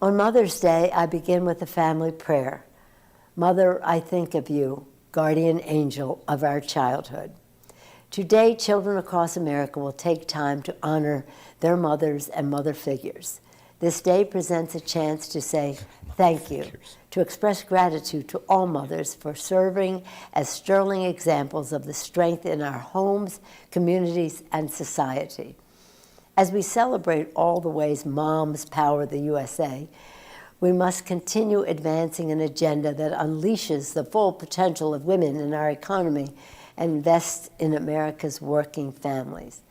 On Mother's Day, I begin with a family prayer. Mother, I think of you, guardian angel of our childhood. Today, children across America will take time to honor their mothers and mother figures. This day presents a chance to say thank you, to express gratitude to all mothers for serving as sterling examples of the strength in our homes, communities, and society. As we celebrate all the ways moms power the USA, we must continue advancing an agenda that unleashes the full potential of women in our economy and invests in America's working families.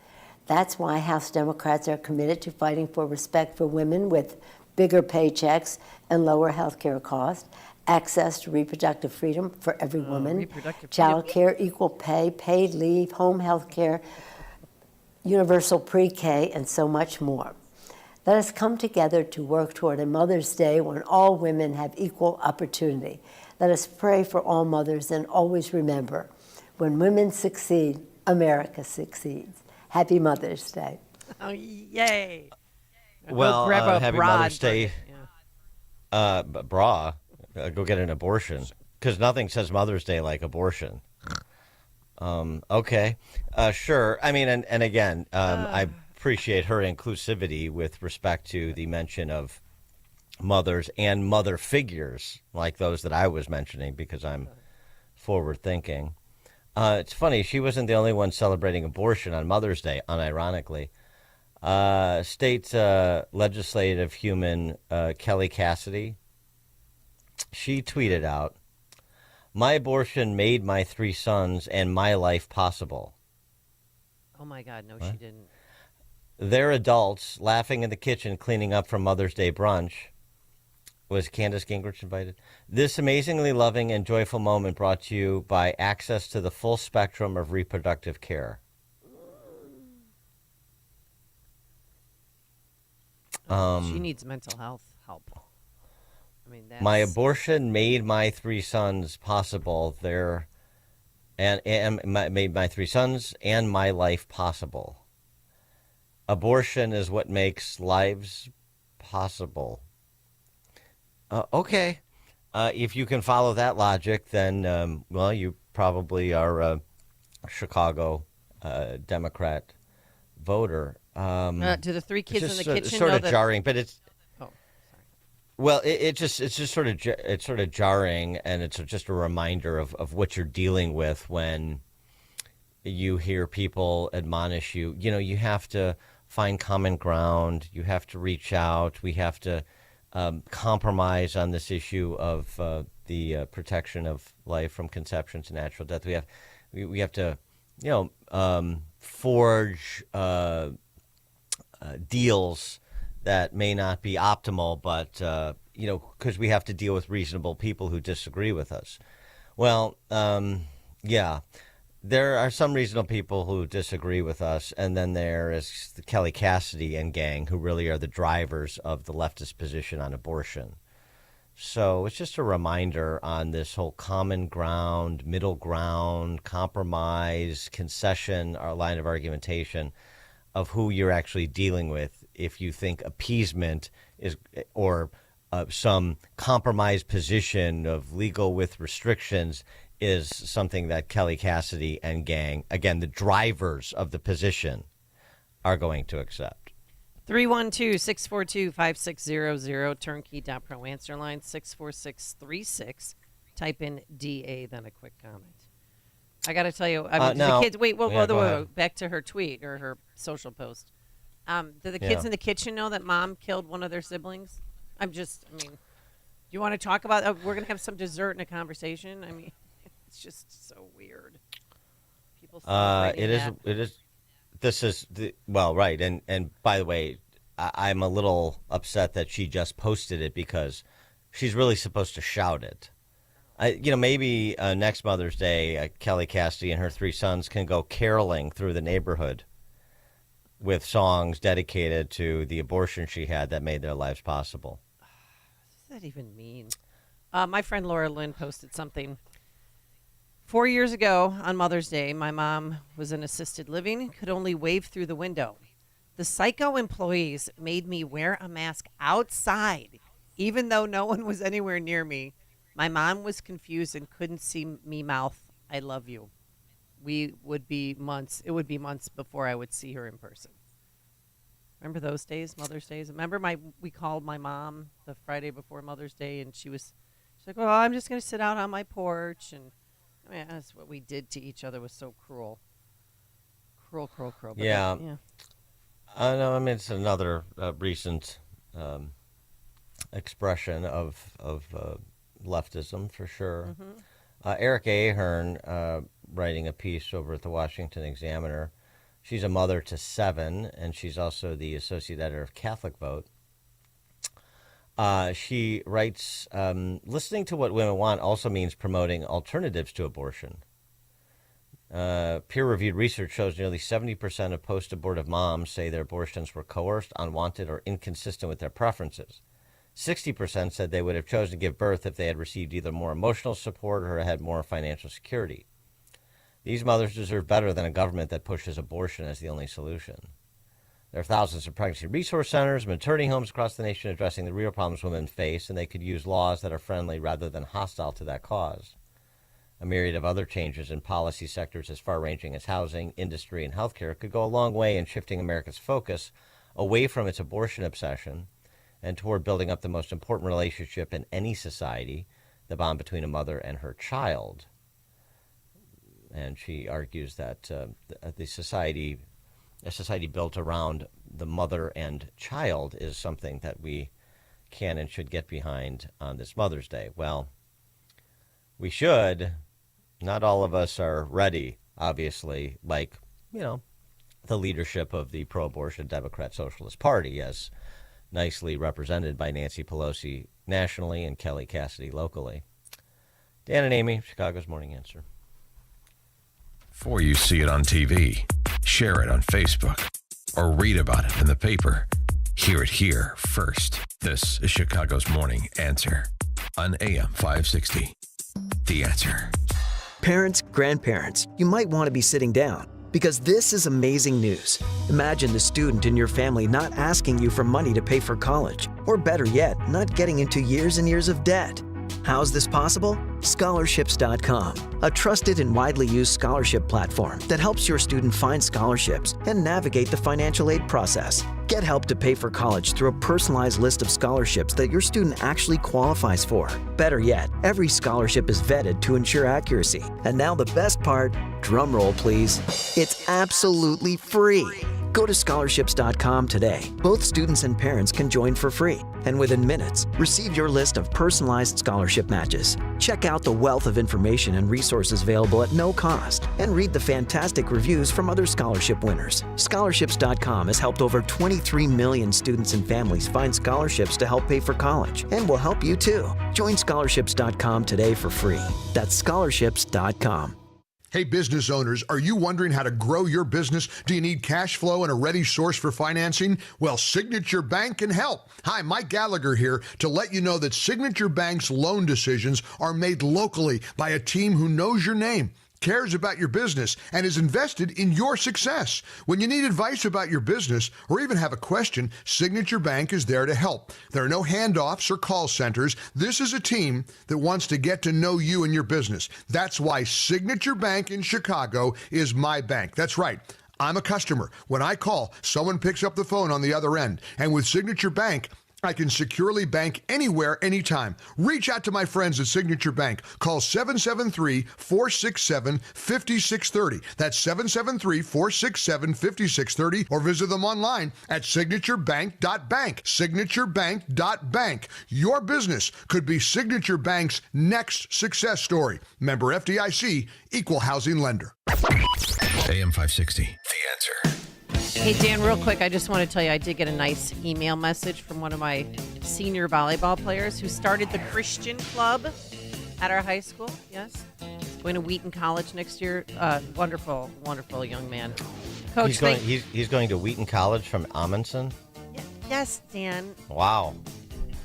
That's why House Democrats are committed to fighting for respect for women with bigger paychecks and lower health care costs, access to reproductive freedom for every woman, child care, equal pay, paid leave, home health care, universal pre-K, and so much more. Let us come together to work toward a Mother's Day when all women have equal opportunity. Let us pray for all mothers and always remember, when women succeed, America succeeds. Happy Mother's Day. Oh, yay. Well, grab a happy broad Mother's Day, bra. Go get an abortion because nothing says Mother's Day like abortion. Okay, sure. I mean, and again, I appreciate her inclusivity with respect to the mention of mothers and mother figures like those that I was mentioning because I'm forward thinking. It's funny, she wasn't the only one celebrating abortion on Mother's Day, unironically. State legislative human Kelly Cassidy, she tweeted out, "My abortion made my 3 sons and my life possible." Oh, my God. No, what? She didn't. They're adults laughing in the kitchen cleaning up from Mother's Day brunch. Was Candace Gingrich invited? This amazingly loving and joyful moment brought to you by access to the full spectrum of reproductive care. She needs mental health help. I mean, my abortion made my 3 sons possible. Made my 3 sons and my life possible. Abortion is what makes lives possible. Okay. If you can follow that logic, then, well, you probably are a Chicago Democrat voter. Do the 3 kids in the kitchen sort know of that... jarring, but it's... Oh, sorry. Well, it's just sort of jarring, and it's just a reminder of what you're dealing with when you hear people admonish you. You know, you have to find common ground. You have to reach out. We have to compromise on this issue of the protection of life from conception to natural death. We have to, forge deals that may not be optimal, but because we have to deal with reasonable people who disagree with us. Well, yeah. There are some reasonable people who disagree with us, and then there is the Kelly Cassidy and gang who really are the drivers of the leftist position on abortion. So it's just a reminder on this whole common ground, middle ground, compromise, concession, our line of argumentation of who you're actually dealing with if you think appeasement is or some compromised position of legal with restrictions is something that Kelly Cassidy and gang, again, the drivers of the position, are going to accept. 312-642-5600, turnkey.pro, answer line 64636. Type in DA, then a quick comment. I got to tell you, the kids, wait, back to her tweet or her social post. Do the kids in the kitchen know that mom killed one of their siblings? Do you want to talk about, we're going to have some dessert in a conversation? I mean, it's just so weird. People it is. This is right. And by the way, I'm a little upset that she just posted it because she's really supposed to shout it. Maybe next Mother's Day, Kelly Cassidy and her 3 sons can go caroling through the neighborhood with songs dedicated to the abortion she had that made their lives possible. What does that even mean? My friend Laura Lynn posted something. 4 years ago on Mother's Day, my mom was in assisted living, could only wave through the window. The psycho employees made me wear a mask outside Even though no one was anywhere near me, my mom was confused and couldn't see me mouth, "I love you." It would be months before I would see her in person. Remember those days, Mother's Days? Remember we called my mom the Friday before Mother's Day, and she's like, "Oh, I'm just going to sit out on my porch." And I mean, that's what we did to each other was so cruel. Cruel. But Yeah. yeah. No, I mean, it's another recent expression of leftism for sure. Mm-hmm. Erica Ahern, writing a piece over at the Washington Examiner. She's a mother to 7, and she's also the associate editor of Catholic Vote. She writes, listening to what women want also means promoting alternatives to abortion. Peer-reviewed research shows nearly 70% of post-abortive moms say their abortions were coerced, unwanted, or inconsistent with their preferences. 60% said they would have chosen to give birth if they had received either more emotional support or had more financial security. These mothers deserve better than a government that pushes abortion as the only solution. There are thousands of pregnancy resource centers, maternity homes across the nation addressing the real problems women face, and they could use laws that are friendly rather than hostile to that cause. A myriad of other changes in policy sectors as far-ranging as housing, industry, and healthcare could go a long way in shifting America's focus away from its abortion obsession and toward building up the most important relationship in any society, the bond between a mother and her child. And she argues that a society built around the mother and child is something that we can and should get behind on this Mother's Day. Well, we should. Not all of us are ready, obviously, like, the leadership of the pro-abortion Democrat Socialist Party, as nicely represented by Nancy Pelosi nationally and Kelly Cassidy locally. Dan and Amy, Chicago's Morning Answer. Before you see it on TV, share it on Facebook, or read about it in the paper, hear it here first. This is Chicago's Morning Answer on AM 560. The Answer. Parents, grandparents, you might want to be sitting down because this is amazing news. Imagine the student in your family not asking you for money to pay for college, or better yet, not getting into years and years of debt. How's this possible? Scholarships.com, a trusted and widely used scholarship platform that helps your student find scholarships and navigate the financial aid process. Get help to pay for college through a personalized list of scholarships that your student actually qualifies for. Better yet, every scholarship is vetted to ensure accuracy. And now the best part, drum roll please, it's absolutely free. Go to scholarships.com today. Both students and parents can join for free. And within minutes, receive your list of personalized scholarship matches. Check out the wealth of information and resources available at no cost. And read the fantastic reviews from other scholarship winners. Scholarships.com has helped over 23 million students and families find scholarships to help pay for college. And will help you too. Join scholarships.com today for free. That's scholarships.com. Hey, business owners, are you wondering how to grow your business? Do you need cash flow and a ready source for financing? Well, Signature Bank can help. Hi, Mike Gallagher here to let you know that Signature Bank's loan decisions are made locally by a team who knows your name, cares about your business, and is invested in your success. When you need advice about your business or even have a question, Signature Bank is there to help. There are no handoffs or call centers. This is a team that wants to get to know you and your business. That's why Signature Bank in Chicago is my bank. That's right. I'm a customer. When I call, someone picks up the phone on the other end. And with Signature Bank, I can securely bank anywhere, anytime. Reach out to my friends at Signature Bank. Call 773-467-5630. That's 773-467-5630. Or visit them online at signaturebank.bank. Signaturebank.bank. Your business could be Signature Bank's next success story. Member FDIC, Equal Housing Lender. AM 560. The Answer. Hey, Dan, real quick, I just want to tell you I did get a nice email message from one of my senior volleyball players who started the Christian Club at our high school. Yes. Going to Wheaton College next year. Wonderful, wonderful young man. Coach, he's going to Wheaton College from Amundsen? Yes, Dan. Wow.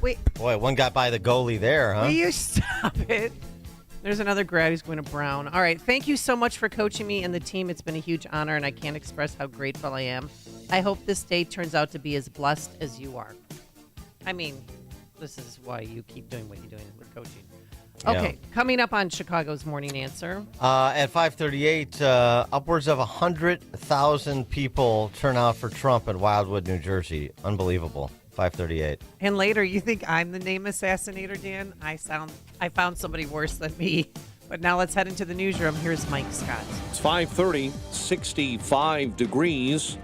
Wait. Boy, one got by the goalie there, huh? Will you stop it? There's another grad who's going to Brown. All right. Thank you so much for coaching me and the team. It's been a huge honor, and I can't express how grateful I am. I hope this day turns out to be as blessed as you are. I mean, This is why you keep doing what you're doing with coaching. Yeah. Okay, coming up on Chicago's Morning Answer. At 5:38, upwards of 100,000 people turn out for Trump in Wildwood, New Jersey. Unbelievable. 5:38. And later, you think I'm the name assassinator, Dan? I found somebody worse than me. But now let's head into the newsroom. Here's Mike Scott. It's 5:30, 65 degrees.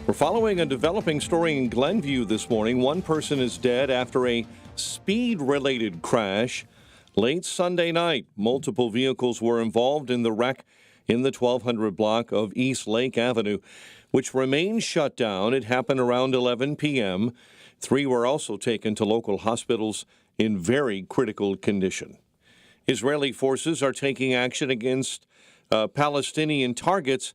We're following a developing story in Glenview this morning. One person is dead after a speed-related crash. Late Sunday night, multiple vehicles were involved in the wreck in the 1200 block of East Lake Avenue, which remains shut down. It happened around 11 p.m. 3 were also taken to local hospitals in very critical condition. Israeli forces are taking action against Palestinian targets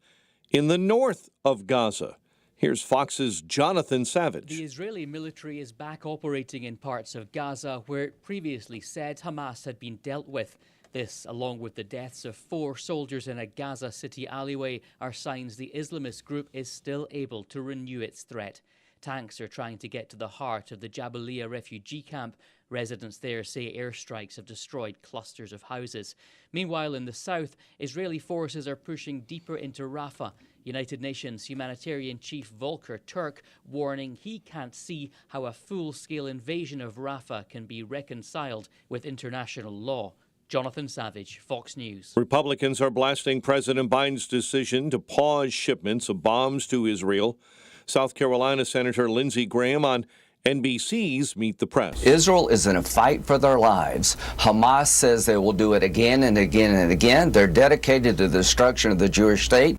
in the north of Gaza. Here's Fox's Jonathan Savage. The Israeli military is back operating in parts of Gaza where it previously said Hamas had been dealt with. This, along with the deaths of 4 soldiers in a Gaza City alleyway, are signs the Islamist group is still able to renew its threat. Tanks are trying to get to the heart of the Jabalia refugee camp. Residents there say airstrikes have destroyed clusters of houses. Meanwhile, in the south, Israeli forces are pushing deeper into Rafah. United Nations humanitarian chief Volker Turk warning he can't see how a full-scale invasion of Rafah can be reconciled with international law. Jonathan Savage, Fox News. Republicans are blasting President Biden's decision to pause shipments of bombs to Israel. South Carolina Senator Lindsey Graham on NBC's Meet the Press. Israel is in a fight for their lives. Hamas says they will do it again and again and again. They're dedicated to the destruction of the Jewish state.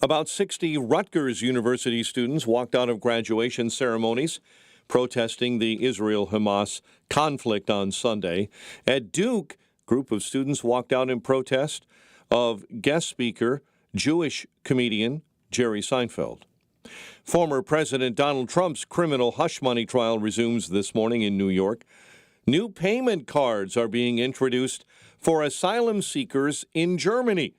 About 60 Rutgers University students walked out of graduation ceremonies protesting the Israel-Hamas conflict on Sunday. At Duke, a group of students walked out in protest of guest speaker, Jewish comedian Jerry Seinfeld. Former President Donald Trump's criminal hush money trial resumes this morning in New York. New payment cards are being introduced for asylum seekers in Germany.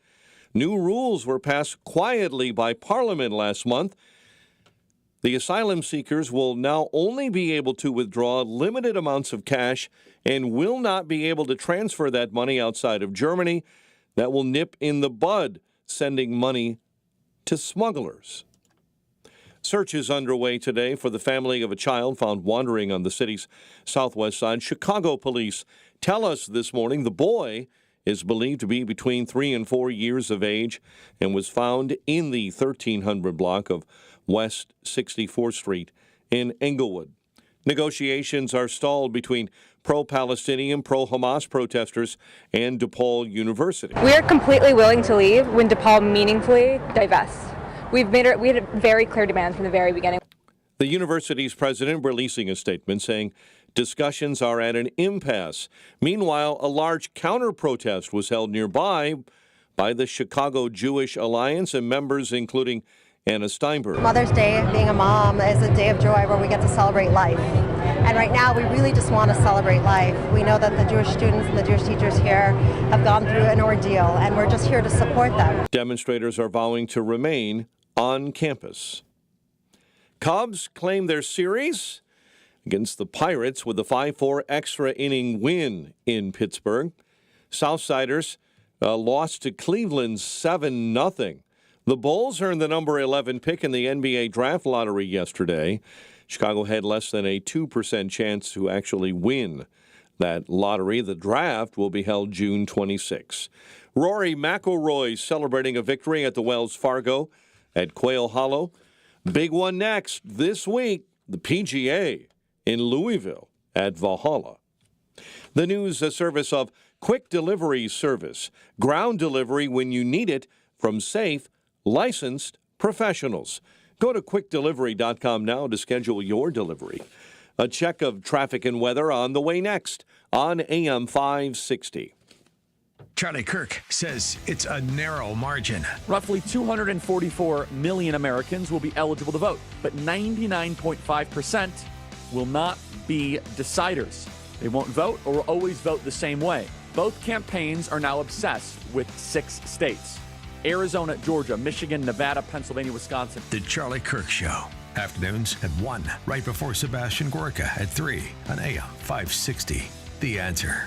New rules were passed quietly by Parliament last month. The asylum seekers will now only be able to withdraw limited amounts of cash and will not be able to transfer that money outside of Germany. That will nip in the bud sending money to smugglers. Search is underway today for the family of a child found wandering on the city's southwest side. Chicago police tell us this morning the boy is believed to be between 3 and 4 years of age and was found in the 1300 block of West 64th Street in Englewood. Negotiations are stalled between pro-Palestinian, pro-Hamas protesters and DePaul University. We are completely willing to leave when DePaul meaningfully divests. We had a very clear demand from the very beginning. The university's president releasing a statement saying discussions are at an impasse. Meanwhile, a large counter-protest was held nearby by the Chicago Jewish Alliance and members including Anna Steinberg. Mother's Day, being a mom, is a day of joy where we get to celebrate life. And right now, we really just want to celebrate life. We know that the Jewish students and the Jewish teachers here have gone through an ordeal, and we're just here to support them. Demonstrators are vowing to remain on campus. Cubs claim their series against the Pirates with a 5-4 extra inning win in Pittsburgh. Southsiders lost to Cleveland 7-0. The Bulls earned the number 11 pick in the NBA draft lottery yesterday. Chicago had less than a 2% chance to actually win that lottery. The draft will be held June 26. Rory McIlroy celebrating a victory at the Wells Fargo at Quail Hollow. Big one next this week, the PGA in Louisville at Valhalla. The news, a service of Quick Delivery Service. Ground delivery when you need it from safe, licensed professionals. Go to quickdelivery.com now to schedule your delivery. A check of traffic and weather on the way next on AM 560. Charlie Kirk says it's a narrow margin. Roughly 244 million Americans will be eligible to vote, but 99.5% will not be deciders. They won't vote or will always vote the same way. Both campaigns are now obsessed with 6 states: Arizona, Georgia, Michigan, Nevada, Pennsylvania, Wisconsin. The Charlie Kirk Show. Afternoons at 1, right before Sebastian Gorka at 3 on AM 560. The Answer.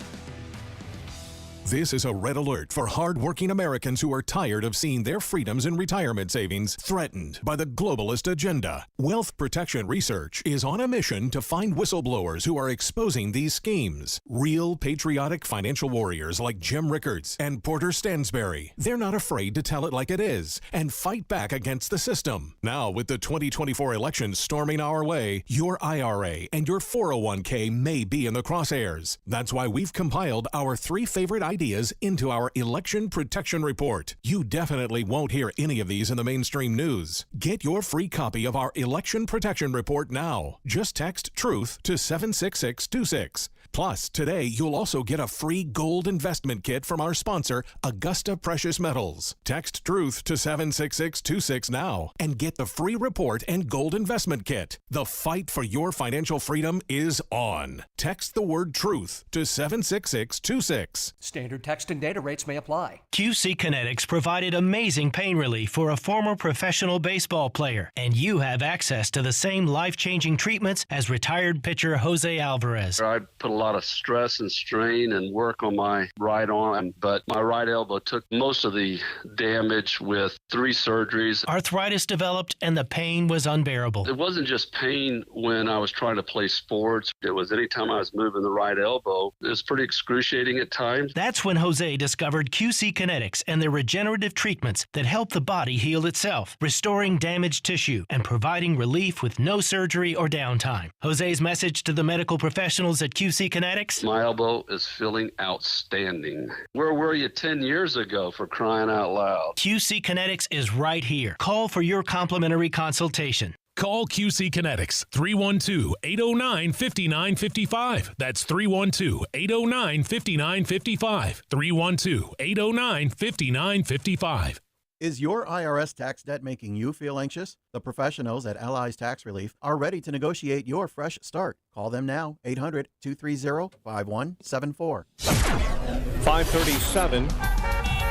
This is a red alert for hard-working Americans who are tired of seeing their freedoms and retirement savings threatened by the globalist agenda. Wealth Protection Research is on a mission to find whistleblowers who are exposing these schemes. Real patriotic financial warriors like Jim Rickards and Porter Stansberry. They're not afraid to tell it like it is and fight back against the system. Now, with the 2024 election storming our way, your IRA and your 401k may be in the crosshairs. That's why we've compiled our 3 favorite ideas into our Election Protection Report. You definitely won't hear any of these in the mainstream news. Get your free copy of our Election Protection Report now. Just text TRUTH to 76626. Plus, today you'll also get a free gold investment kit from our sponsor, Augusta Precious Metals. Text TRUTH to 76626 now and get the free report and gold investment kit. The fight for your financial freedom is on. Text the word TRUTH to 76626. Standard text and data rates may apply. QC Kinetics provided amazing pain relief for a former professional baseball player, and you have access to the same life-changing treatments as retired pitcher Jose Alvarez. I put a lot of stress and strain and work on my right arm, but my right elbow took most of the damage with 3 surgeries. Arthritis developed and the pain was unbearable. It wasn't just pain when I was trying to play sports. It was anytime I was moving the right elbow. It was pretty excruciating at times. That's when Jose discovered QC Kinetics and their regenerative treatments that help the body heal itself, restoring damaged tissue and providing relief with no surgery or downtime. Jose's message to the medical professionals at QC Kinetics? My elbow is feeling outstanding. Where were you 10 years ago, for crying out loud? QC Kinetics is right here. Call for your complimentary consultation. Call QC Kinetics, 312-809-5955. That's 312-809-5955. 312-809-5955. Is your IRS tax debt making you feel anxious? The professionals at Allies Tax Relief are ready to negotiate your fresh start. Call them now, 800-230-5174. 5:37.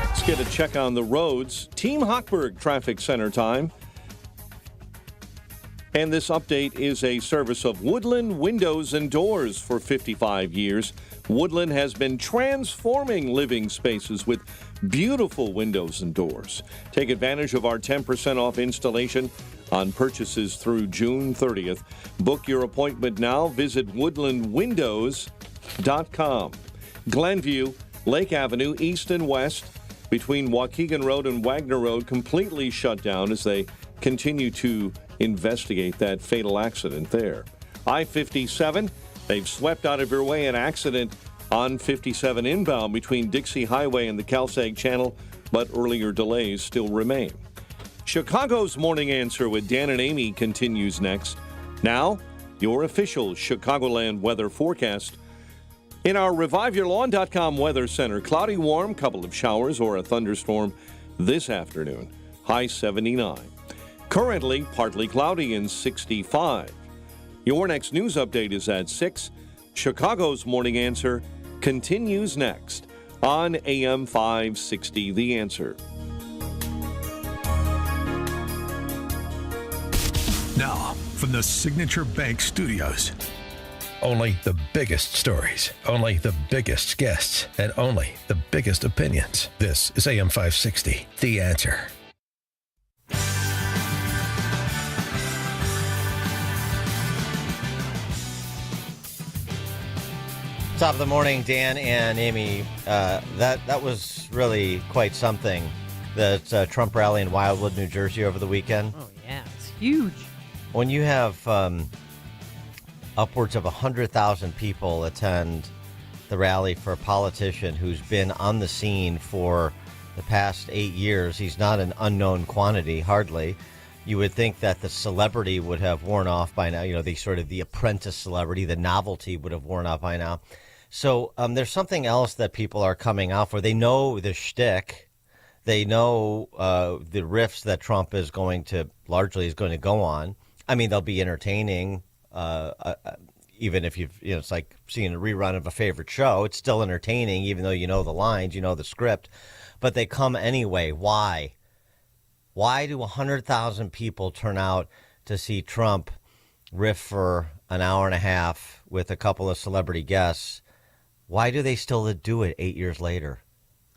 Let's get a check on the roads. Team Hochberg Traffic Center time. And this update is a service of Woodland Windows and Doors. For 55 years, Woodland has been transforming living spaces with beautiful windows and doors. Take advantage of our 10% off installation on purchases through June 30th. Book your appointment now. Visit woodlandwindows.com. Glenview, Lake Avenue, east and west, between Waukegan Road and Wagner Road, completely shut down as they continue to investigate that fatal accident there. I-57, they've swept out of your way an accident on 57 inbound between Dixie Highway and the Calsag Channel, but earlier delays still remain. Chicago's Morning Answer with Dan and Amy continues next. Now, your official Chicagoland weather forecast. In our ReviveYourLawn.com weather center, cloudy warm, couple of showers or a thunderstorm this afternoon. High 79. Currently, partly cloudy and 65. Your next news update is at 6. Chicago's Morning Answer continues next on AM 560, The Answer. Now, from the Signature Bank Studios. Only the biggest stories, only the biggest guests, and only the biggest opinions. This is AM 560, The Answer. Top of the morning, Dan and Amy. That was really quite something. The Trump rally in Wildwood, New Jersey over the weekend. Oh, yeah. It's huge. When you have upwards of 100,000 people attend the rally for a politician who's been on the scene for the past 8 years, he's not an unknown quantity, hardly. You would think that the celebrity would have worn off by now. You know, the sort of the apprentice celebrity, the novelty would have worn off by now. So there's something else that people are coming out for. They know the shtick. They know the riffs that Trump is going to go on. I mean, they'll be entertaining, even if it's like seeing a rerun of a favorite show. It's still entertaining, even though you know the lines, you know the script. But they come anyway. Why? Why do 100,000 people turn out to see Trump riff for an hour and a half with a couple of celebrity guests. Why do they still do it 8 years later?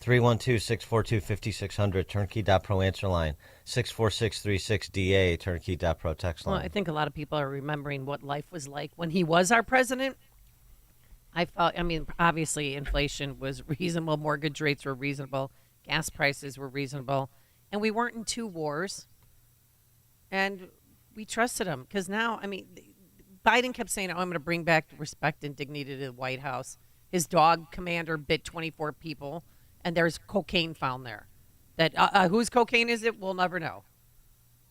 312-642-5600, turnkey.pro answer line, 64636DA, turnkey.pro text line. Well, I think a lot of people are remembering what life was like when he was our president. Obviously, inflation was reasonable, mortgage rates were reasonable, gas prices were reasonable, and we weren't in two wars. And we trusted him because now, Biden kept saying, I'm going to bring back respect and dignity to the White House. His dog commander bit 24 people. And there's cocaine found there. That whose cocaine is it? We'll never know.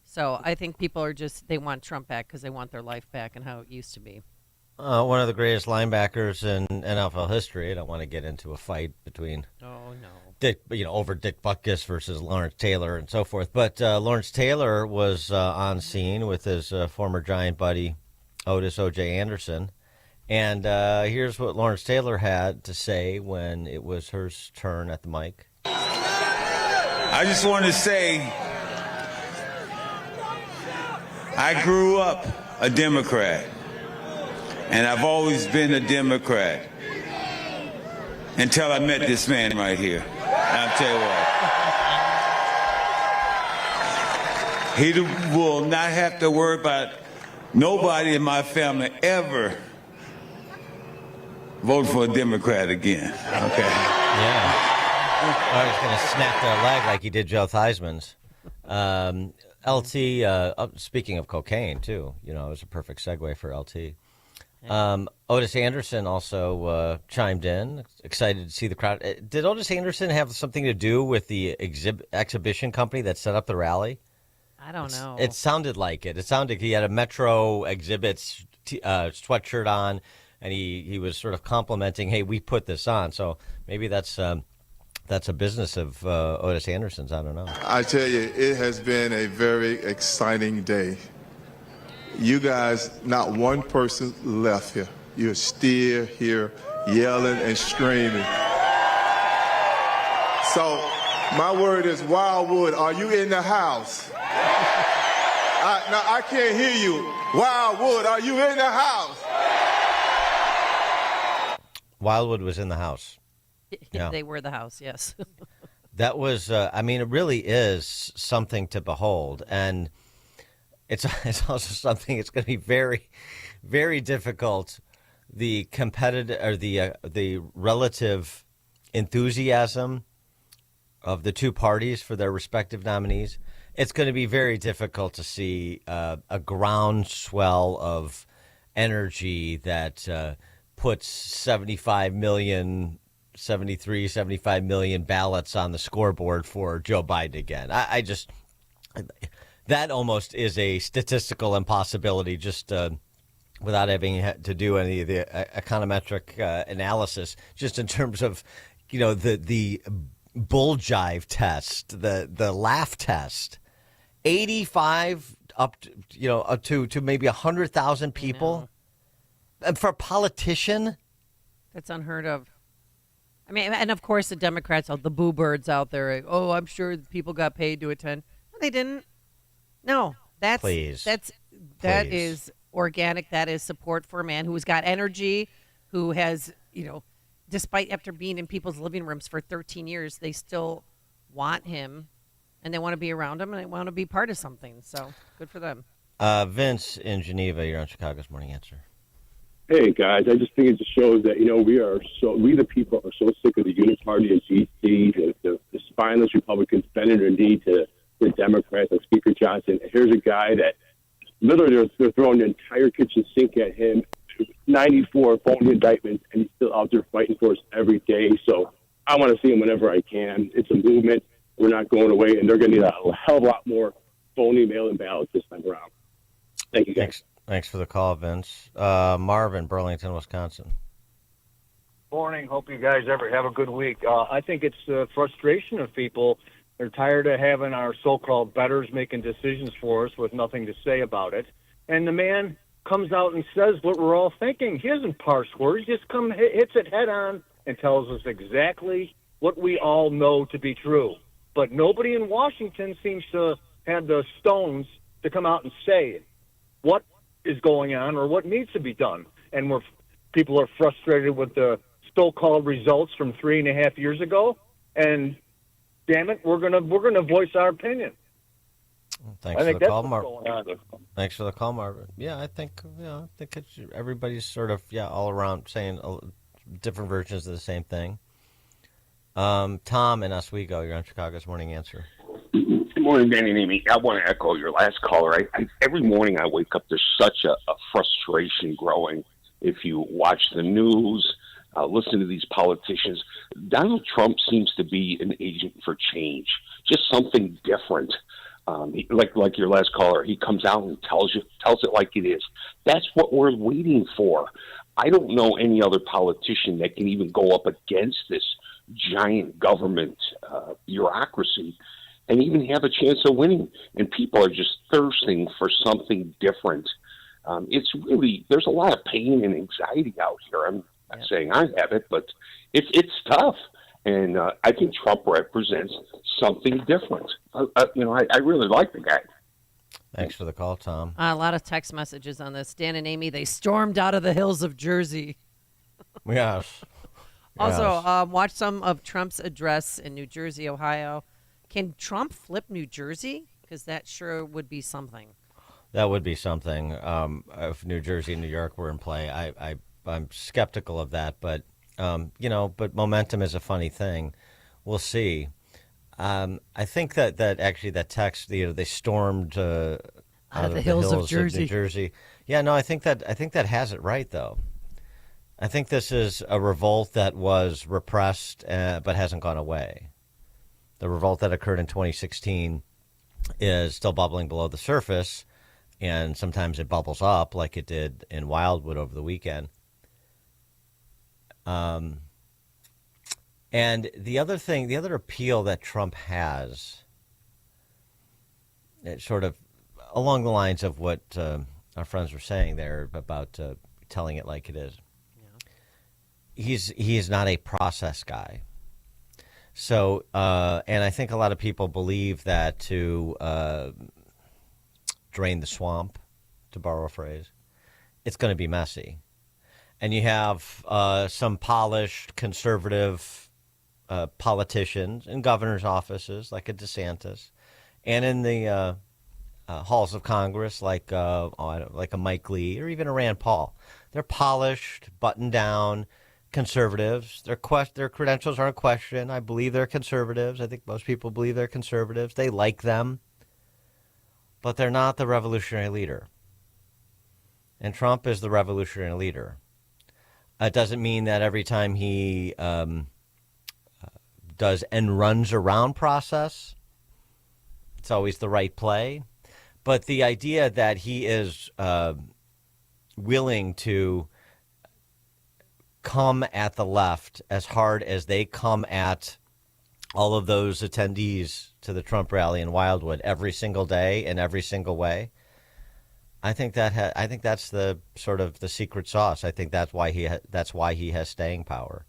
So I think people are they want Trump back because they want their life back and how it used to be. One of the greatest linebackers in NFL history. I don't want to get into a fight between over Dick Butkus versus Lawrence Taylor and so forth. But Lawrence Taylor was on scene with his former Giant buddy Otis O.J. Anderson. And here's what Lawrence Taylor had to say when it was her turn at the mic. I just want to say, I grew up a Democrat, and I've always been a Democrat until I met this man right here. I'll tell you what. He will not have to worry about nobody in my family ever vote for a Democrat again. Okay. Yeah. I was going to snap their leg like he did Joe Theismann's. LT, speaking of cocaine, too, it was a perfect segue for LT. Otis Anderson also chimed in, excited to see the crowd. Did Otis Anderson have something to do with the exhibition company that set up the rally? I don't know. It sounded like it. It sounded he had a Metro Exhibits sweatshirt on. And he was sort of complimenting, hey, we put this on. So maybe that's a business of Otis Anderson's. I don't know. I tell you, it has been a very exciting day. You guys, not one person left here. You're still here yelling and screaming. So my word is, Wildwood, are you in the house? I can't hear you. Wildwood, are you in the house? Wildwood was in the house. Yeah. They were the house, yes. That was, it really is something to behold. And it's also something, it's going to be very, very difficult. The competitive, or the relative enthusiasm of the two parties for their respective nominees, it's going to be very difficult to see a groundswell of energy that puts 75 million ballots on the scoreboard for Joe Biden again. That almost is a statistical impossibility, just without having to do any of the econometric analysis, just in terms of, the bull jive test, the laugh test. 85 up to maybe 100,000 people. And for a politician, that's unheard of. And of course the Democrats, the boo birds out there. Oh, I'm sure people got paid to attend. No, they didn't. No, that is organic. That is support for a man who's got energy, who has, despite after being in people's living rooms for 13 years, they still want him, and they want to be around him, and they want to be part of something. So good for them. Vince in Geneva, you're on Chicago's Morning Answer. Hey guys, I just think it just shows that we the people are so sick of the uniparty and GC, the spineless Republicans bending their knee to the Democrats and Speaker Johnson. Here's a guy that literally they're throwing the entire kitchen sink at him, 94 phony indictments, and he's still out there fighting for us every day. So I want to see him whenever I can. It's a movement. We're not going away, and they're going to need a hell of a lot more phony mail-in ballots this time around. Thank you, guys. Thanks for the call, Vince. Marvin, Burlington, Wisconsin. Morning. Hope you guys ever have a good week. I think it's frustration of people. They're tired of having our so-called betters making decisions for us with nothing to say about it. And the man comes out and says what we're all thinking. He doesn't parse words. He just hits it head on and tells us exactly what we all know to be true. But nobody in Washington seems to have the stones to come out and say it. what is going on or what needs to be done. And people are frustrated with the so-called results from 3.5 years ago. And damn it, we're gonna voice our opinion. Thanks for the call, Marvin. Thanks for the call, Marvin. Yeah, I think everybody's sort of all around saying different versions of the same thing. Tom in Oswego, you're on Chicago's Morning Answer. Good morning, Danny and Amy. I want to echo your last caller. Every morning I wake up, there's such a frustration growing. If you watch the news, listen to these politicians, Donald Trump seems to be an agent for change, just something different. Like your last caller, he comes out and tells it like it is. That's what we're waiting for. I don't know any other politician that can even go up against this giant government bureaucracy and even have a chance of winning. And people are just thirsting for something different. It's really, there's a lot of pain and anxiety out here. I'm not saying I have it, but it's tough. And I think Trump represents something different. I really like the guy. Thanks for the call, Tom. A lot of text messages on this. Dan and Amy, they stormed out of the hills of Jersey. Yes. Also, watch some of Trump's address in New Jersey, Ohio. Can Trump flip New Jersey? Because that sure would be something. That would be something. If New Jersey and New York were in play, I'm skeptical of that. But, but momentum is a funny thing. We'll see. I think that actually that text, they stormed out of the hills of New Jersey. Yeah, no, I think that has it right, though. I think this is a revolt that was repressed but hasn't gone away. The revolt that occurred in 2016 is still bubbling below the surface, and sometimes it bubbles up like it did in Wildwood over the weekend. And the other appeal that Trump has, it's sort of along the lines of what our friends were saying there about telling it like it is. He is not a process guy. So, and I think a lot of people believe that to drain the swamp, to borrow a phrase, it's going to be messy. And you have some polished conservative politicians in governor's offices like a DeSantis, and in the halls of Congress like a Mike Lee or even a Rand Paul. They're polished, buttoned down conservatives. Their credentials aren't questioned. I believe they're conservatives. I think most people believe they're conservatives. They like them, but they're not the revolutionary leader. And Trump is the revolutionary leader. It doesn't mean that every time he does and runs around process, it's always the right play. But the idea that he is willing to come at the left as hard as they come at all of those attendees to the Trump rally in Wildwood every single day in every single way, I think that's the sort of the secret sauce. I think that's why he has staying power.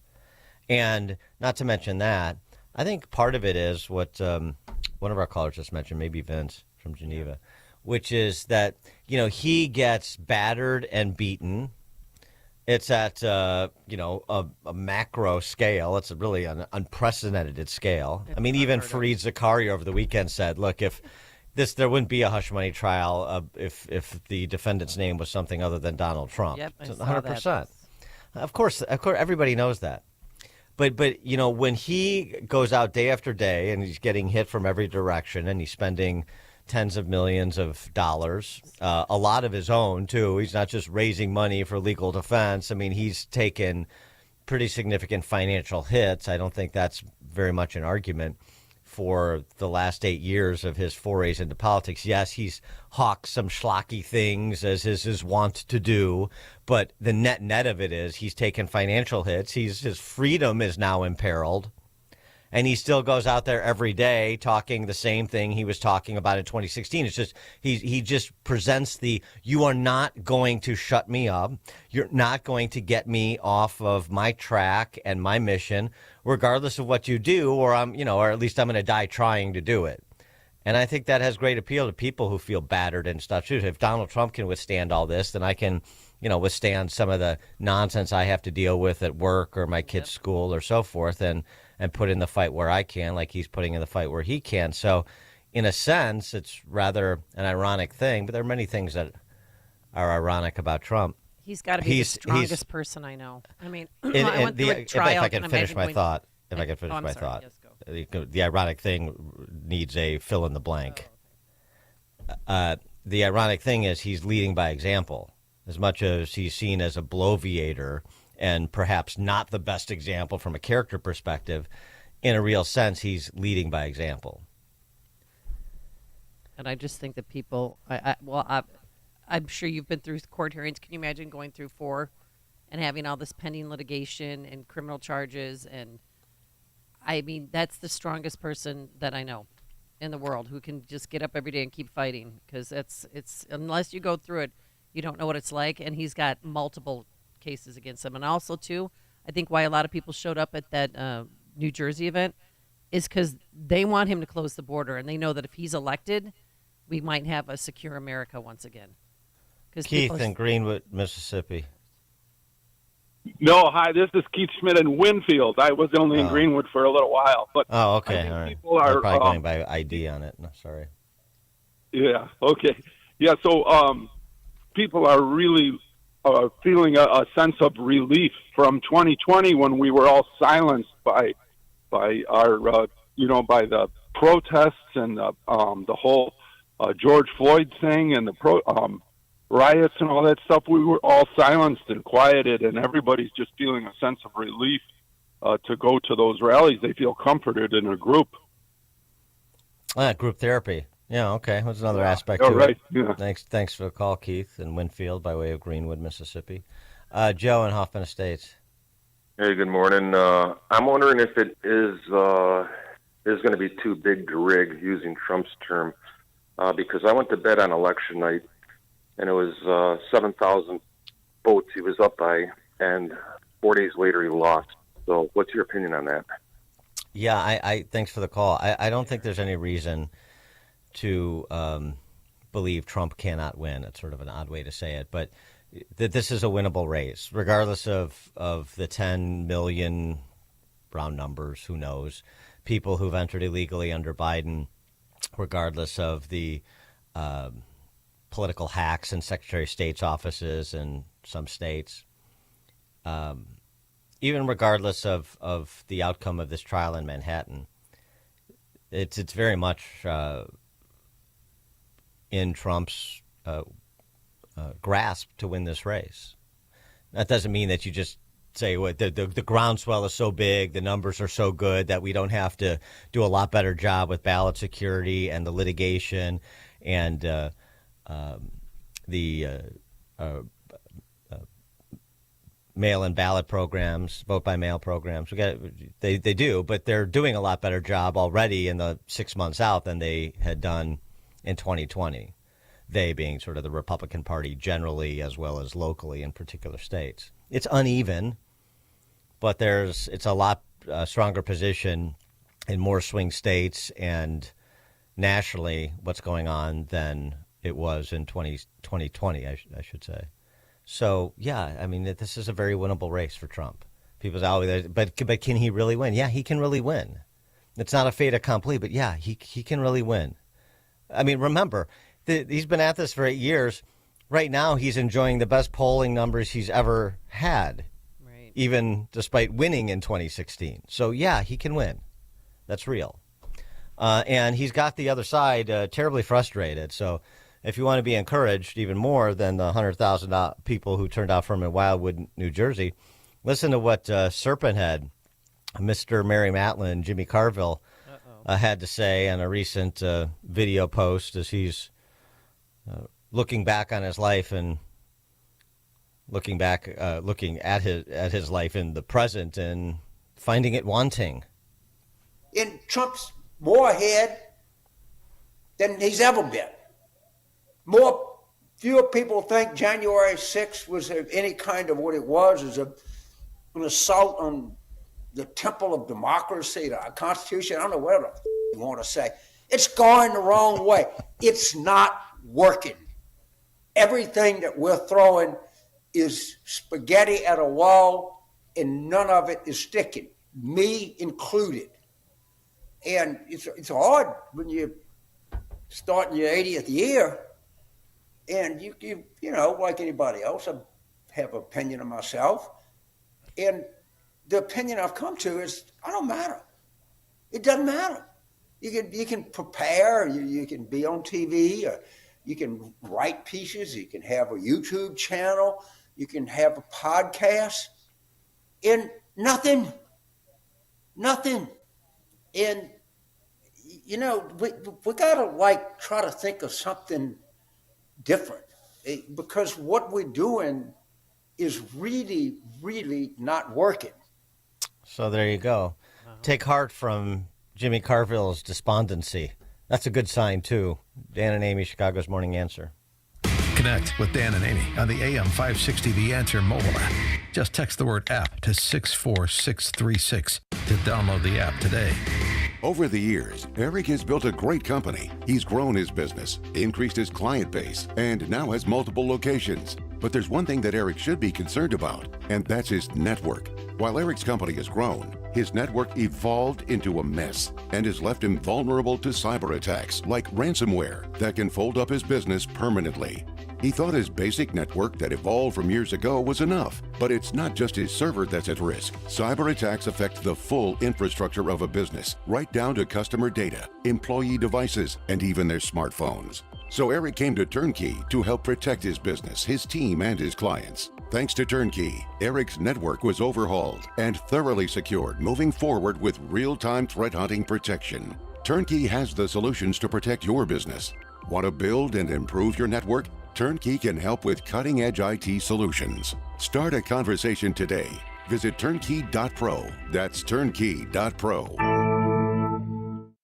And not to mention that, I think part of it is what one of our callers just mentioned, maybe Vince from Geneva, which is that, he gets battered and beaten. It's at, a macro scale. It's really an unprecedented scale. I mean, even Fareed Zakaria over the weekend said, look, there wouldn't be a hush money trial if the defendant's name was something other than Donald Trump. Yep, 100%. Of course, everybody knows that. But when he goes out day after day and he's getting hit from every direction and he's spending tens of millions of dollars, a lot of his own, too. He's not just raising money for legal defense. I mean, he's taken pretty significant financial hits. I don't think that's very much an argument for the last 8 years of his forays into politics. Yes, he's hawked some schlocky things, as is his wont to do, but the net of it is he's taken financial hits. His freedom is now imperiled. And he still goes out there every day talking the same thing he was talking about in 2016. It's just he just presents you are not going to shut me up. You're not going to get me off of my track and my mission, regardless of what you do, or or at least I'm going to die trying to do it. And I think that has great appeal to people who feel battered and stuff too. If Donald Trump can withstand all this, then I can, withstand some of the nonsense I have to deal with at work or my kids' school or so forth, and put in the fight where I can, like he's putting in the fight where he can. So, in a sense, it's rather an ironic thing, but there are many things that are ironic about Trump. He's got to be the strongest person I know. I mean, I went through a trial. If I can finish my thought. Yes, go. The ironic thing needs a fill in the blank. The ironic thing is he's leading by example. As much as he's seen as a bloviator and perhaps not the best example from a character perspective, in a real sense, he's leading by example. And I just think that people, I'm sure you've been through court hearings. Can you imagine going through 4 and having all this pending litigation and criminal charges? And I mean, that's the strongest person that I know in the world who can just get up every day and keep fighting, because it's unless you go through it, you don't know what it's like. And he's got multiple cases against him. And also, too, I think why a lot of people showed up at that New Jersey event is because they want him to close the border, and they know that if he's elected, we might have a secure America once again. Keith in Greenwood, Mississippi. No, hi, this is Keith Schmidt in Winfield. I was only in Greenwood for a little while. But okay, all right. People are probably going by ID on it. No, sorry. Yeah, okay. Yeah, so people are really feeling a sense of relief from 2020 when we were all silenced by our, by the protests and the whole George Floyd thing and the riots and all that stuff. We were all silenced and quieted, and everybody's just feeling a sense of relief to go to those rallies. They feel comforted in a group. Group therapy. Yeah, okay. That's another aspect to right. it. Yeah. Thanks for the call, Keith in Winfield by way of Greenwood, Mississippi. Joe in Hoffman Estates. Hey, good morning. I'm wondering if it is going to be too big to rig, using Trump's term, because I went to bed on election night, and it was 7,000 votes he was up by, and 4 days later he lost. So what's your opinion on that? Yeah, I thanks for the call. I don't think there's any reason to believe Trump cannot win. It's sort of an odd way to say it, but that this is a winnable race, regardless of the 10 million, round numbers, who knows, people who've entered illegally under Biden, regardless of the political hacks in Secretary of State's offices in some states, even regardless of the outcome of this trial in Manhattan. It's very much in Trump's grasp to win this race. That doesn't mean that you just say, well, the groundswell is so big, the numbers are so good that we don't have to do a lot better job with ballot security and the litigation and the mail-in ballot programs, vote-by-mail programs. They do, but they're doing a lot better job already in the 6 months out than they had done in 2020, they being sort of the Republican Party generally as well as locally in particular states. It's uneven, but it's a lot stronger position in more swing states and nationally what's going on than it was in 2020, I should say. So, yeah, I mean, this is a very winnable race for Trump. People say, but can he really win? Yeah, he can really win. It's not a fait accompli, but yeah, he can really win. I mean, remember, he's been at this for 8 years. Right now, he's enjoying the best polling numbers he's ever had, right, even despite winning in 2016. So, yeah, he can win. That's real. And he's got the other side terribly frustrated. So if you want to be encouraged even more than the 100,000 people who turned out from in Wildwood, New Jersey, listen to what Serpent Head, Mr. Mary Matlin, Jimmy Carville, had to say on a recent video post as he's looking back on his life and looking at his life in the present and finding it wanting. In Trump's more ahead than he's ever been. Fewer people think January 6th was any kind of what it was, as an assault on the temple of democracy, the Constitution. I don't know what you want to say. It's going the wrong way. It's not working. Everything that we're throwing is spaghetti at a wall, and none of it is sticking, me included. And it's hard when you're starting your 80th year, and you know, like anybody else, I have an opinion of myself. And the opinion I've come to is, I don't matter. It doesn't matter. You can prepare, you can be on TV, or you can write pieces, you can have a YouTube channel, you can have a podcast, and nothing. And, you know, we gotta try to think of something different, because what we're doing is really, really not working. So there you go. Take heart from Jimmy Carville's despondency. That's a good sign, too. Dan and Amy, Chicago's Morning Answer. Connect with Dan and Amy on the AM 560 The Answer mobile app. Just text the word app to 64636 to download the app today. Over the years, Eric has built a great company. He's grown his business, increased his client base, and now has multiple locations. But there's one thing that Eric should be concerned about, and that's his network. While Eric's company has grown, his network evolved into a mess and has left him vulnerable to cyber attacks like ransomware that can fold up his business permanently. He thought his basic network that evolved from years ago was enough, but it's not just his server that's at risk. Cyber attacks affect the full infrastructure of a business, right down to customer data, employee devices, and even their smartphones. So Eric came to Turnkey to help protect his business, his team, and his clients. Thanks to Turnkey, Eric's network was overhauled and thoroughly secured, moving forward with real-time threat hunting protection. Turnkey has the solutions to protect your business. Want to build and improve your network? Turnkey can help with cutting-edge IT solutions. Start a conversation today. Visit turnkey.pro. That's turnkey.pro.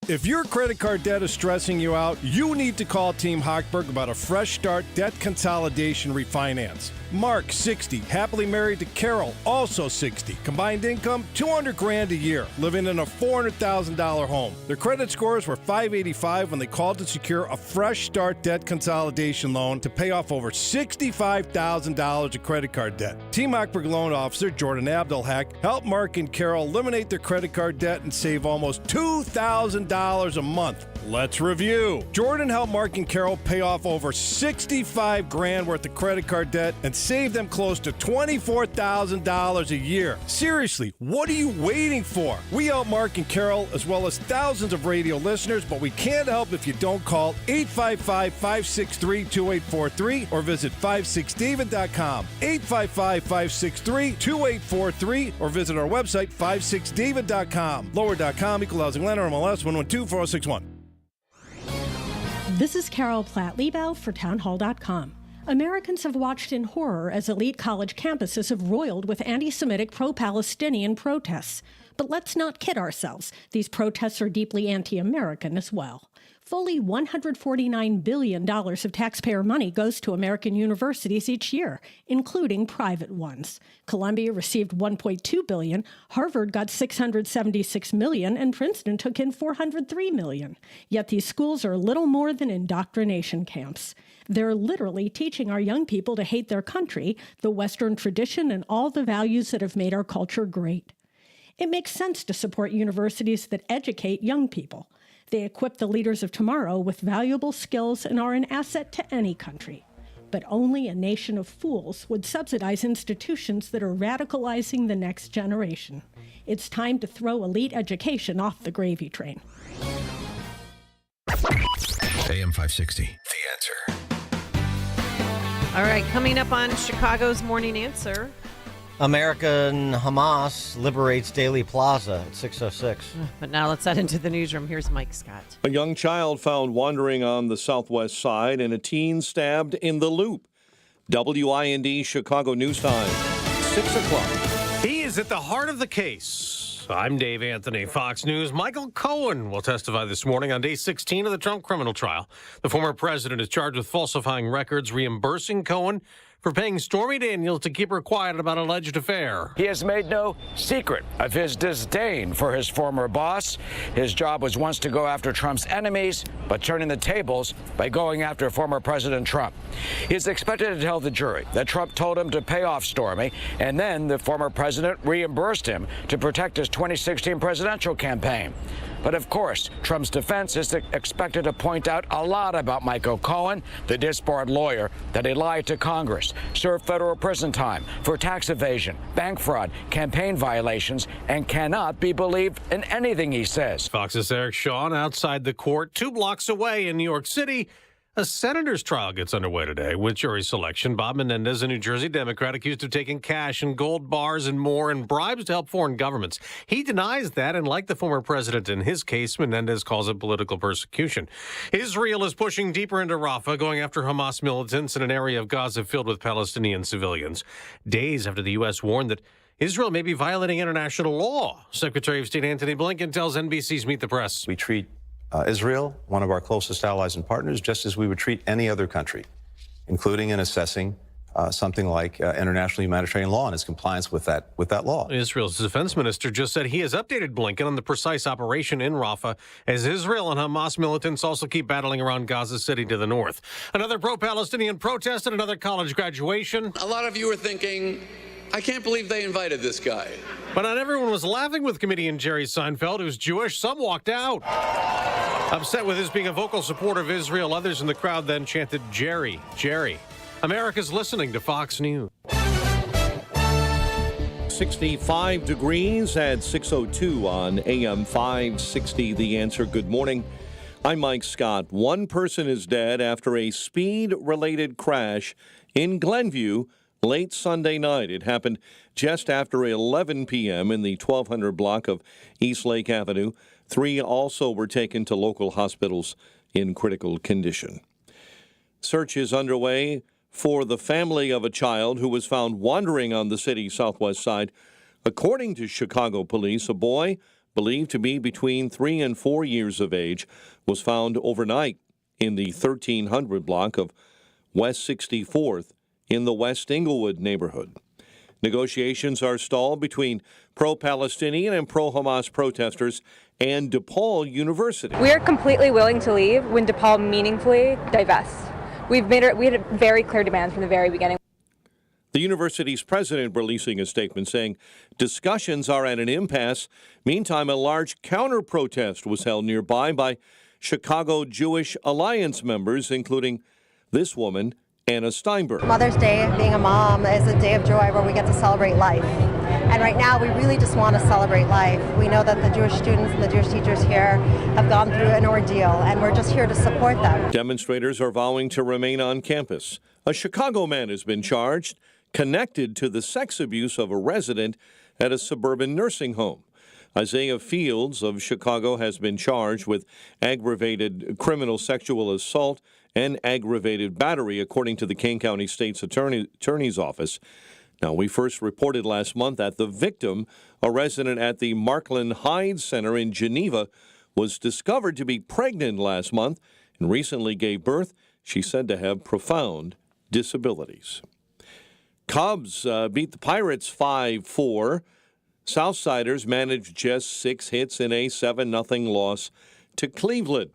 If your credit card debt is stressing you out, you need to call Team Hochberg about a fresh start debt consolidation refinance. Mark, 60, happily married to Carol, also 60. Combined income, $200,000 a year, living in a $400,000 home. Their credit scores were 585 when they called to secure a fresh start debt consolidation loan to pay off over $65,000 of credit card debt. Team Hochberg loan officer Jordan Abdelhak helped Mark and Carol eliminate their credit card debt and save almost $2,000 a month. Let's review. Jordan helped Mark and Carol pay off over $65,000 worth of credit card debt and save them close to $24,000 a year. Seriously, what are you waiting for? We help Mark and Carol as well as thousands of radio listeners, but we can't help if you don't call 855-563-2843 or visit 56david.com. 855-563-2843 or visit our website 56david.com. Lower.com, equal housing lender, MLS 1124061. This is Carol Platt-Liebau for townhall.com. Americans have watched in horror as elite college campuses have roiled with anti-Semitic pro-Palestinian protests. But let's not kid ourselves. These protests are deeply anti-American as well. Fully $149 billion of taxpayer money goes to American universities each year, including private ones. Columbia received $1.2 billion, Harvard got $676 million, and Princeton took in $403 million. Yet these schools are little more than indoctrination camps. They're literally teaching our young people to hate their country, the Western tradition, and all the values that have made our culture great. It makes sense to support universities that educate young people. They equip the leaders of tomorrow with valuable skills and are an asset to any country. But only a nation of fools would subsidize institutions that are radicalizing the next generation. It's time to throw elite education off the gravy train. AM 560, The Answer. All right, coming up on Chicago's Morning Answer. American Hamas liberates Daley Plaza at 6:06. But now let's head into the newsroom. Here's Mike Scott. A young child found wandering on the southwest side and a teen stabbed in the Loop. WIND Chicago News Time, 6 o'clock. He is at the heart of the case. I'm Dave Anthony, Fox News. Michael Cohen will testify this morning on day 16 of the Trump criminal trial. The former president is charged with falsifying records, reimbursing Cohen for paying Stormy Daniels to keep her quiet about alleged affair. He has made no secret of his disdain for his former boss. His job was once to go after Trump's enemies, but turning the tables by going after former President Trump. He is expected to tell the jury that Trump told him to pay off Stormy, and then the former president reimbursed him to protect his 2016 presidential campaign. But of course, Trump's defense is expected to point out a lot about Michael Cohen, the disbarred lawyer, that he lied to Congress, served federal prison time for tax evasion, bank fraud, campaign violations, and cannot be believed in anything he says. Fox's Eric Shawn outside the court 2 blocks away in New York City. A senator's trial gets underway today with jury selection. Bob Menendez, a New Jersey Democrat, accused of taking cash and gold bars and more in bribes to help foreign governments. He denies that, and like the former president in his case, Menendez calls it political persecution. Israel is pushing deeper into Rafah, going after Hamas militants in an area of Gaza filled with Palestinian civilians. Days after the U.S. warned that Israel may be violating international law. Secretary of State Antony Blinken tells NBC's Meet the Press. We treat Israel, one of our closest allies and partners, just as we would treat any other country, including in assessing something like international humanitarian law and its compliance with that law. Israel's defense minister just said he has updated Blinken on the precise operation in Rafah as Israel and Hamas militants also keep battling around Gaza City to the north. Another pro-Palestinian protest at another college graduation. A lot of you are thinking, I can't believe they invited this guy. But not everyone was laughing with comedian Jerry Seinfeld, who's Jewish. Some walked out. Upset with his being a vocal supporter of Israel, others in the crowd then chanted, Jerry, Jerry. America's listening to Fox News. 65 degrees at 6:02 on AM 560. The Answer. Good morning. I'm Mike Scott. One person is dead after a speed-related crash in Glenview late Sunday night. It happened just after 11 p.m. in the 1200 block of East Lake Avenue. 3 also were taken to local hospitals in critical condition. Search is underway for the family of a child who was found wandering on the city's southwest side. According to Chicago police, a boy believed to be between 3 and 4 years of age was found overnight in the 1300 block of West 64th in the West Englewood neighborhood. Negotiations are stalled between pro-Palestinian and pro-Hamas protesters and DePaul University. We are completely willing to leave when DePaul meaningfully divests. We had a very clear demand from the very beginning. The university's president releasing a statement saying discussions are at an impasse. Meantime, a large counter-protest was held nearby by Chicago Jewish Alliance members, including this woman, Anna Steinberg. Mother's Day, being a mom, is a day of joy where we get to celebrate life. And right now, we really just want to celebrate life. We know that the Jewish students and the Jewish teachers here have gone through an ordeal, and we're just here to support them. Demonstrators are vowing to remain on campus. A Chicago man has been charged, connected to the sex abuse of a resident at a suburban nursing home. Isaiah Fields of Chicago has been charged with aggravated criminal sexual assault and aggravated battery, according to the Kane County State's Attorney's Office. Now, we first reported last month that the victim, a resident at the Markland Hyde Center in Geneva, was discovered to be pregnant last month and recently gave birth. She's said to have profound disabilities. Cubs beat the Pirates 5-4. Southsiders managed just 6 hits in a 7-0 loss to Cleveland.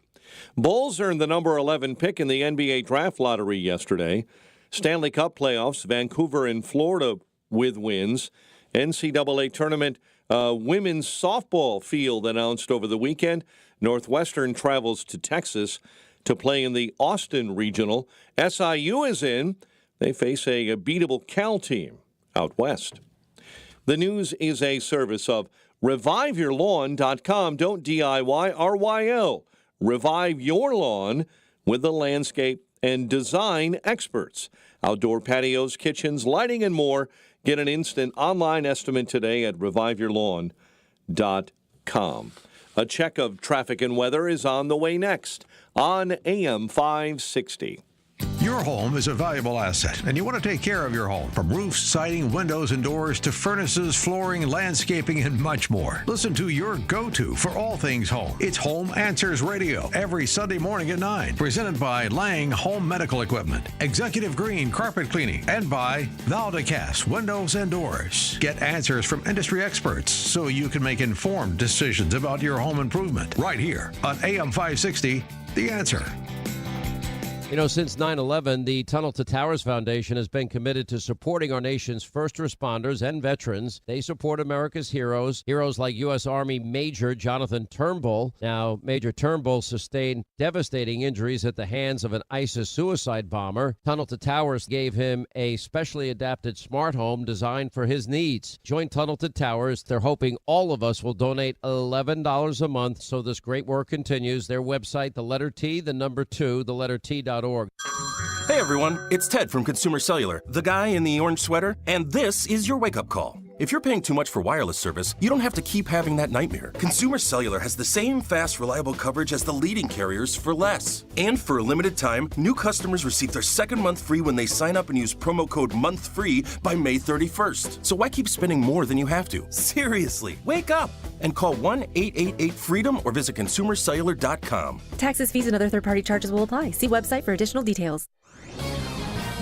Bulls earned the number 11 pick in the NBA draft lottery yesterday. Stanley Cup playoffs, Vancouver and Florida with wins. NCAA tournament women's softball field announced over the weekend. Northwestern travels to Texas to play in the Austin Regional. SIU is in. They face a beatable Cal team out west. The news is a service of ReviveYourLawn.com. Don't DIY, RYL. Revive your lawn with the landscape and design experts. Outdoor patios, kitchens, lighting, and more. Get an instant online estimate today at ReviveYourLawn.com. A check of traffic and weather is on the way next on AM 560. Your home is a valuable asset, and you want to take care of your home. From roofs, siding, windows, and doors to furnaces, flooring, landscaping, and much more. Listen to your go-to for all things home. It's Home Answers Radio every Sunday morning at 9. Presented by Lang Home Medical Equipment, Executive Green Carpet Cleaning, and by Valdecast Windows and Doors. Get answers from industry experts so you can make informed decisions about your home improvement. Right here on AM 560, The Answer. You know, since 9/11, the Tunnel to Towers Foundation has been committed to supporting our nation's first responders and veterans. They support America's heroes like U.S. Army Major Jonathan Turnbull. Now, Major Turnbull sustained devastating injuries at the hands of an ISIS suicide bomber. Tunnel to Towers gave him a specially adapted smart home designed for his needs. Join Tunnel to Towers. They're hoping all of us will donate $11 a month so this great work continues. Their website, the letter T, the number 2, the letter T.org. Hey everyone, it's Ted from Consumer Cellular, the guy in the orange sweater, and this is your wake-up call. If you're paying too much for wireless service, you don't have to keep having that nightmare. Consumer Cellular has the same fast, reliable coverage as the leading carriers for less. And for a limited time, new customers receive their second month free when they sign up and use promo code MONTHFREE by May 31st. So why keep spending more than you have to? Seriously, wake up and call 1-888-FREEDOM or visit consumercellular.com. Taxes, fees, and other third-party charges will apply. See website for additional details.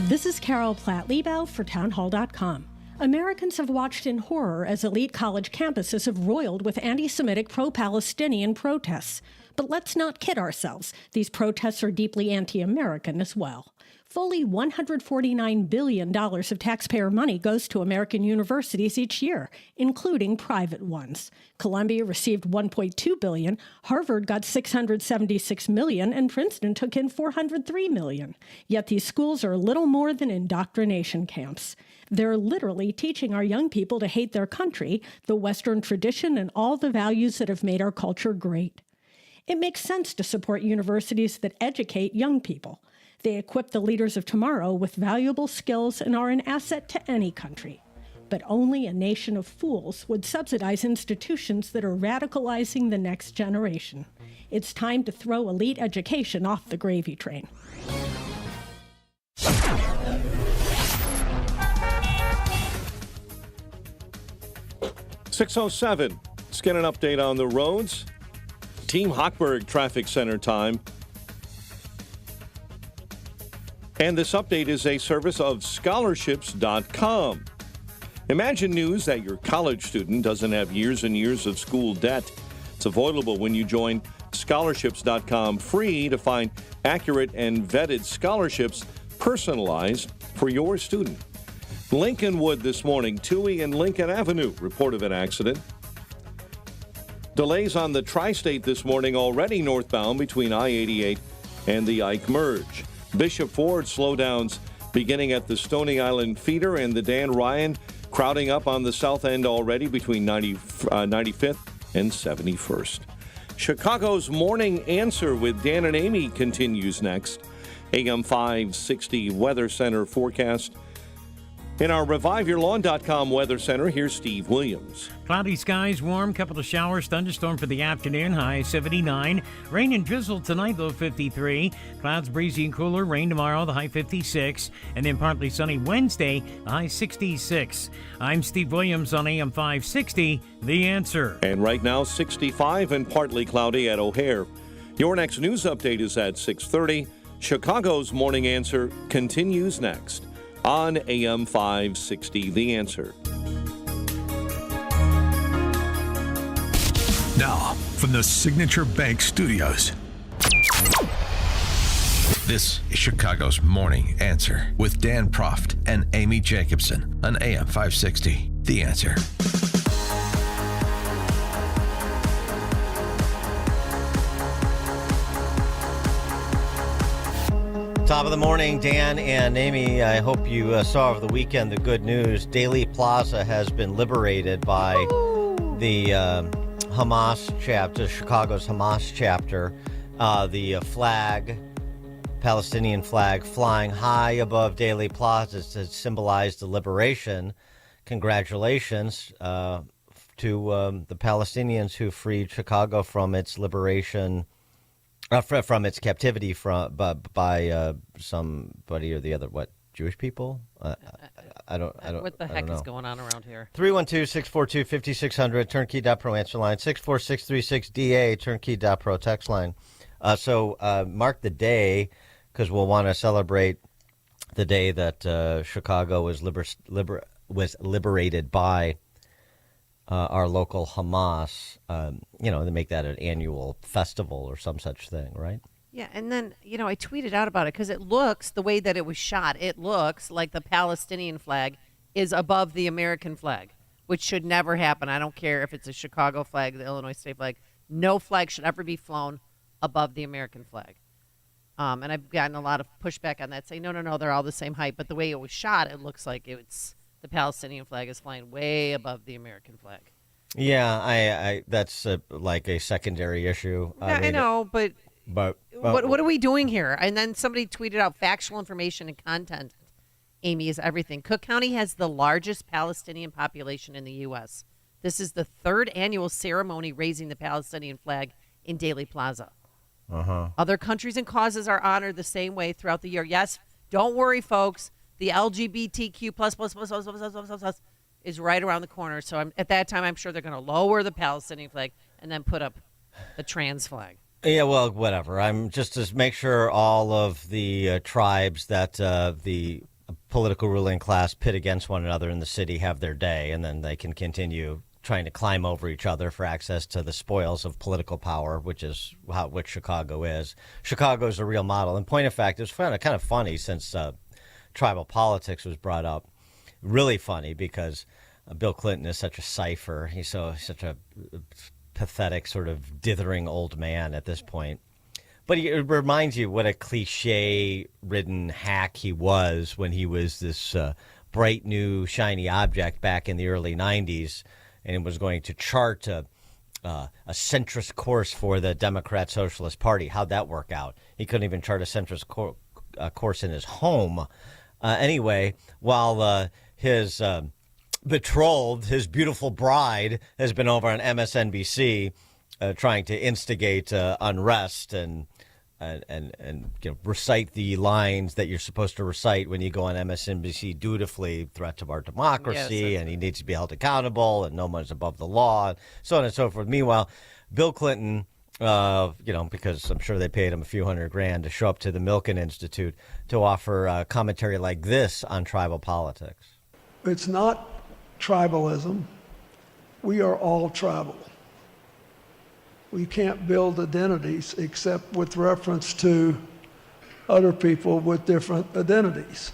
This is Carol Platt-Liebau for townhall.com. Americans have watched in horror as elite college campuses have roiled with anti-Semitic pro-Palestinian protests. But let's not kid ourselves. These protests are deeply anti-American as well. Fully $149 billion of taxpayer money goes to American universities each year, including private ones. Columbia received $1.2 billion, Harvard got $676 million, and Princeton took in $403 million. Yet these schools are little more than indoctrination camps. They're literally teaching our young people to hate their country, the Western tradition, and all the values that have made our culture great. It makes sense to support universities that educate young people. They equip the leaders of tomorrow with valuable skills and are an asset to any country. But only a nation of fools would subsidize institutions that are radicalizing the next generation. It's time to throw elite education off the gravy train. .607. Let's get an update on the roads. Team Hochberg Traffic Center time. And this update is a service of scholarships.com. Imagine news that your college student doesn't have years and years of school debt. It's avoidable when you join scholarships.com free to find accurate and vetted scholarships personalized for your student. Lincolnwood this morning, Toohey and Lincoln Avenue report of an accident. Delays on the Tri-State this morning already northbound between I-88 and the Ike Merge. Bishop Ford slowdowns beginning at the Stony Island feeder and the Dan Ryan crowding up on the south end already between 95th and 71st. Chicago's Morning Answer with Dan and Amy continues next. AM 560 Weather Center forecast. In our ReviveYourLawn.com Weather Center, here's Steve Williams. Cloudy skies, warm, couple of showers, thunderstorm for the afternoon, high 79. Rain and drizzle tonight, low 53. Clouds breezy and cooler, rain tomorrow, the high 56. And then partly sunny Wednesday, the high 66. I'm Steve Williams on AM 560, The Answer. And right now, 65 and partly cloudy at O'Hare. Your next news update is at 6:30. Chicago's Morning Answer continues next on AM 560, The Answer. Now, from the Signature Bank Studios, this is Chicago's Morning Answer with Dan Proft and Amy Jacobson on AM 560, The Answer. Top of the morning, Dan and Amy. I hope you saw over the weekend the good news. Daley Plaza has been liberated by the Hamas chapter, Chicago's Hamas chapter. The flag, Palestinian flag, flying high above Daley Plaza to symbolize the liberation. Congratulations to the Palestinians who freed Chicago from its liberation from its captivity by somebody or the other. What, Jewish people? I don't. What the heck is going on around here? 312-642-5600, turnkey.pro answer line, 64636DA, turnkey.pro text line. So mark the day, because we'll want to celebrate the day that Chicago was liberated by our local Hamas. They make that an annual festival or some such thing, right? Yeah, and then, I tweeted out about it because it looks, the way that it was shot, it looks like the Palestinian flag is above the American flag, which should never happen. I don't care if it's a Chicago flag, the Illinois state flag. No flag should ever be flown above the American flag. And I've gotten a lot of pushback on that, saying, no, they're all the same height. But the way it was shot, it looks like it's the Palestinian flag is flying way above the American flag. Yeah, I that's like a secondary issue. I know, but what are we doing here? And then somebody tweeted out factual information and content. Amy, is everything. Cook County has the largest Palestinian population in the U.S. This is the third annual ceremony raising the Palestinian flag in Daley Plaza. Other countries and causes are honored the same way throughout the year. Yes, don't worry, folks. The LGBTQ plus is right around the corner. So at that time, I'm sure they're going to lower the Palestinian flag and then put up the trans flag. Yeah, well, whatever. I'm just to make sure all of the tribes that the political ruling class pit against one another in the city have their day, and then they can continue trying to climb over each other for access to the spoils of political power, which is what Chicago is. Chicago is a real model. And point of fact, it's kind of funny since tribal politics was brought up. Really funny because Bill Clinton is such a cipher. He's such a pathetic, sort of dithering old man at this point. But it reminds you what a cliche-ridden hack he was when he was this bright, new, shiny object back in the early 90s, and was going to chart a centrist course for the Democrat Socialist Party. How'd that work out? He couldn't even chart a centrist course in his home. Anyway, while his betrothed, his beautiful bride, has been over on MSNBC trying to instigate unrest and recite the lines that you're supposed to recite when you go on MSNBC dutifully, threat to our democracy, yes, and he needs to be held accountable, and no one's above the law, so on and so forth. Meanwhile, Bill Clinton, because I'm sure they paid him a few $100,000 to show up to the Milken Institute to offer commentary like this on tribal politics. It's not tribalism. We are all tribal. We can't build identities except with reference to other people with different identities.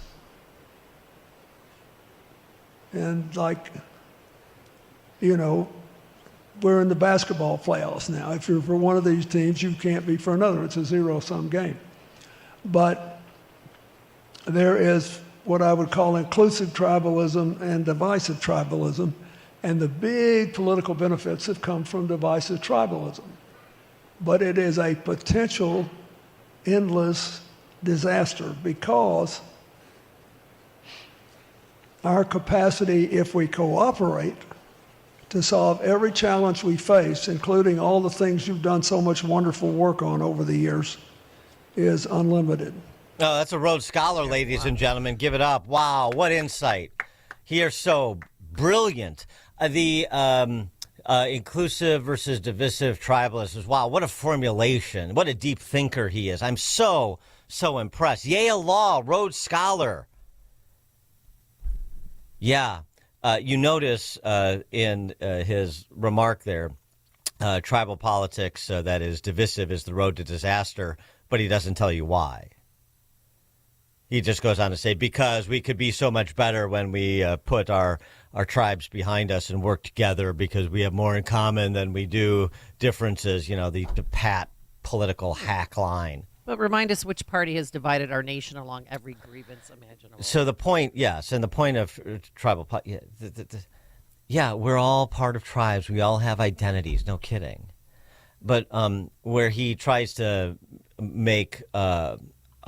And we're in the basketball playoffs now. If you're for one of these teams, you can't be for another. It's a zero-sum game. But there is what I would call inclusive tribalism and divisive tribalism. And the big political benefits have come from divisive tribalism. But it is a potential endless disaster because our capacity, if we cooperate, to solve every challenge we face, including all the things you've done so much wonderful work on over the years, is unlimited. Oh, that's a Rhodes Scholar, ladies and gentlemen. Give it up. Wow, what insight. He is so brilliant. The inclusive versus divisive tribalism. Wow, what a formulation. What a deep thinker he is. I'm so impressed. Yale Law, Rhodes Scholar. Yeah, you notice in his remark there, tribal politics that is divisive is the road to disaster, but he doesn't tell you why. He just goes on to say, because we could be so much better when we put our tribes behind us and work together because we have more in common than we do differences, the pat political hack line. But remind us which party has divided our nation along every grievance imaginable. So the point, yes, and the point of tribal, we're all part of tribes. We all have identities, no kidding. But where he tries to make a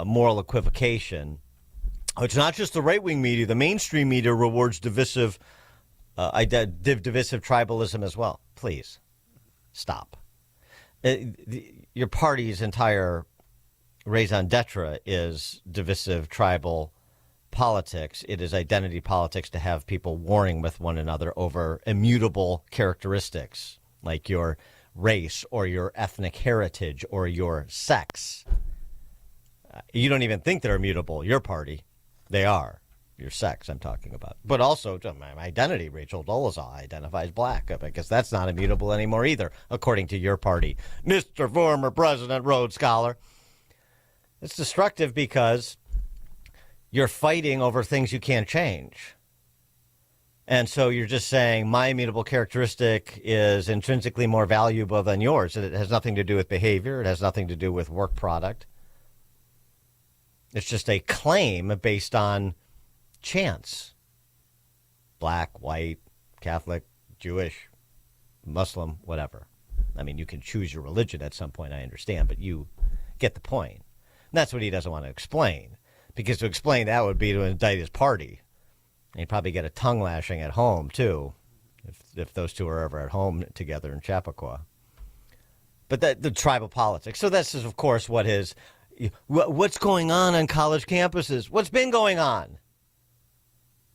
moral equivocation, it's not just the right-wing media. The mainstream media rewards divisive tribalism as well. Please stop. your party's entire raison d'etre is divisive tribal politics. It is identity politics to have people warring with one another over immutable characteristics like your race or your ethnic heritage or your sex. You don't even think they're immutable. Your party, they are. Your sex, I'm talking about. But also my identity. Rachel Dolezal identifies black because that's not immutable anymore either, according to your party. Mr. Former President Rhodes Scholar. It's destructive because you're fighting over things you can't change. And so you're just saying my immutable characteristic is intrinsically more valuable than yours. It has nothing to do with behavior. It has nothing to do with work product. It's just a claim based on chance. Black, white, Catholic, Jewish, Muslim, whatever. I mean, you can choose your religion at some point, I understand, but you get the point. And that's what he doesn't want to explain. Because to explain that would be to indict his party. And he'd probably get a tongue lashing at home, too, if those two are ever at home together in Chappaqua. But the tribal politics. So this is, of course, what's going on college campuses. What's been going on?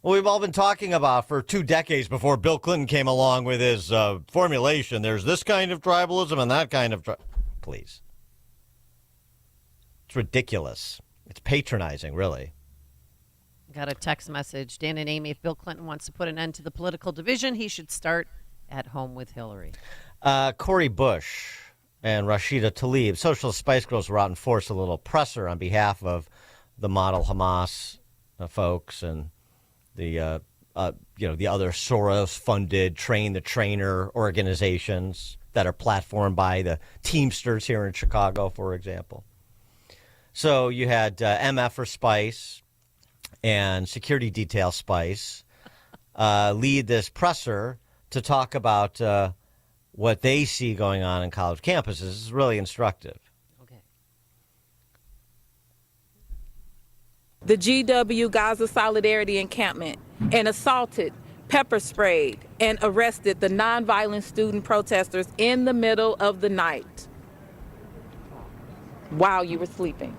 Well, we've all been talking about for 2 decades before Bill Clinton came along with his formulation. There's this kind of tribalism and that kind of Please. It's ridiculous. It's patronizing, really. Got a text message. Dan and Amy, if Bill Clinton wants to put an end to the political division, he should start at home with Hillary. Cori Bush and Rashida Tlaib, Socialist Spice Girls, were out in force, a little presser on behalf of the model Hamas folks and the other Soros-funded train the trainer organizations that are platformed by the Teamsters here in Chicago, for example. So you had MF for Spice and Security Detail Spice lead this presser to talk about what they see going on in college campuses. This is really instructive. Okay. The GW Gaza Solidarity Encampment and assaulted, pepper sprayed, and arrested the nonviolent student protesters in the middle of the night while you were sleeping.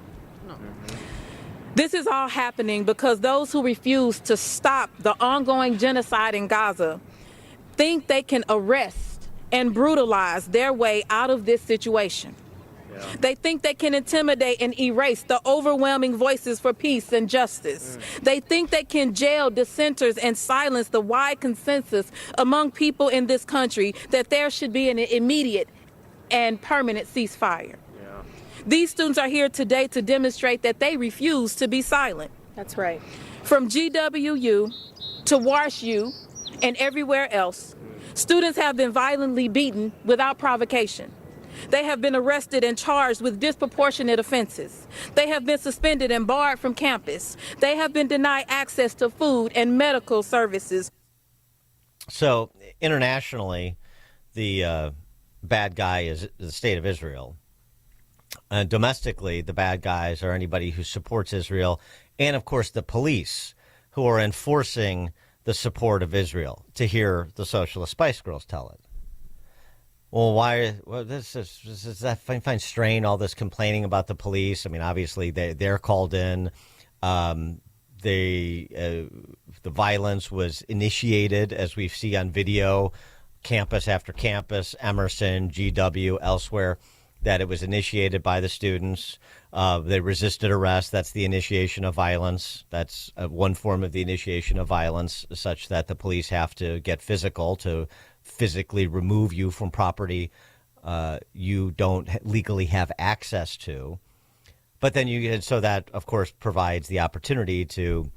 This is all happening because those who refuse to stop the ongoing genocide in Gaza think they can arrest and brutalize their way out of this situation. Yeah. They think they can intimidate and erase the overwhelming voices for peace and justice. They think they can jail dissenters and silence the wide consensus among people in this country that there should be an immediate and permanent ceasefire. These students are here today to demonstrate that they refuse to be silent. That's right. From GWU to WashU and everywhere else, students have been violently beaten without provocation. They have been arrested and charged with disproportionate offenses. They have been suspended and barred from campus. They have been denied access to food and medical services. So internationally, the bad guy is the state of Israel. Domestically, the bad guys are anybody who supports Israel and, of course, the police who are enforcing the support of Israel, to hear the Socialist Spice Girls tell it. Well, why? Well, this is that fine strain, all this complaining about the police. I mean, obviously, they're called in. The violence was initiated, as we see on video, campus after campus, Emerson, GW, elsewhere, that it was initiated by the students. They resisted arrest. That's the initiation of violence. That's one form of the initiation of violence, such that the police have to get physical to physically remove you from property you don't legally have access to. But then so that, of course, provides the opportunity to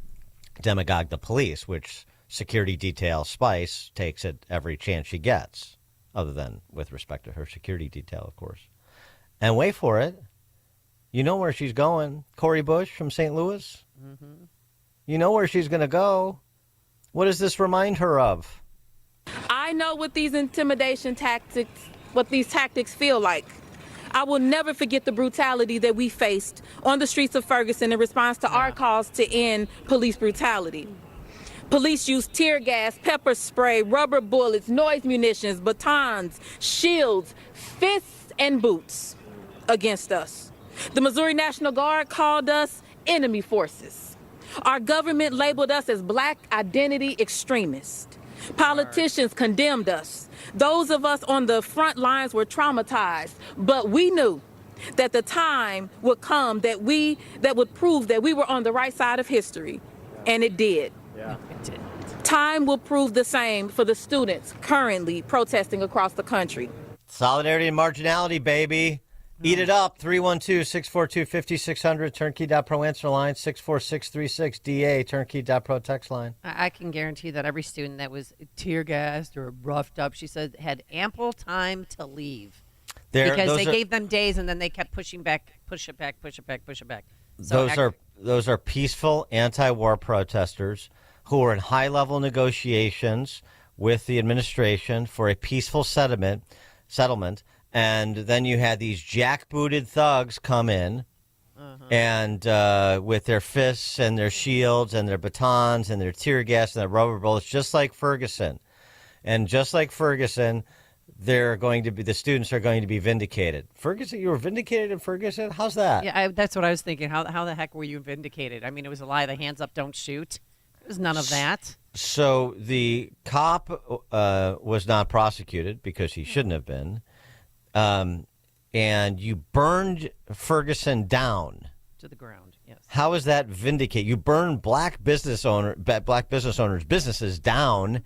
demagogue the police, which Security Detail Spice takes at every chance she gets, other than with respect to her security detail, of course. And wait for it. You know where she's going. Cori Bush from St. Louis. Mm-hmm. You know where she's going to go. What does this remind her of? I know what these intimidation tactics, what these tactics feel like. I will never forget the brutality that we faced on the streets of Ferguson in response to our calls to end police brutality. Police used tear gas, pepper spray, rubber bullets, noise munitions, batons, shields, fists, and boots against us. The Missouri National Guard called us enemy forces. Our government labeled us as black identity extremists. Politicians condemned us. Those of us on the front lines were traumatized, but we knew that the time would come that would prove that we were on the right side of history, and it did. Yeah. It did. Time will prove the same for the students currently protesting across the country. Solidarity and marginality, baby. Eat it up. 312-642-5600, turnkey.pro answer line, 64636 DA, turnkey.pro text line. I can guarantee that every student that was tear gassed or roughed up, she said, had ample time to leave. Because they gave them days and then they kept push it back. So those are peaceful anti-war protesters who are in high-level negotiations with the administration for a peaceful settlement, and then you had these jackbooted thugs come in and with their fists and their shields and their batons and their tear gas and their rubber bullets, just like Ferguson. And just like Ferguson, the students are going to be vindicated. Ferguson, you were vindicated in Ferguson? How's that? Yeah, that's what I was thinking. How the heck were you vindicated? I mean, it was a lie. The hands up, don't shoot. There was none of that. So the cop was not prosecuted because he shouldn't have been. And you burned Ferguson down. To the ground, yes. How is that vindicate? You burned black business owners' businesses down.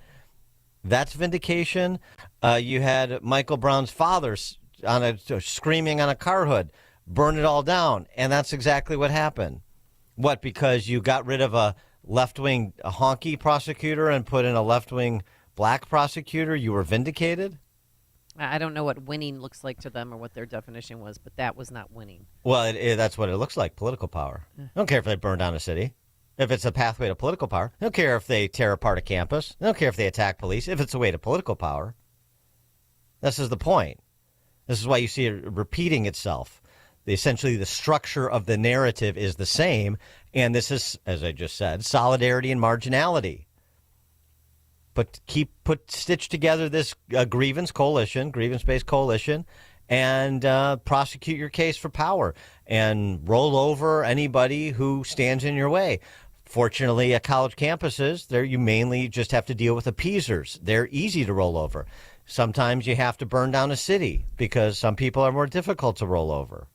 That's vindication. You had Michael Brown's father screaming on a car hood, burn it all down. And that's exactly what happened. What, because you got rid of a left-wing honky prosecutor and put in a left-wing black prosecutor, you were vindicated? I don't know what winning looks like to them or what their definition was, but that was not winning. Well, that's what it looks like, political power. I don't care if they burn down a city. If it's a pathway to political power. I don't care if they tear apart a campus. I don't care if they attack police. If it's a way to political power. This is the point. This is why you see it repeating itself. Essentially, the structure of the narrative is the same, and this is, as I just said, solidarity and marginality. But stitch together this grievance-based coalition, and prosecute your case for power and roll over anybody who stands in your way. Fortunately, at college campuses, there you mainly just have to deal with appeasers. They're easy to roll over. Sometimes you have to burn down a city because some people are more difficult to roll over.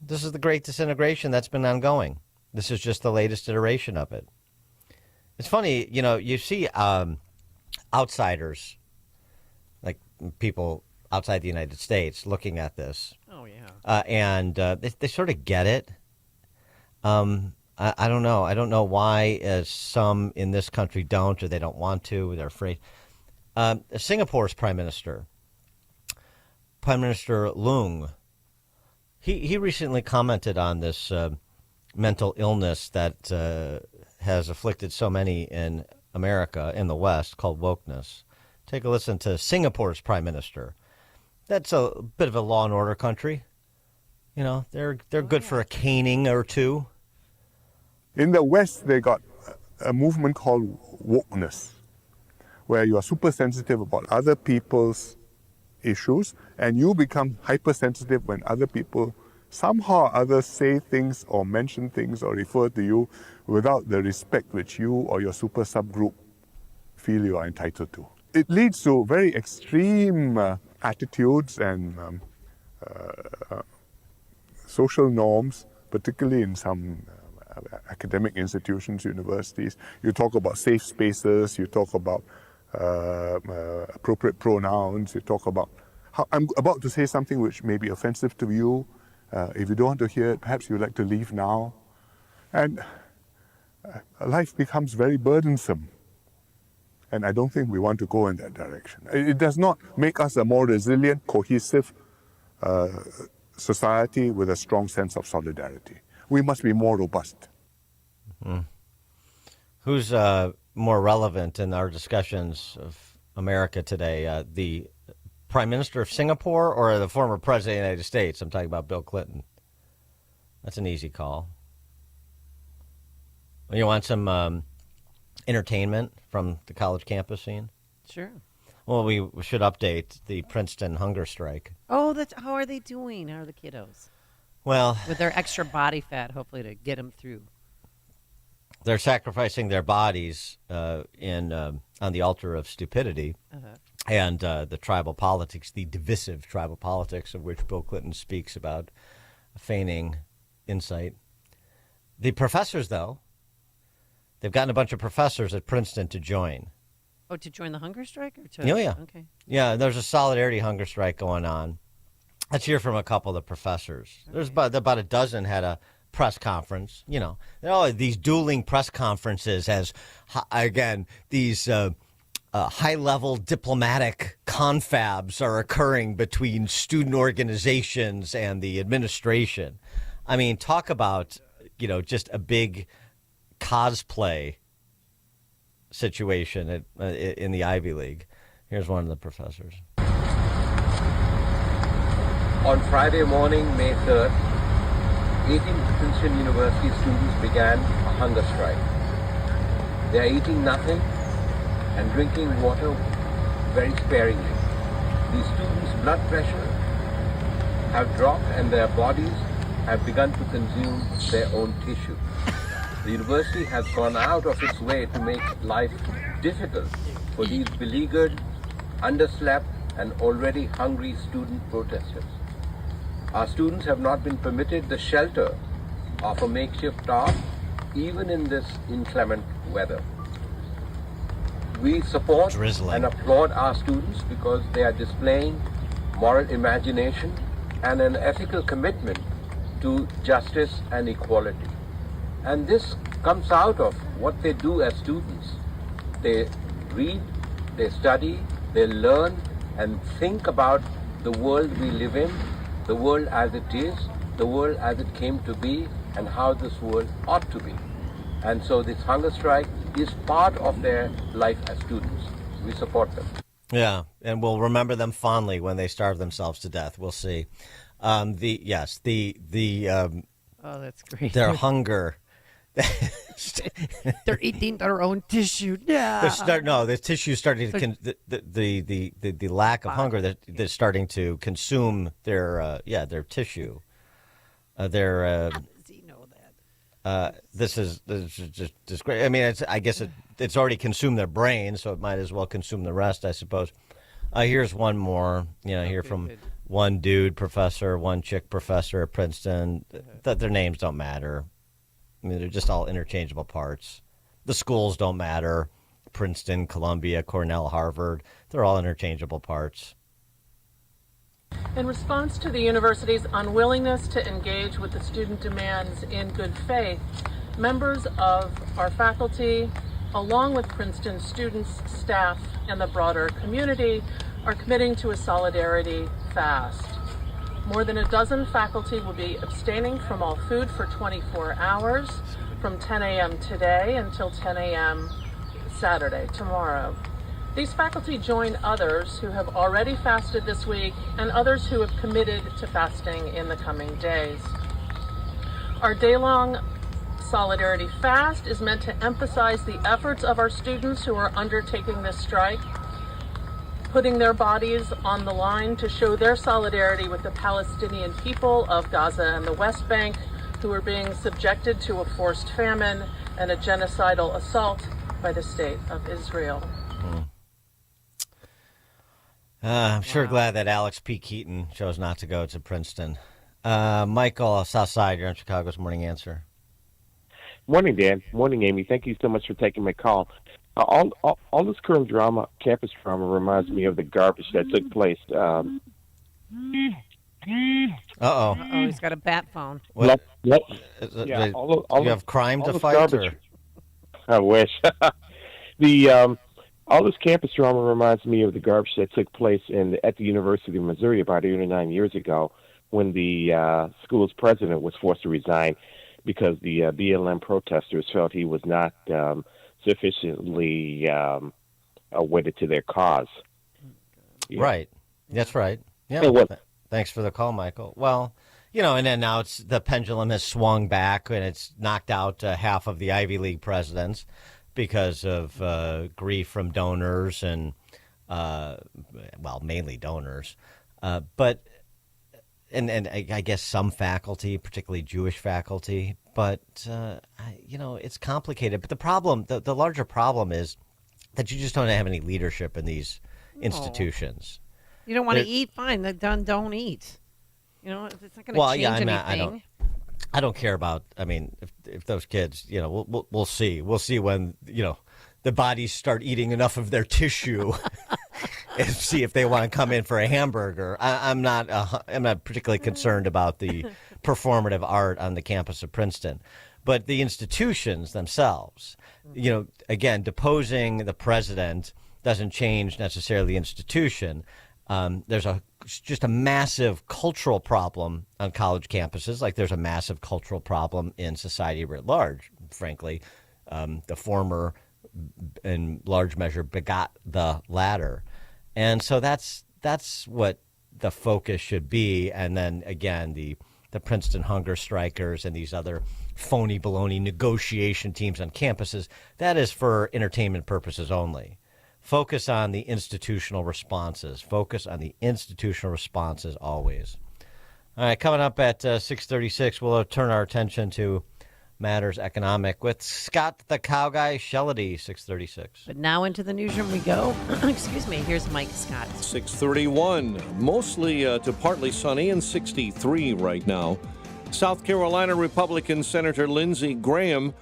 This is the great disintegration that's been ongoing. This is just the latest iteration of it. It's funny, you see outsiders, like people outside the United States, looking at this. Oh, yeah. And they sort of get it. I don't know. I don't know why some in this country don't, or they don't want to, they're afraid. Singapore's Prime Minister Leung, he recently commented on this mental illness that has afflicted so many in America, in the West, called wokeness. Take a listen to Singapore's Prime Minister. That's a bit of a law and order country. They're good for a caning or two. In the West, they got a movement called wokeness, where you are super sensitive about other people's issues, and you become hypersensitive when other people somehow or other say things or mention things or refer to you without the respect which you or your super subgroup feel you are entitled to. It leads to very extreme attitudes and social norms, particularly in some academic institutions, universities. You talk about safe spaces, you talk about appropriate pronouns, you talk about... I'm about to say something which may be offensive to you. If you don't want to hear it, perhaps you'd like to leave now. And life becomes very burdensome. And I don't think we want to go in that direction. It does not make us a more resilient, cohesive society with a strong sense of solidarity. We must be more robust. Mm-hmm. Who's more relevant in our discussions of America today? The Prime Minister of Singapore or the former President of the United States? I'm talking about Bill Clinton. That's an easy call. You want some entertainment from the college campus scene? Sure. Well, we should update the Princeton hunger strike. Oh, how are they doing? How are the kiddos? Well, with their extra body fat, hopefully to get them through. They're sacrificing their bodies on the altar of stupidity and the tribal politics, the divisive tribal politics of which Bill Clinton speaks about, feigning insight. The professors, though, they've gotten a bunch of professors at Princeton to join. Oh, to join the hunger strike? Or to... Oh, yeah. Okay. Yeah, there's a solidarity hunger strike going on. Let's hear from a couple of the professors. Okay. There's about a dozen had a press conference. You know, these dueling press conferences as, again, these high-level diplomatic confabs are occurring between student organizations and the administration. I mean, talk about, just a big cosplay situation in the Ivy League. Here's one of the professors. On Friday morning, May 3rd, 18 Princeton University students began a hunger strike. They are eating nothing and drinking water very sparingly. These students' blood pressure have dropped and their bodies have begun to consume their own tissue. The university has gone out of its way to make life difficult for these beleaguered, underslept, and already hungry student protesters. Our students have not been permitted the shelter of a makeshift tarp, even in this inclement weather. We support and applaud our students because they are displaying moral imagination and an ethical commitment to justice and equality. And this comes out of what they do as students. They read, they study, they learn and think about the world we live in, the world as it is, the world as it came to be, and how this world ought to be. And so this hunger strike is part of their life as students. We support them. Yeah, and we'll remember them fondly when they starve themselves to death. We'll see. Oh, that's great. Their hunger. They're eating their own tissue. Yeah. The tissue starting to the lack of hunger. They're starting to consume their tissue. How does he know that? This is just great. I mean, I guess it's already consumed their brain, so it might as well consume the rest, I suppose. Here's one more. From one dude professor, one chick professor at Princeton. That their names don't matter. I mean, they're just all interchangeable parts. The schools don't matter. Princeton, Columbia, Cornell, Harvard, they're all interchangeable parts. In response to the university's unwillingness to engage with the student demands in good faith, members of our faculty, along with Princeton students, staff, and the broader community, are committing to a solidarity fast. More than a dozen faculty will be abstaining from all food for 24 hours from 10 a.m. today until 10 a.m. Saturday, tomorrow. These faculty join others who have already fasted this week and others who have committed to fasting in the coming days. Our day-long solidarity fast is meant to emphasize the efforts of our students who are undertaking this strike, putting their bodies on the line to show their solidarity with the Palestinian people of Gaza and the West Bank, who are being subjected to a forced famine and a genocidal assault by the state of Israel. I'm sure glad that Alex P. Keaton chose not to go to Princeton. Michael, Southside, you're on Chicago's Morning Answer. Morning, Dan. Morning, Amy. Thank you so much for taking my call. All this current drama, campus drama, reminds me of the garbage that took place. Uh-oh. He's got a bat phone. What? You have crime to fight? I wish. All this campus drama reminds me of the garbage that took place at the University of Missouri about 8 or 9 years ago when the school's president was forced to resign because the BLM protesters felt he was not sufficiently wedded to their cause. Yeah. Right. That's right. Yeah. Thanks for the call, Michael. Well, and then now the pendulum has swung back and it's knocked out half of the Ivy League presidents. because of grief from donors and, mainly donors. But I guess some faculty, particularly Jewish faculty. But, it's complicated. But the problem, the larger problem is that you just don't have any leadership in these institutions. You don't want to eat? Fine. Then don't eat. It's not going to change anything. I don't care about. I mean, if those kids, we'll see. We'll see when the bodies start eating enough of their tissue, and see if they want to come in for a hamburger. I'm not particularly concerned about the performative art on the campus of Princeton, but the institutions themselves. Again, deposing the president doesn't change necessarily the institution. There's just a massive cultural problem on college campuses, like there's a massive cultural problem in society writ large. Frankly, the former, in large measure, begot the latter, and so that's what the focus should be. And then again, the Princeton hunger strikers and these other phony baloney negotiation teams on campuses, that is for entertainment purposes only. Focus on the institutional responses. Focus on the institutional responses always. All right, coming up at 6:36, we'll turn our attention to matters economic with Scott the Cow Guy Shellady, 6:36. But now into the newsroom we go. Excuse me, here's Mike Scott. 6:31, mostly to partly sunny and 63 right now. South Carolina Republican Senator Lindsey Graham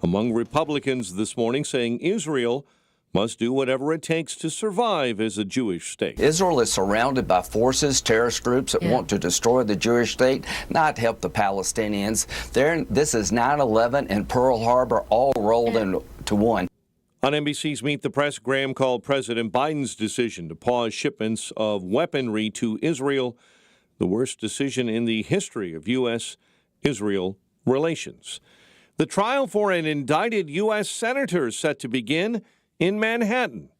among Republicans this morning saying Israel must do whatever it takes to survive as a Jewish state. Israel is surrounded by forces, terrorist groups that want to destroy the Jewish state, not help the Palestinians. This is 9/11 and Pearl Harbor all rolled into one. On NBC's Meet the Press, Graham called President Biden's decision to pause shipments of weaponry to Israel the worst decision in the history of U.S.-Israel relations. The trial for an indicted U.S. senator is set to begin in Manhattan.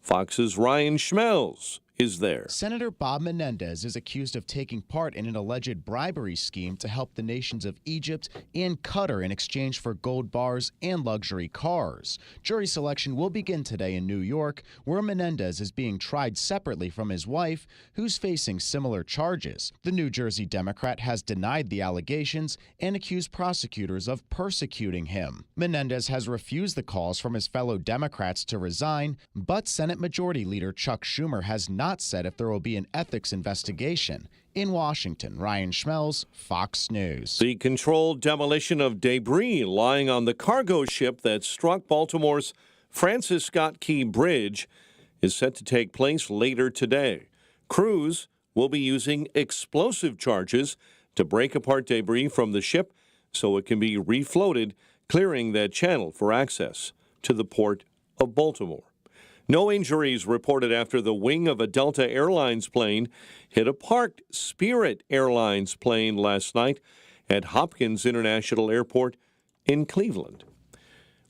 Fox's Ryan Schmelz is there. Senator Bob Menendez is accused of taking part in an alleged bribery scheme to help the nations of Egypt and Qatar in exchange for gold bars and luxury cars. Jury selection will begin today in New York, where Menendez is being tried separately from his wife, who's facing similar charges. The New Jersey Democrat has denied the allegations and accused prosecutors of persecuting him. Menendez has refused the calls from his fellow Democrats to resign, but Senate Majority Leader Chuck Schumer has not said if there will be an ethics investigation. In Washington, Ryan Schmelz, Fox News. The controlled demolition of debris lying on the cargo ship that struck Baltimore's Francis Scott Key Bridge is set to take place later today. Crews will be using explosive charges to break apart debris from the ship so it can be refloated, clearing that channel for access to the port of Baltimore. No injuries reported after the wing of a Delta Airlines plane hit a parked Spirit Airlines plane last night at Hopkins International Airport in Cleveland.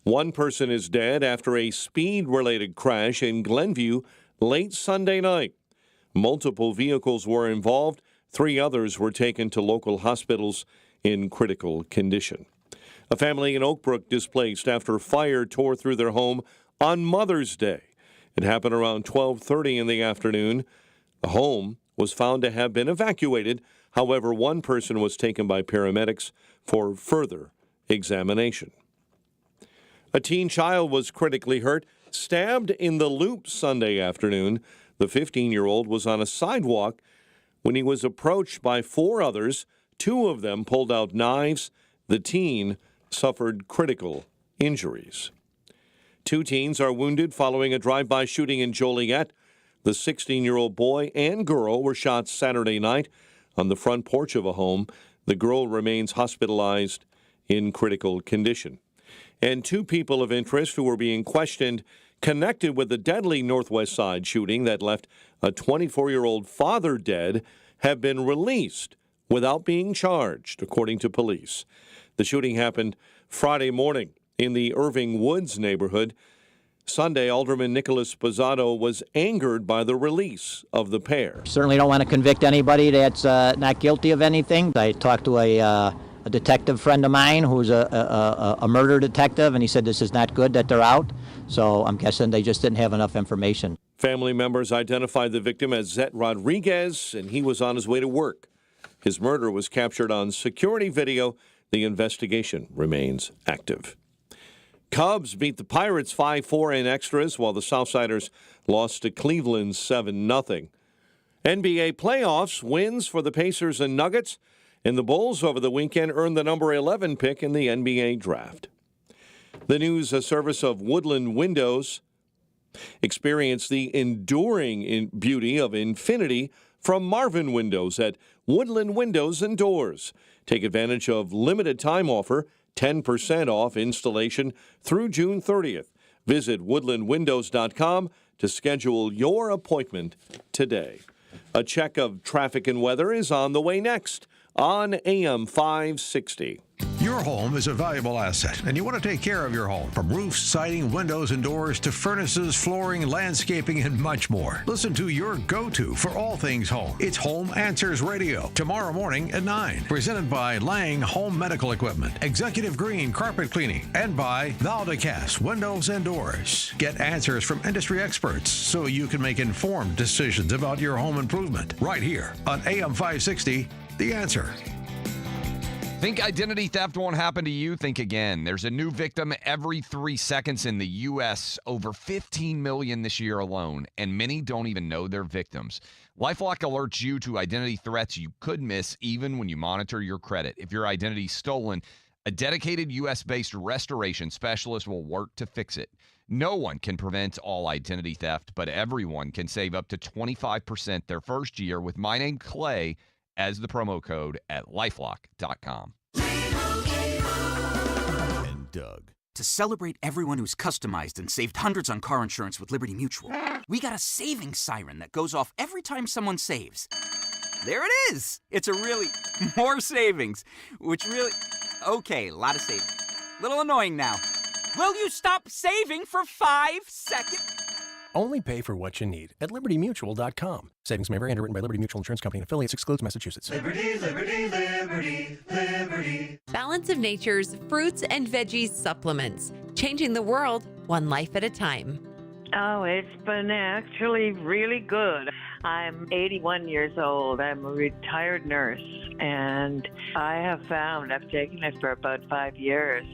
One person is dead after a speed-related crash in Glenview late Sunday night. Multiple vehicles were involved. 3 others were taken to local hospitals in critical condition. A family in Oak Brook displaced after fire tore through their home on Mother's Day. It happened around 12:30 in the afternoon. The home was found to have been evacuated. However, one person was taken by paramedics for further examination. A teen child was critically hurt, stabbed in the Loop Sunday afternoon. The 15-year-old was on a sidewalk when he was approached by 4 others. 2 of them pulled out knives. The teen suffered critical injuries. 2 teens are wounded following a drive-by shooting in Joliet. The 16-year-old boy and girl were shot Saturday night on the front porch of a home. The girl remains hospitalized in critical condition. And 2 people of interest who were being questioned connected with the deadly Northwest Side shooting that left a 24-year-old father dead have been released without being charged, according to police. The shooting happened Friday morning in the Irving Woods neighborhood. Sunday, Alderman Nicholas Sposato was angered by the release of the pair. Certainly don't want to convict anybody that's not guilty of anything. I talked to a a detective friend of mine who's a murder detective, and he said this is not good that they're out. So I'm guessing they just didn't have enough information. Family members identified the victim as Zet Rodriguez, and he was on his way to work. His murder was captured on security video. The investigation remains active. Cubs beat the Pirates 5-4 in extras, while the Southsiders lost to Cleveland 7-0. NBA playoffs, wins for the Pacers and Nuggets, and the Bulls over the weekend earned the number 11 pick in the NBA draft. The news, a service of Woodland Windows. Experience the enduring beauty of infinity from Marvin Windows at Woodland Windows and Doors. Take advantage of limited time offer, 10% off installation through June 30th. Visit woodlandwindows.com to schedule your appointment today. A check of traffic and weather is on the way next on AM 560. Your home is a valuable asset, and you want to take care of your home. From roofs, siding, windows, and doors to furnaces, flooring, landscaping, and much more. Listen to your go-to for all things home. It's Home Answers Radio, tomorrow morning at 9. Presented by Lang Home Medical Equipment, Executive Green Carpet Cleaning, and by Valdecast Windows and Doors. Get answers from industry experts so you can make informed decisions about your home improvement. Right here on AM 560, The Answer. Think identity theft won't happen to you? Think again. There's a new victim every 3 seconds in the U.S., over 15 million this year alone, and many don't even know they're victims. LifeLock alerts you to identity threats you could miss even when you monitor your credit. If your identity's stolen, a dedicated U.S.-based restoration specialist will work to fix it. No one can prevent all identity theft, but everyone can save up to 25% their first year with my name, Clay, as the promo code at LifeLock.com. And Doug. To celebrate everyone who's customized and saved hundreds on car insurance with Liberty Mutual, we got a savings siren that goes off every time someone saves. There it is! It's a really more savings, which really... Okay, a lot of savings. Little annoying now. Will you stop saving for 5 seconds? Only pay for what you need at LibertyMutual.com. Savings may vary. Underwritten by Liberty Mutual Insurance Company and affiliates. Excludes Massachusetts. Liberty, liberty, liberty, liberty. Balance of Nature's fruits and veggies supplements. Changing the world one life at a time. Oh, it's been actually really good. I'm 81 years old. I'm a retired nurse, and I have found, I've taken it for about 5 years,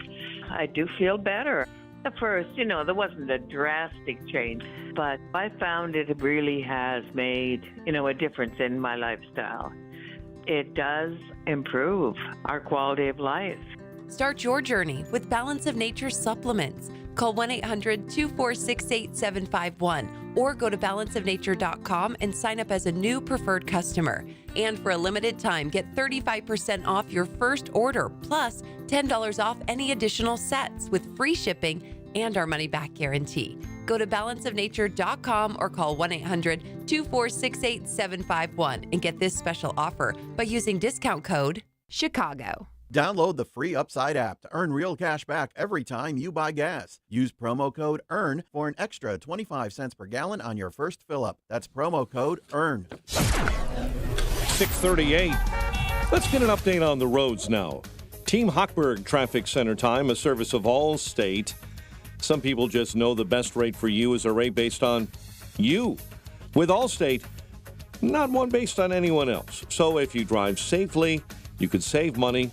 I do feel better. At first, there wasn't a drastic change, but I found it really has made, a difference in my lifestyle. It does improve our quality of life. Start your journey with Balance of Nature supplements. Call 1-800-246-8751 or go to balanceofnature.com and sign up as a new preferred customer. And for a limited time, get 35% off your first order, plus $10 off any additional sets with free shipping and our money-back guarantee. Go to balanceofnature.com or call 1-800-246-8751 and get this special offer by using discount code CHICAGO. Download the free Upside app to earn real cash back every time you buy gas. Use promo code EARN for an extra 25 cents per gallon on your first fill-up. That's promo code EARN. 6:38. Let's get an update on the roads now. Team Hochberg Traffic Center time, a service of Allstate. Some people just know the best rate for you is a rate based on you. With Allstate, not one based on anyone else. So if you drive safely, you could save money.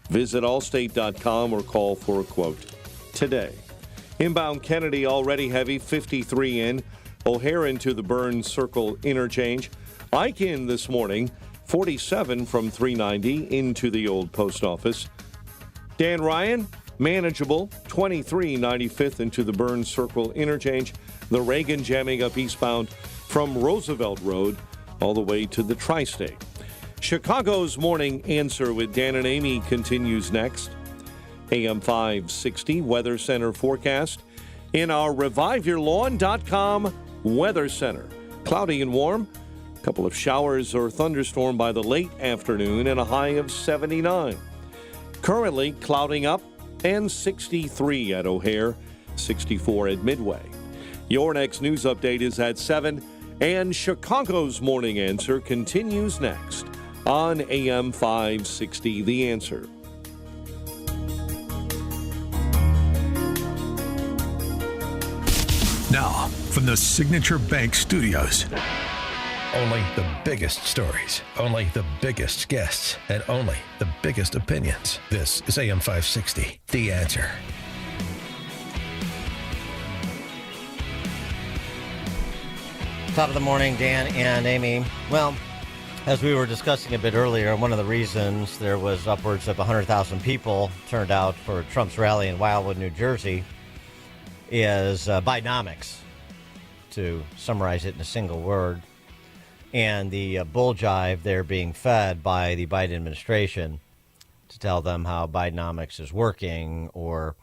Visit allstate.com or call for a quote today. Inbound Kennedy already heavy, 53 in. O'Hare into the Burns Circle interchange. Ike in this morning, 47 from 390 into the old post office. Dan Ryan, manageable, 23 95th into the Burns Circle interchange. The Reagan jamming up eastbound from Roosevelt Road all the way to the Tri-State. Chicago's Morning Answer with Dan and Amy continues next. AM 560 Weather Center forecast in our ReviveYourLawn.com Weather Center. Cloudy and warm. A couple of showers or thunderstorm by the late afternoon and a high of 79. Currently clouding up and 63 at O'Hare, 64 at Midway. Your next news update is at 7, and Chicago's Morning Answer continues next on AM 560, The Answer. Now, from the Signature Bank Studios. Only the biggest stories, only the biggest guests, and only the biggest opinions. This is AM 560, The Answer. Top of the morning, Dan and Amy. Well, as we were discussing a bit earlier, one of the reasons there was upwards of 100,000 people turned out for Trump's rally in Wildwood, New Jersey, is Bidenomics, to summarize it in a single word. And the bull jive they're being fed by the Biden administration to tell them how Bidenomics is working, or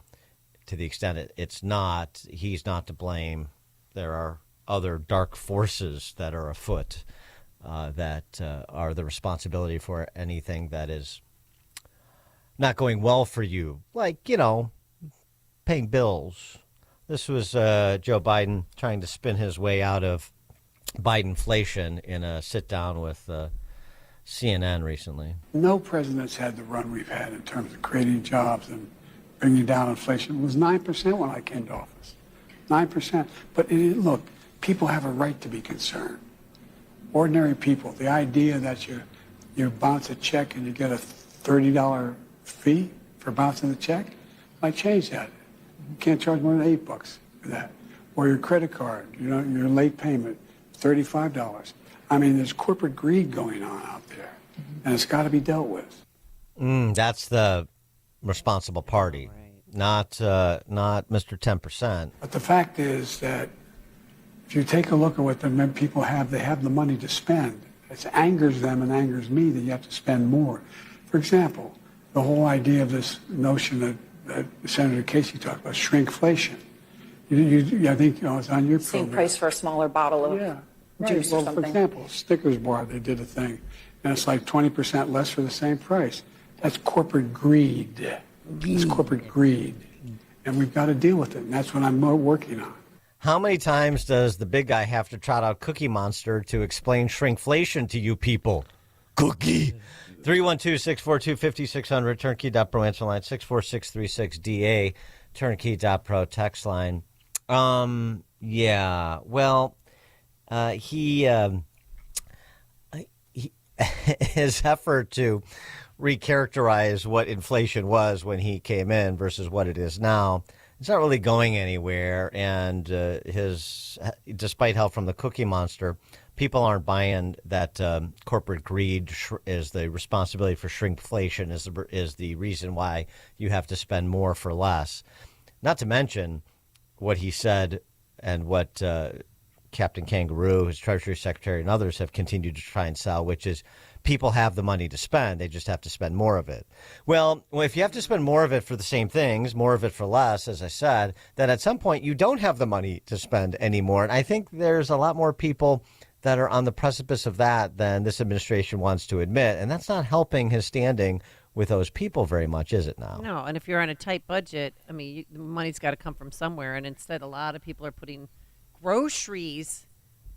to the extent it's not, he's not to blame. There are other dark forces that are afoot that are the responsibility for anything that is not going well for you, like, paying bills. This was Joe Biden trying to spin his way out of Bidenflation in a sit-down with CNN recently. No president's had the run we've had in terms of creating jobs and bringing down inflation. It was 9% when I came to office. 9%. But look, people have a right to be concerned. Ordinary people. The idea that you bounce a check and you get a $30 fee for bouncing the check, might change that. You can't charge more than $8 for that. Or your credit card, your late payment, $35. I mean, there's corporate greed going on out there, and it's got to be dealt with. That's the responsible party, not Mr. 10%. But the fact is that if you take a look at what the people have, they have the money to spend. It angers them and angers me that you have to spend more. For example, the whole idea of this notion that Senator Casey talked about, shrinkflation. I think it's on your Same program. price for a smaller bottle of juice Well, or something. for example, Snickers bar, they did a thing, and it's like 20% less for the same price. That's corporate greed. It's corporate greed. And we've got to deal with it, and that's what I'm working on. How many times does the big guy have to trot out Cookie Monster to explain shrinkflation to you people? Cookie. 312-642-5600, turnkey.pro answer line, 64636DA, turnkey.pro text line. Yeah, well, his effort to recharacterize what inflation was when he came in versus what it is now, it's not really going anywhere. And despite help from the Cookie Monster, people aren't buying that corporate greed is the responsibility for shrinkflation, is the reason why you have to spend more for less. Not to mention what he said and what Captain Kangaroo, his Treasury Secretary, and others have continued to try and sell, which is people have the money to spend. They just have to spend more of it. Well, if you have to spend more of it for the same things, more of it for less, as I said, then at some point you don't have the money to spend anymore. And I think there's a lot more people that are on the precipice of that than this administration wants to admit. And that's not helping his standing with those people very much, is it now? No, and if you're on a tight budget, I mean, the money's got to come from somewhere. And instead, a lot of people are putting groceries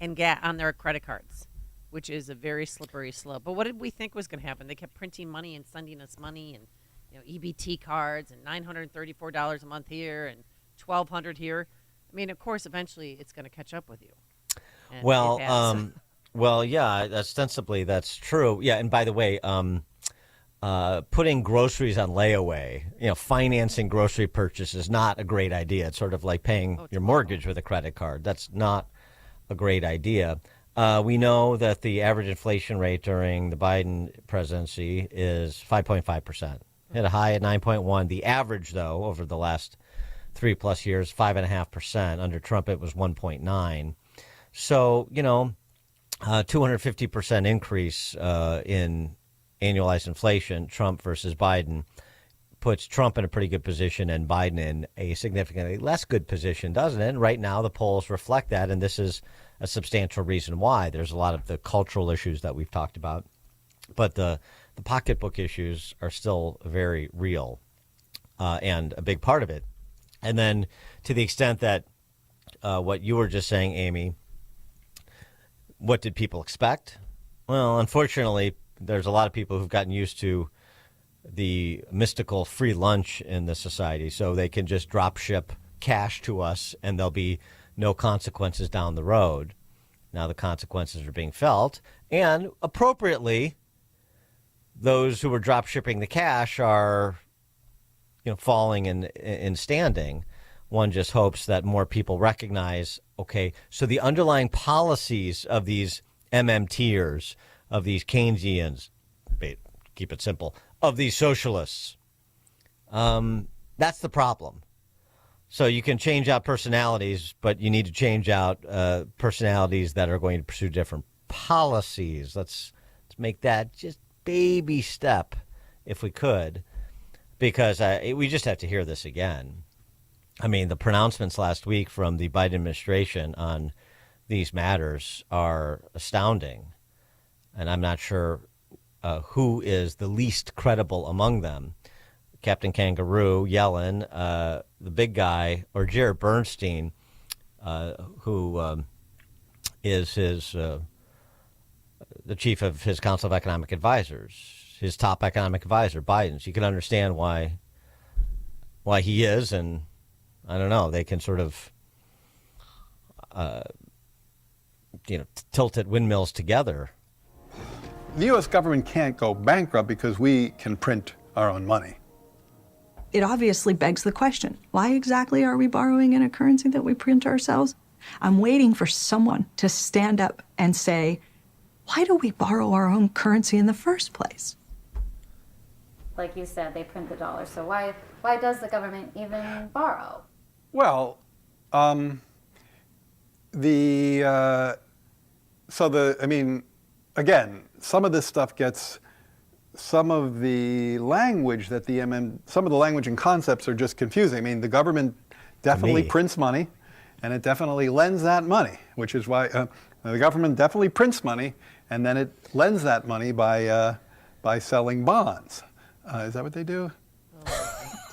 and on their credit cards, which is a very slippery slope. But what did we think was going to happen? They kept printing money and sending us money, and EBT cards, and $934 a month here and $1,200 here. I mean, of course, eventually it's going to catch up with you. And well, yeah, ostensibly that's true. Yeah, and by the way, putting groceries on layaway, financing grocery purchase is not a great idea. It's sort of like paying your mortgage with a credit card. That's not a great idea. We know that the average inflation rate during the Biden presidency is 5.5%. Hit a high at 9.1. The average, though, over the last 3+ years, 5.5%. Under Trump, it was 1.9. So, 250% increase in annualized inflation, Trump versus Biden, puts Trump in a pretty good position and Biden in a significantly less good position, doesn't it? And right now, the polls reflect that, and this is a substantial reason why. There's a lot of the cultural issues that we've talked about, but the pocketbook issues are still very real and a big part of it. And then to the extent that what you were just saying, Amy, what did people expect? Well, unfortunately, there's a lot of people who've gotten used to the mystical free lunch in the society, so they can just drop ship cash to us and they'll be no consequences down the road. Now the consequences are being felt, and appropriately, those who were drop shipping the cash are, falling in standing. One just hopes that more people recognize, okay, so the underlying policies of these MMTers, of these Keynesians, keep it simple, of these socialists, that's the problem. So you can change out personalities, but you need to change out personalities that are going to pursue different policies. Let's make that just baby step, if we could, because we just have to hear this again. I mean, the pronouncements last week from the Biden administration on these matters are astounding, and I'm not sure who is the least credible among them. Captain Kangaroo, Yellen, the big guy, or Jared Bernstein, who is the chief of his Council of Economic Advisors, his top economic advisor, Biden's. You can understand why he is, and I don't know, they can sort of tilt at windmills together. The U.S. government can't go bankrupt because we can print our own money. It obviously begs the question, why exactly are we borrowing in a currency that we print ourselves? I'm waiting for someone to stand up and say, why do we borrow our own currency in the first place? Like you said, they print the dollar. So why does the government even borrow? Well, again, some of this stuff gets, some of the language that some of the language and concepts are just confusing. I mean, the government definitely prints money, and it definitely lends that money, which is why the government definitely prints money, and then it lends that money by selling bonds. Is that what they do?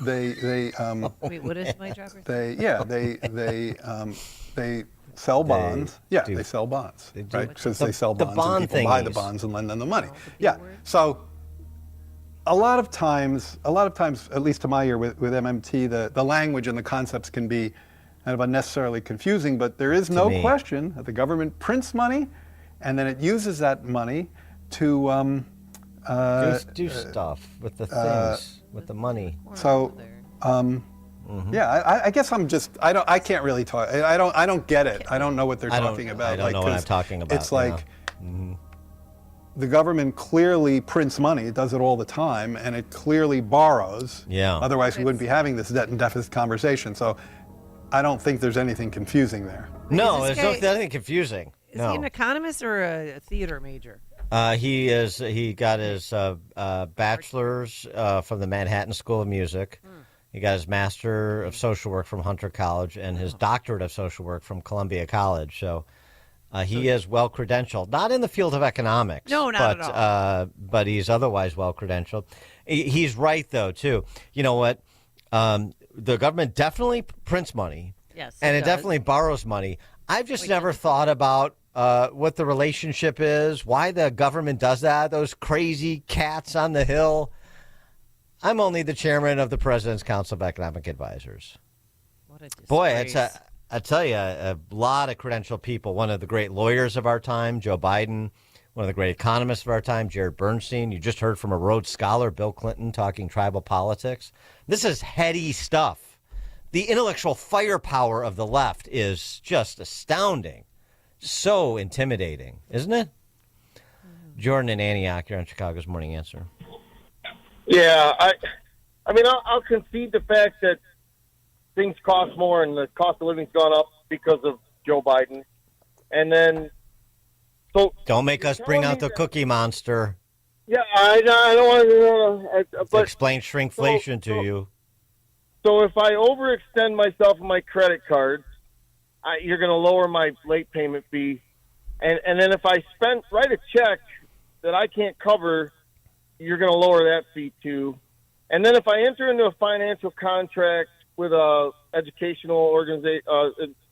They wait, what is my job? They sell bonds. They sell bonds, right? Because they sell bonds, and people buy the bonds and lend them the money. So a lot of times, at least to my ear with MMT, the language and the concepts can be kind of unnecessarily confusing, but there is no question that the government prints money, and then it uses that money to do stuff with the things, with the money. So, I guess I can't really talk. I don't get it. I don't know what they're talking about. I don't know what I'm talking about. It's like the government clearly prints money. It does it all the time, and it clearly borrows. Yeah. Otherwise, we wouldn't be having this debt and deficit conversation. So, I don't think there's anything confusing there. No, there's nothing confusing. Is he an economist or a theater major? He got his bachelor's from the Manhattan School of Music. He got his Master of Social Work from Hunter College and his Doctorate of Social Work from Columbia College. So he is well credentialed, not in the field of economics. No, not at all. But he's otherwise well credentialed. He's right, though, too. You know what? The government definitely prints money. Yes, and it does. definitely borrows money. I've just never thought about what the relationship is, why the government does that, those crazy cats on the Hill. I'm only the chairman of the President's Council of Economic Advisors. What a disgrace. Boy, I tell you, a lot of credentialed people. One of the great lawyers of our time, Joe Biden. One of the great economists of our time, Jared Bernstein. You just heard from a Rhodes Scholar, Bill Clinton, talking tribal politics. This is heady stuff. The intellectual firepower of the left is just astounding. So intimidating, isn't it? Jordan and Antioch, you're on Chicago's Morning Answer. Yeah, I'll concede the fact that things cost more and the cost of living's gone up because of Joe Biden. And then, so don't make us bring out the Cookie Monster. Yeah, I don't want to. But explain shrinkflation to you. So if I overextend myself on my credit card, you're going to lower my late payment fee, and then if I write a check that I can't cover, you're going to lower that fee too. And then if I enter into a financial contract with a educational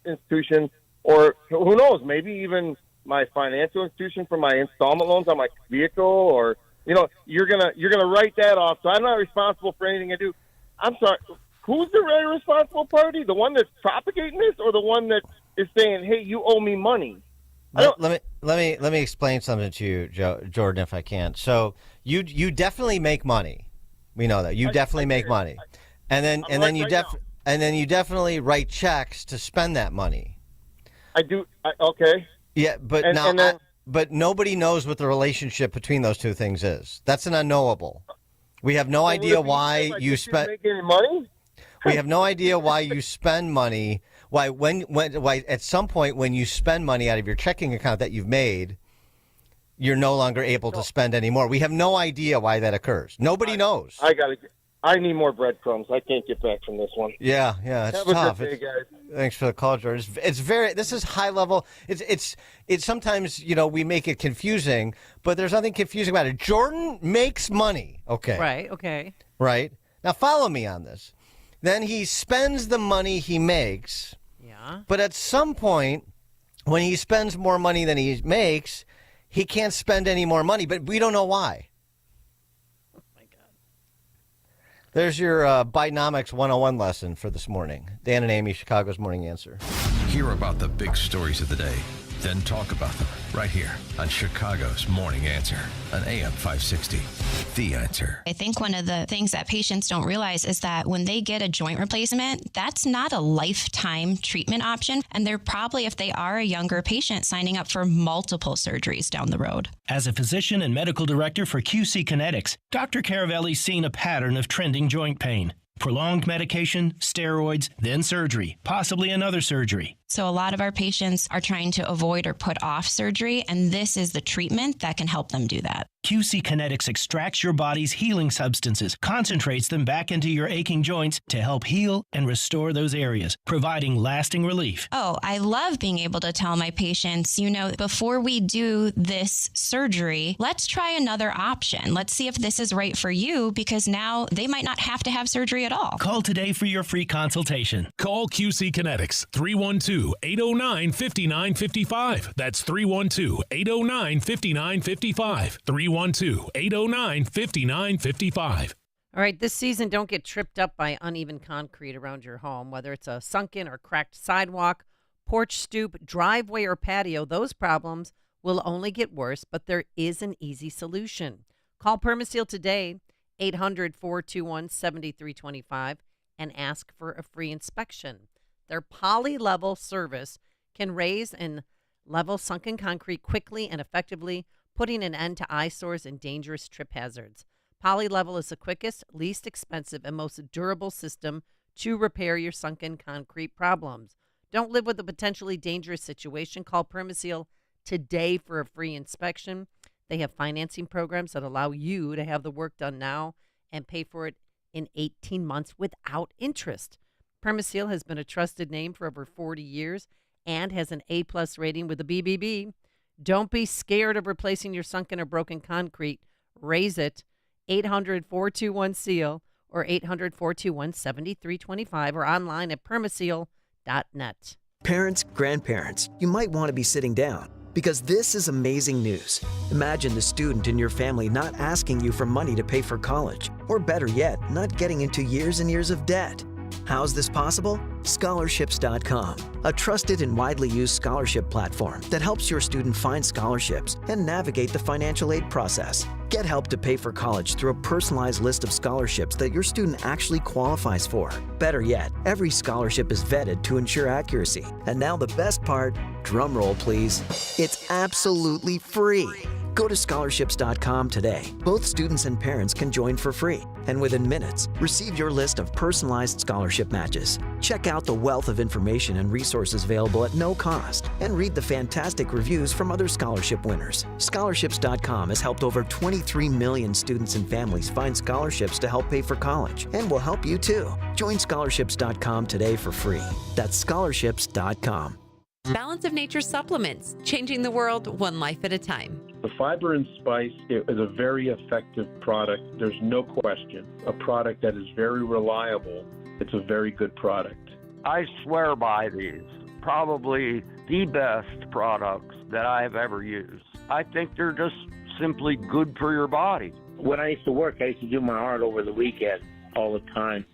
institution, or who knows, maybe even my financial institution for my installment loans on my vehicle, or you're gonna write that off. So I'm not responsible for anything I do. I'm sorry. Who's the very responsible party? The one that's propagating this, or the one that is saying, "Hey, you owe me money." Let me explain something to you, Jordan, if I can. So you definitely make money. We know that you definitely make money, and then you definitely write checks to spend that money. I do. Okay. Yeah, but but nobody knows what the relationship between those two things is. That's an unknowable. We have no idea why you spend. Making money. We have no idea why you spend money. Why at some point when you spend money out of your checking account that you've made, you're no longer able to spend any more. We have no idea why that occurs. Nobody knows. I need more breadcrumbs. I can't get back from this one. Yeah, it's Have tough. a good day, guys. Thanks for the call, George. This is high level. It's sometimes, we make it confusing, but there's nothing confusing about it. Jordan makes money. Okay. Right. Okay. Right. Now follow me on this. Then he spends the money he makes. Yeah. But at some point, when he spends more money than he makes, he can't spend any more money, but we don't know why. Oh, my God. There's your Bidenomics 101 lesson for this morning. Dan and Amy, Chicago's Morning Answer. Hear about the big stories of the day, then talk about them right here on Chicago's Morning Answer on AM 560. The Answer. I think one of the things that patients don't realize is that when they get a joint replacement, that's not a lifetime treatment option. And they're probably, if they are a younger patient, signing up for multiple surgeries down the road. As a physician and medical director for QC Kinetics, Dr. Caravelli's seen a pattern of trending joint pain. Prolonged medication, steroids, then surgery, possibly another surgery. So a lot of our patients are trying to avoid or put off surgery, and this is the treatment that can help them do that. QC Kinetics extracts your body's healing substances, concentrates them back into your aching joints to help heal and restore those areas, providing lasting relief. Oh, I love being able to tell my patients, before we do this surgery, let's try another option. Let's see if this is right for you, because now they might not have to have surgery at all. Call today for your free consultation. Call QC Kinetics, 312-809-5955. That's 312-809-5955. 312-809-5955. All right, this season, don't get tripped up by uneven concrete around your home, whether it's a sunken or cracked sidewalk, porch stoop, driveway, or patio. Those problems will only get worse, but there is an easy solution. Call Permaseal today, 800-421-7325, and ask for a free inspection. Their poly-level service can raise and level sunken concrete quickly and effectively, putting an end to eyesores and dangerous trip hazards. Poly-level is the quickest, least expensive, and most durable system to repair your sunken concrete problems. Don't live with a potentially dangerous situation. Call Permaseal today for a free inspection. They have financing programs that allow you to have the work done now and pay for it in 18 months without interest. Permaseal has been a trusted name for over 40 years and has an A+ rating with the BBB. Don't be scared of replacing your sunken or broken concrete. Raise it. 800-421-SEAL or 800-421-7325 or online at permaseal.net. Parents, grandparents, you might want to be sitting down because this is amazing news. Imagine the student in your family not asking you for money to pay for college, or better yet, not getting into years and years of debt. How's this possible? Scholarships.com, a trusted and widely used scholarship platform that helps your student find scholarships and navigate the financial aid process. Get help to pay for college through a personalized list of scholarships that your student actually qualifies for. Better yet, every scholarship is vetted to ensure accuracy. And now the best part, drum roll please, it's absolutely free. Go to scholarships.com today. Both students and parents can join for free. And within minutes, receive your list of personalized scholarship matches. Check out the wealth of information and resources available at no cost. And read the fantastic reviews from other scholarship winners. Scholarships.com has helped over 23 million students and families find scholarships to help pay for college. And will help you too. Join scholarships.com today for free. That's scholarships.com. Balance of Nature supplements, changing the world one life at a time. The Fiber and Spice is a very effective product. There's no question. A product that is very reliable. It's a very good product. I swear by these. Probably the best products that I have ever used. I think they're just simply good for your body. When I used to work, I used to do my art over the weekend all the time.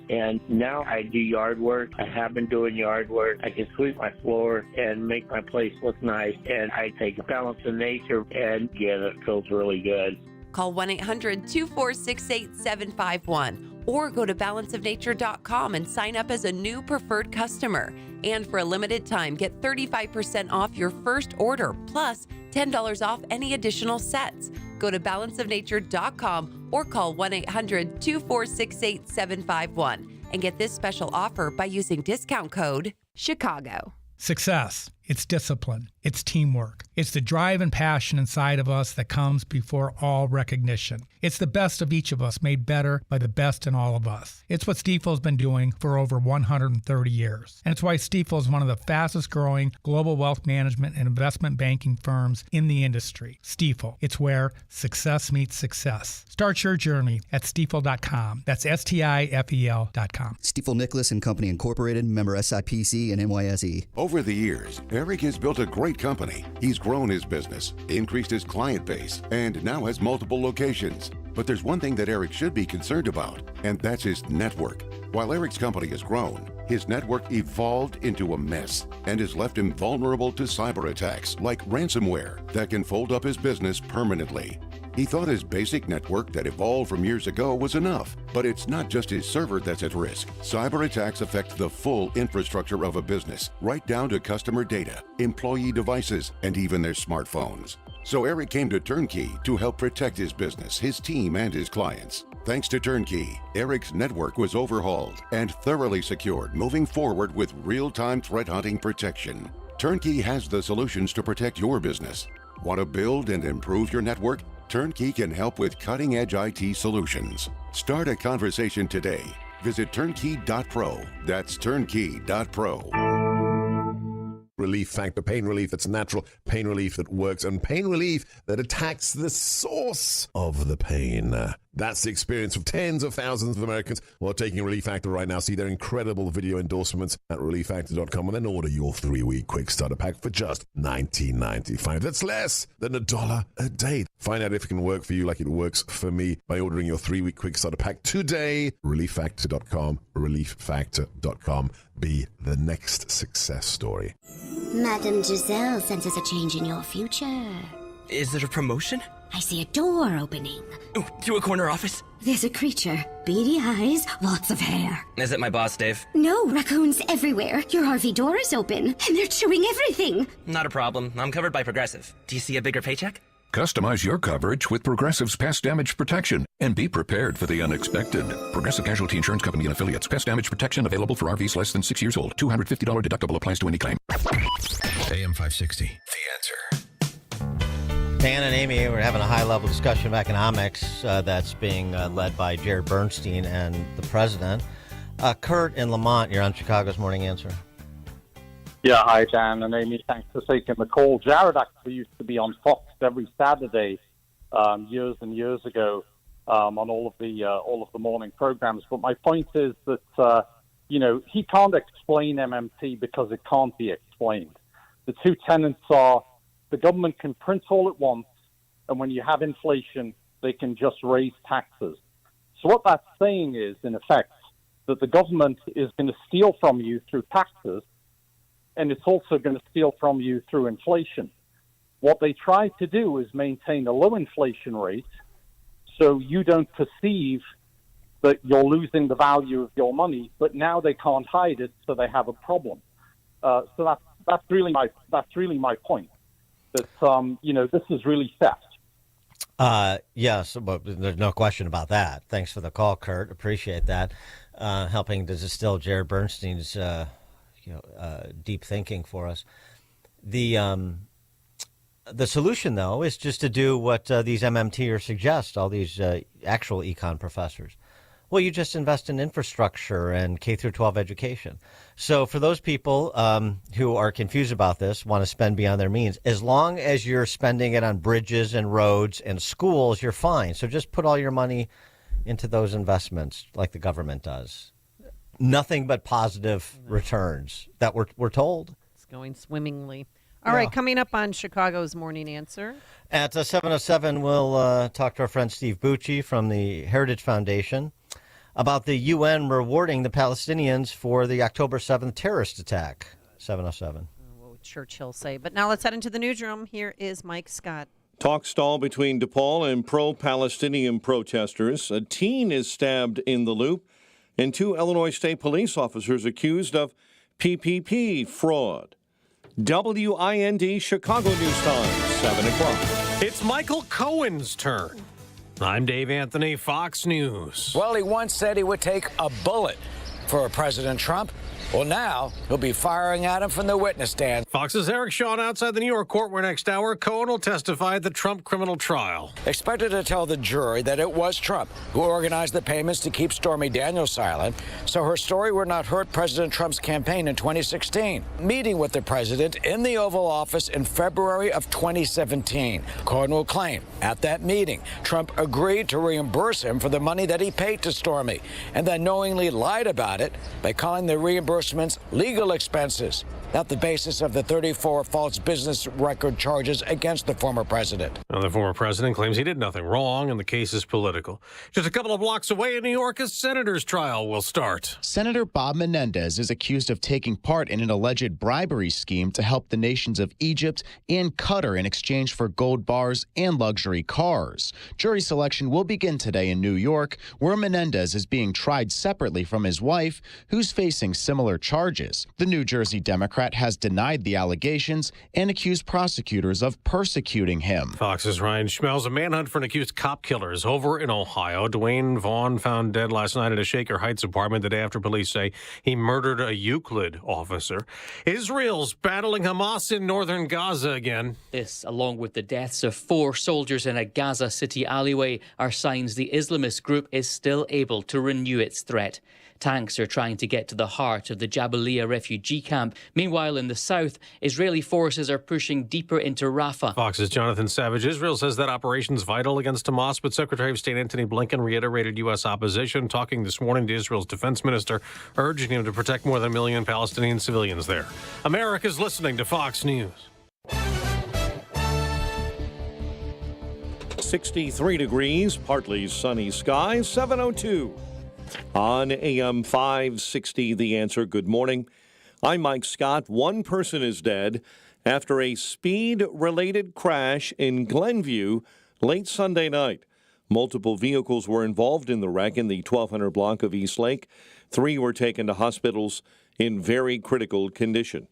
And now I do yard work. I have been doing yard work. I can sweep my floor and make my place look nice. And I take Balance of Nature, and yeah, that feels really good. Call 1-800-246-8751 or go to balanceofnature.com and sign up as a new preferred customer. And for a limited time, get 35% off your first order, plus $10 off any additional sets. Go to balanceofnature.com or call 1-800-246-8751 and get this special offer by using discount code CHICAGO. Success. It's discipline. It's teamwork. It's the drive and passion inside of us that comes before all recognition. It's the best of each of us made better by the best in all of us. It's what Stifel's been doing for over 130 years. And it's why Stifel is one of the fastest growing global wealth management and investment banking firms in the industry. Stifel. It's where success meets success. Start your journey at stifel.com. That's STIFEL.com. Stifel Nicholas and Company Incorporated, member SIPC and NYSE. Over the years, Eric has built a great company. He's grown his business, increased his client base, and now has multiple locations. But there's one thing that Eric should be concerned about, and that's his network. While Eric's company has grown, his network evolved into a mess and has left him vulnerable to cyber attacks like ransomware that can fold up his business permanently. He thought his basic network that evolved from years ago was enough, but it's not just his server that's at risk. Cyber attacks affect the full infrastructure of a business, right down to customer data, employee devices, and even their smartphones. So Eric came to Turnkey to help protect his business, his team, and his clients. Thanks to Turnkey, Eric's network was overhauled and thoroughly secured, moving forward with real-time threat hunting protection. Turnkey has the solutions to protect your business. Want to build and improve your network? Turnkey can help with cutting-edge IT solutions. Start a conversation today. Visit turnkey.pro. That's turnkey.pro. Relief Factor, pain relief that's natural, pain relief that works, and pain relief that attacks the source of the pain. That's the experience of tens of thousands of Americans who are taking Relief Factor right now. See their incredible video endorsements at relieffactor.com and then order your 3-week quick starter pack for just $19.95. That's less than $1 a day. Find out if it can work for you like it works for me by ordering your 3-week quick starter pack today. relieffactor.com, relieffactor.com. Be the next success story. Madame Giselle senses a change in your future. Is it a promotion? I see a door opening. Ooh, to a corner office? There's a creature. Beady eyes, lots of hair. Is it my boss, Dave? No, raccoons everywhere. Your RV door is open, and they're chewing everything. Not a problem. I'm covered by Progressive. Do you see a bigger paycheck? Customize your coverage with Progressive's Pest Damage Protection and be prepared for the unexpected. Progressive Casualty Insurance Company and Affiliates. Pest damage protection available for RVs less than 6 years old. $250 deductible applies to any claim. AM 560. The Answer. Dan and Amy, we're having a high-level discussion of economics that's being led by Jared Bernstein and the president. Kurt in Lamont, you're on Chicago's Morning Answer. Yeah, hi, Dan and Amy. Thanks for taking the call. Jared actually used to be on Fox every Saturday years and years ago on all of the morning programs. But my point is that, he can't explain MMT because it can't be explained. The two tenets are the government can print all at once, and when you have inflation, they can just raise taxes. So what that's saying is, in effect, that the government is going to steal from you through taxes, and it's also going to steal from you through inflation. What they try to do is maintain a low inflation rate so you don't perceive that you're losing the value of your money, but now they can't hide it, so they have a problem. So that's really my point. That this is really theft. Yes, but there's no question about that. Thanks for the call, Kurt. Appreciate that. Helping to distill Jared Bernstein's deep thinking for us. The solution, though, is just to do what these MMTers suggest, all these actual econ professors. Well, you just invest in infrastructure and K-12 education. So for those people who are confused about this, want to spend beyond their means, as long as you're spending it on bridges and roads and schools, you're fine. So just put all your money into those investments like the government does. Nothing but positive returns that we're told. It's going swimmingly. All right, coming up on Chicago's Morning Answer. At 7:07, we'll talk to our friend Steve Bucci from the Heritage Foundation about the UN rewarding the Palestinians for the October 7th terrorist attack. 707. What would Churchill say? But now let's head into the newsroom. Here is Mike Scott. Talks stall between DePaul and pro-Palestinian protesters. A teen is stabbed in the Loop, and 2 Illinois State police officers accused of PPP fraud. WIND Chicago News Time, 7 o'clock. It's Michael Cohen's turn. I'm Dave Anthony, Fox News. Well, he once said he would take a bullet for President Trump. Well, now he'll be firing at him from the witness stand. Fox's Eric Shawn outside the New York court where next hour Cohen will testify at the Trump criminal trial. Expected to tell the jury that it was Trump who organized the payments to keep Stormy Daniels silent, so her story would not hurt President Trump's campaign in 2016. Meeting with the president in the Oval Office in February of 2017, Cohen will claim at that meeting Trump agreed to reimburse him for the money that he paid to Stormy, and then knowingly lied about it by calling the reimbursements legal expenses, not the basis of the 34 false business record charges against the former president. Now, the former president claims he did nothing wrong and the case is political. Just a couple of blocks away in New York, a senator's trial will start. Senator Bob Menendez is accused of taking part in an alleged bribery scheme to help the nations of Egypt and Qatar in exchange for gold bars and luxury cars. Jury selection will begin today in New York, where Menendez is being tried separately from his wife, who's facing similar charges. The New Jersey Democrat has denied the allegations and accused prosecutors of persecuting him. Fox's Ryan Schmelz. A manhunt for an accused cop killer is over in Ohio. Dwayne Vaughn found dead last night at a Shaker Heights apartment the day after police say he murdered a Euclid officer. Israel's battling Hamas in northern Gaza again. This, along with the deaths of 4 soldiers in a Gaza City alleyway, are signs the Islamist group is still able to renew its threat. Tanks are trying to get to the heart of the Jabalia refugee camp. Meanwhile, in the south, Israeli forces are pushing deeper into Rafah. Fox's Jonathan Savage. Israel says that operation's vital against Hamas, but Secretary of State Antony Blinken reiterated U.S. opposition, talking this morning to Israel's defense minister, urging him to protect more than 1 million Palestinian civilians there. America's listening to Fox News. 63 degrees, partly sunny skies, 7:02. On AM 560, The Answer, good morning. I'm Mike Scott. 1 person is dead after a speed-related crash in Glenview late Sunday night. Multiple vehicles were involved in the wreck in the 1200 block of East Lake. 3 were taken to hospitals in very critical condition.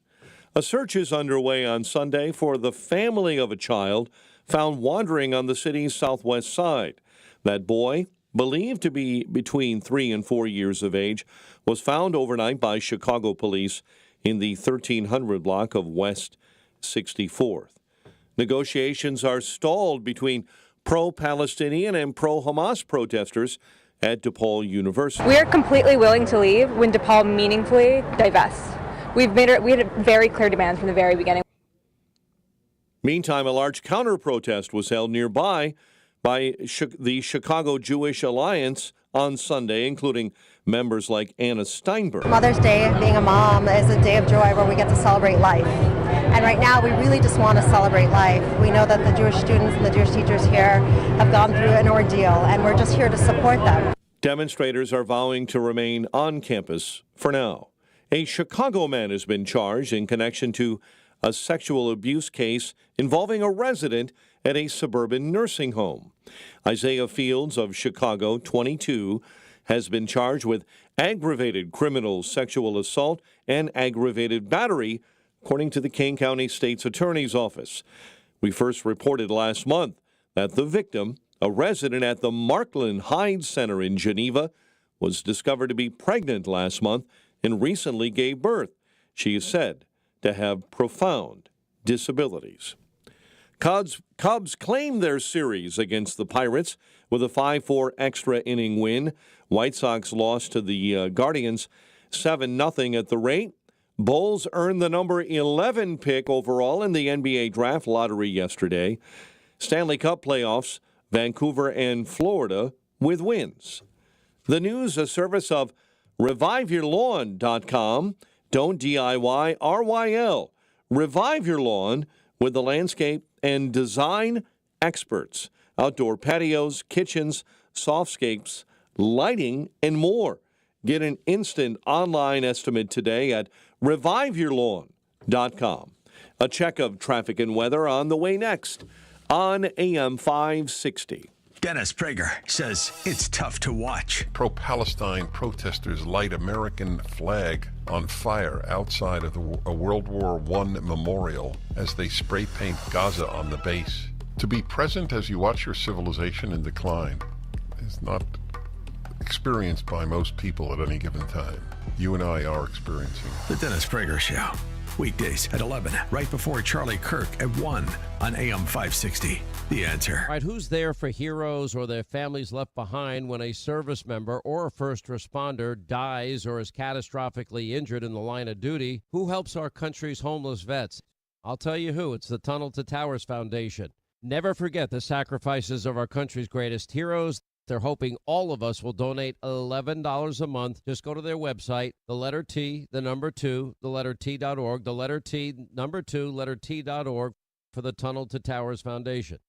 A search is underway on Sunday for the family of a child found wandering on the city's southwest side. That boy, believed to be between 3 and 4 years of age, was found overnight by Chicago police in the 1300 block of West 64th. Negotiations are stalled between pro-Palestinian and pro-Hamas protesters at DePaul University. We are completely willing to leave when DePaul meaningfully divests. We had a very clear demand from the very beginning. Meantime, a large counter-protest was held nearby by the Chicago Jewish Alliance on Sunday, including members like Anna Steinberg. Mother's Day, being a mom, is a day of joy where we get to celebrate life. And right now, we really just want to celebrate life. We know that the Jewish students and the Jewish teachers here have gone through an ordeal, and we're just here to support them. Demonstrators are vowing to remain on campus for now. A Chicago man has been charged in connection to a sexual abuse case involving a resident at a suburban nursing home. Isaiah Fields of Chicago, 22, has been charged with aggravated criminal sexual assault and aggravated battery, according to the Kane County State's Attorney's Office. We first reported last month that the victim, a resident at the Markland Heights Center in Geneva, was discovered to be pregnant last month and recently gave birth. She is said to have profound disabilities. Cubs claim their series against the Pirates with a 5-4 extra inning win. White Sox lost to the Guardians 7-0 at the rate. Bulls earned the number 11 pick overall in the NBA draft lottery yesterday. Stanley Cup playoffs, Vancouver and Florida with wins. The news, a service of ReviveYourLawn.com. Don't DIY, RYL. Revive your lawn with the landscape and design experts. Outdoor patios, kitchens, softscapes, lighting, and more. Get an instant online estimate today at reviveyourlawn.com. A check of traffic and weather on the way next on AM 560. Dennis Prager says it's tough to watch. Pro-Palestine protesters light American flag on fire outside of a World War I memorial as they spray paint Gaza on the base. To be present as you watch your civilization in decline is not experienced by most people at any given time. You and I are experiencing The Dennis Prager Show. Weekdays at 11, right before Charlie Kirk at 1 on AM 560. The Answer. All right, who's there for heroes or their families left behind when a service member or a first responder dies or is catastrophically injured in the line of duty? Who helps our country's homeless vets? I'll tell you who. It's the Tunnel to Towers Foundation. Never forget the sacrifices of our country's greatest heroes. They're hoping all of us will donate $11 a month. Just go to their website, the letter T, the number 2, the letter T.org, the letter T, number 2, letter T.org for the Tunnel to Towers Foundation.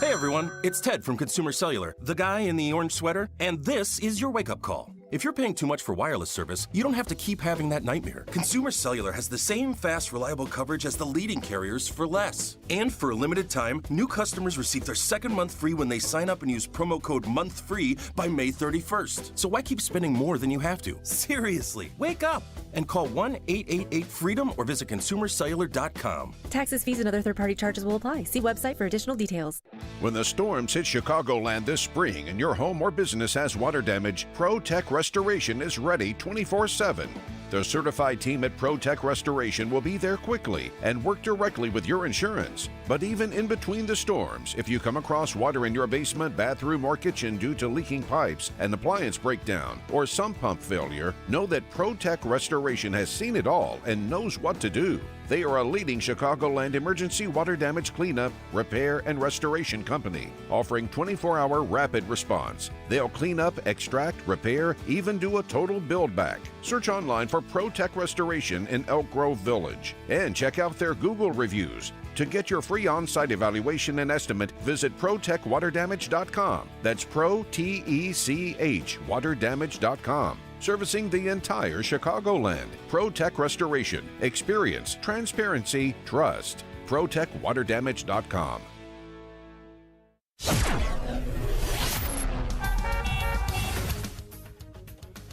Hey everyone, it's Ted from Consumer Cellular, the guy in the orange sweater, and this is your wake-up call. If you're paying too much for wireless service, you don't have to keep having that nightmare. Consumer Cellular has the same fast, reliable coverage as the leading carriers for less. And for a limited time, new customers receive their second month free when they sign up and use promo code MONTHFREE by May 31st. So why keep spending more than you have to? Seriously, wake up and call 1-888-FREEDOM or visit consumercellular.com. Taxes, fees, and other third-party charges will apply. See website for additional details. When the storms hit Chicagoland this spring and your home or business has water damage, ProTech Restoration is ready 24/7. The certified team at ProTech Restoration will be there quickly and work directly with your insurance. But even in between the storms, if you come across water in your basement, bathroom, or kitchen due to leaking pipes, an appliance breakdown, or sump pump failure, know that ProTech Restoration has seen it all and knows what to do. They are a leading Chicagoland emergency water damage cleanup, repair, and restoration company, offering 24-hour rapid response. They'll clean up, extract, repair, even do a total build back. Search online for ProTech Restoration in Elk Grove Village and check out their Google reviews. To get your free on-site evaluation and estimate, visit ProTechWaterDamage.com. That's ProTech waterdamage.com. Servicing the entire Chicagoland. ProTech Restoration. Experience, transparency, trust. ProTechWaterDamage.com.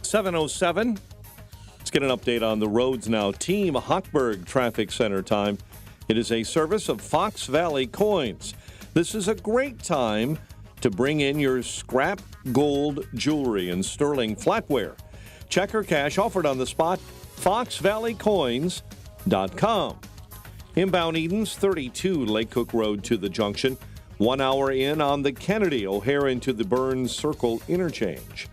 7:07. Let's get an update on the roads now. Team Hochberg Traffic Center time. It is a service of Fox Valley Coins. This is a great time to bring in your scrap gold jewelry and sterling flatware. Check or cash offered on the spot, foxvalleycoins.com. Inbound Edens, 32 Lake Cook Road to the junction. 1 hour in on the Kennedy, O'Hare into the Burns Circle interchange.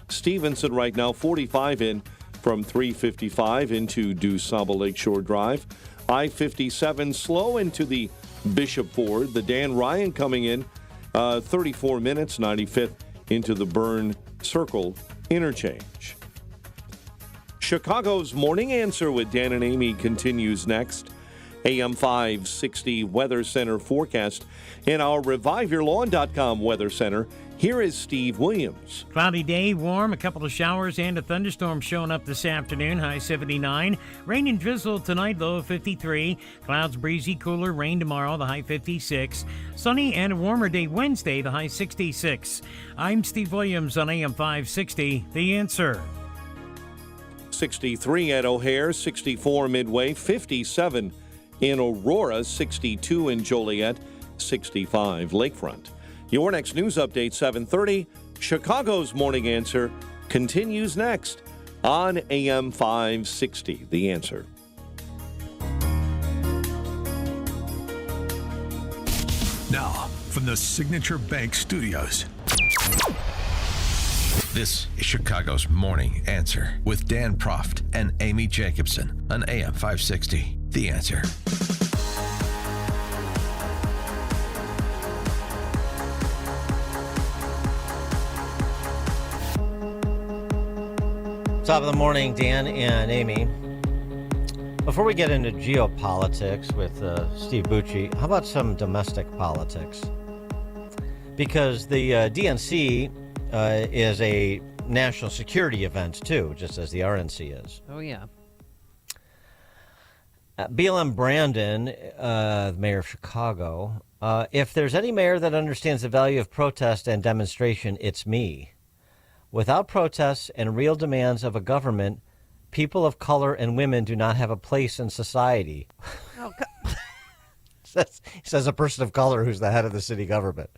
Stevenson right now, 45 in from 355 into DuSable Lakeshore Drive. I-57 slow into the Bishop Ford. The Dan Ryan coming in 34 minutes, 95th into the Burn Circle interchange. Chicago's Morning Answer with Dan and Amy continues next. AM 560 Weather Center forecast in our ReviveYourLawn.com Weather Center. Here is Steve Williams. Cloudy day, warm, a couple of showers and a thunderstorm showing up this afternoon, high 79. Rain and drizzle tonight, low of 53. Clouds breezy, cooler, rain tomorrow, the high 56. Sunny and a warmer day Wednesday, the high 66. I'm Steve Williams on AM 560, The Answer. 63 at O'Hare, 64 Midway, 57 in Aurora, 62 in Joliet, 65 Lakefront. Your next news update, 7:30. Chicago's Morning Answer continues next on AM 560. The Answer. Now, from the Signature Bank Studios. This is Chicago's Morning Answer with Dan Proft and Amy Jacobson on AM 560. The Answer. Top of the morning, Dan and Amy. Before we get into geopolitics with Steve Bucci, how about some domestic politics? Because the DNC is a national security event, too, just as the RNC is. Oh, yeah. BLM Brandon, the mayor of Chicago, if there's any mayor that understands the value of protest and demonstration, it's me. Without protests and real demands of a government, people of color and women do not have a place in society. Oh, God. says a person of color who's the head of the city government.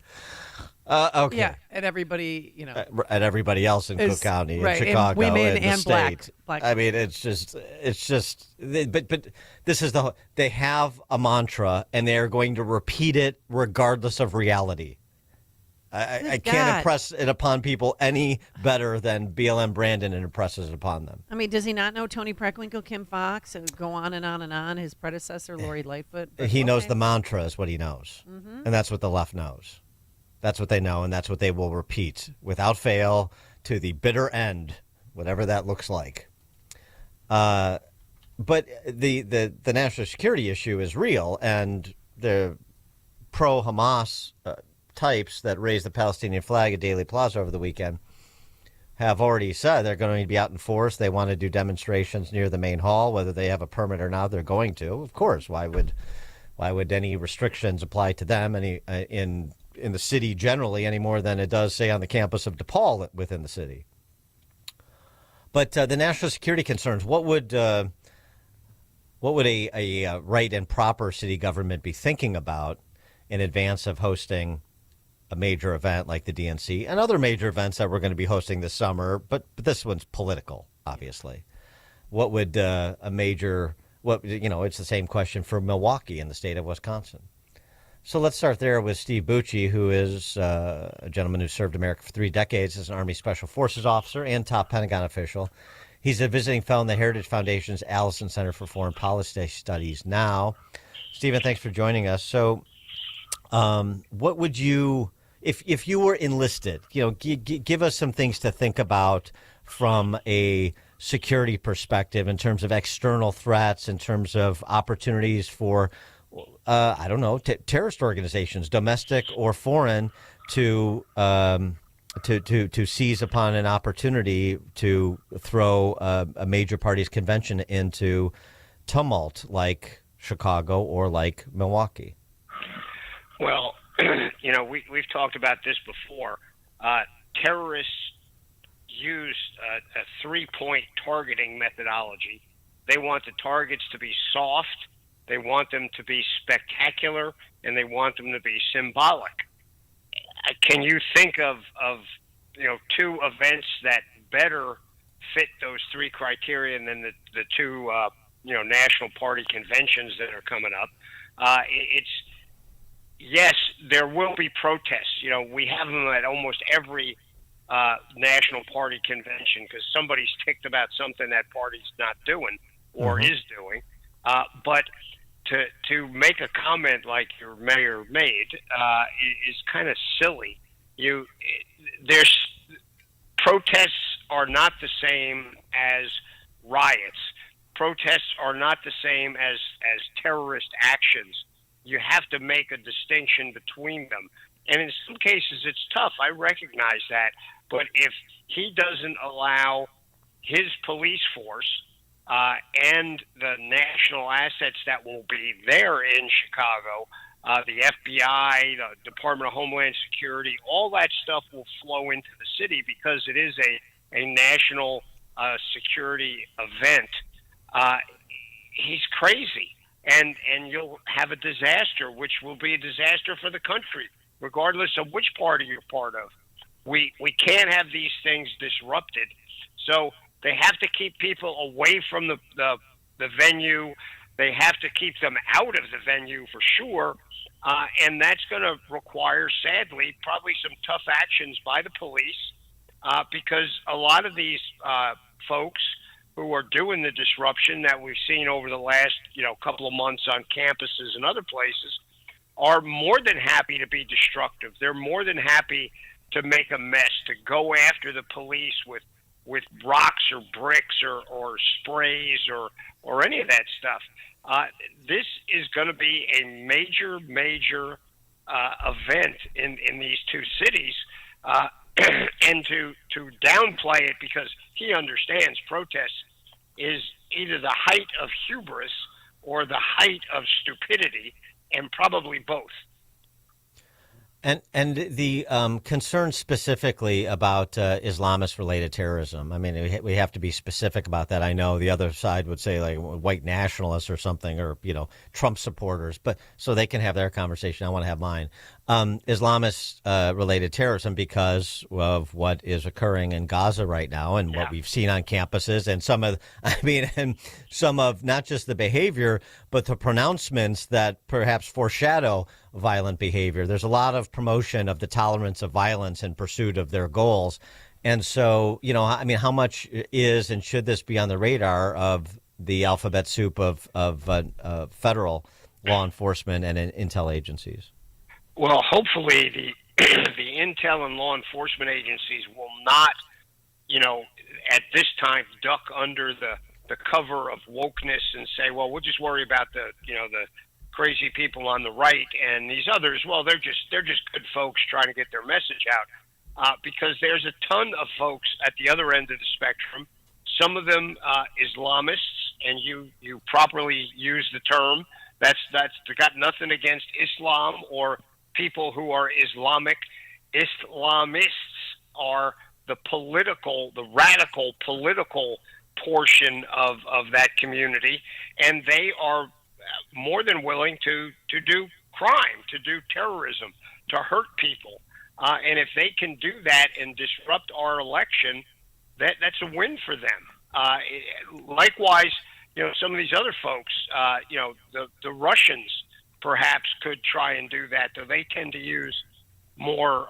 Okay. Yeah, and everybody, and everybody else in Cook County, right, in Chicago, and women and the and state. black. I mean, it's just. But this is they have a mantra, and they are going to repeat it regardless of reality. I can't impress it upon people any better than BLM Brandon impresses it upon them. I mean, does he not know Tony Preckwinkle, Kim Fox, and go on and on and on? His predecessor, Lori Lightfoot. He knows the mantra is what he knows, and that's what the left knows. That's what they know, and that's what they will repeat without fail to the bitter end, whatever that looks like. But the national security issue is real, and the pro-Hamas types that raised the Palestinian flag at Daley Plaza over the weekend have already said they're going to be out in force. They want to do demonstrations near the main hall, whether they have a permit or not. They're going to, of course. Why would any restrictions apply to them in the city generally any more than it does, say, on the campus of DePaul within the city? But the national security concerns, what would a right and proper city government be thinking about in advance of hosting a major event like the DNC and other major events that we're going to be hosting this summer? But this one's political, obviously. What would it's the same question for Milwaukee in the state of Wisconsin. So let's start there with Steve Bucci, who is a gentleman who served America for 3 decades as an Army Special Forces officer and top Pentagon official. He's a visiting fellow in the Heritage Foundation's Allison Center for Foreign Policy Studies now. Stephen, thanks for joining us. So what would you, if you were enlisted, give us some things to think about from a security perspective in terms of external threats, in terms of opportunities for terrorist organizations, domestic or foreign, to seize upon an opportunity to throw a major party's convention into tumult, like Chicago or like Milwaukee. Well, we've talked about this before. Terrorists use a 3-point targeting methodology. They want the targets to be soft. They want them to be spectacular, and they want them to be symbolic. Can you think of 2 events that better fit those 3 criteria than the 2 national party conventions that are coming up? Yes, there will be protests. We have them at almost every national party convention because somebody's ticked about something that party's not doing or is doing. But to make a comment like your mayor made is kind of silly. There's protests are not the same as riots. Protests are not the same as terrorist actions. You have to make a distinction between them. And in some cases, it's tough. I recognize that. But if he doesn't allow his police force and the national assets that will be there in Chicago, the FBI, the Department of Homeland Security, all that stuff will flow into the city because it is a national security event. He's crazy. And you'll have a disaster, which will be a disaster for the country, regardless of which party you're part of. We can't have these things disrupted. So they have to keep people away from the venue. They have to keep them out of the venue for sure. And that's going to require, sadly, probably some tough actions by the police because a lot of these folks who are doing the disruption that we've seen over the last, couple of months on campuses and other places are more than happy to be destructive. They're more than happy to make a mess, to go after the police with rocks or bricks or sprays or any of that stuff. This is going to be a major event in these 2 cities. and to downplay it because he understands protest is either the height of hubris or the height of stupidity, and probably both. And the concern specifically about Islamist-related terrorism. I mean, we have to be specific about that. I know the other side would say like white nationalists or something, or Trump supporters. But so they can have their conversation. I want to have mine. Islamist-related terrorism because of what is occurring in Gaza right now and what we've seen on campuses, and some of not just the behavior but the pronouncements that perhaps foreshadow violent behavior. There's a lot of promotion of the tolerance of violence in pursuit of their goals. And so, how much is and should this be on the radar of the alphabet soup of federal law enforcement and intel agencies? Well, hopefully the intel and law enforcement agencies will not, at this time duck under the cover of wokeness and say, well, we'll just worry about the crazy people on the right, and these others, well, they're just good folks trying to get their message out. Because there's a ton of folks at the other end of the spectrum, some of them Islamists, and you properly use the term. That's got nothing against Islam or people who are Islamic. Islamists are the radical political portion of that community, and they are more than willing to do crime, to do terrorism, to hurt people. And if they can do that and disrupt our election, that's a win for them. Likewise, some of these other folks, the Russians perhaps could try and do that, though they tend to use more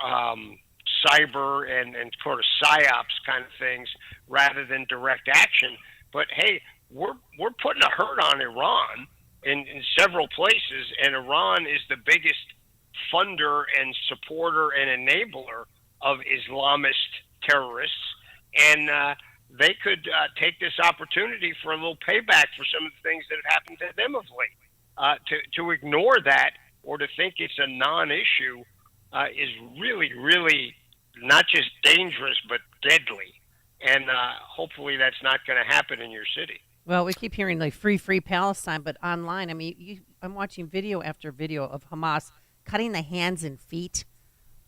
cyber and sort of psyops kind of things rather than direct action. But hey, we're putting a hurt on Iran in several places, and Iran is the biggest funder and supporter and enabler of Islamist terrorists, and they could take this opportunity for a little payback for some of the things that have happened to them of late. To ignore that or to think it's a non-issue is really, really not just dangerous but deadly, and hopefully that's not going to happen in your city. Well, we keep hearing like free Palestine, but online, I mean, I'm watching video after video of Hamas cutting the hands and feet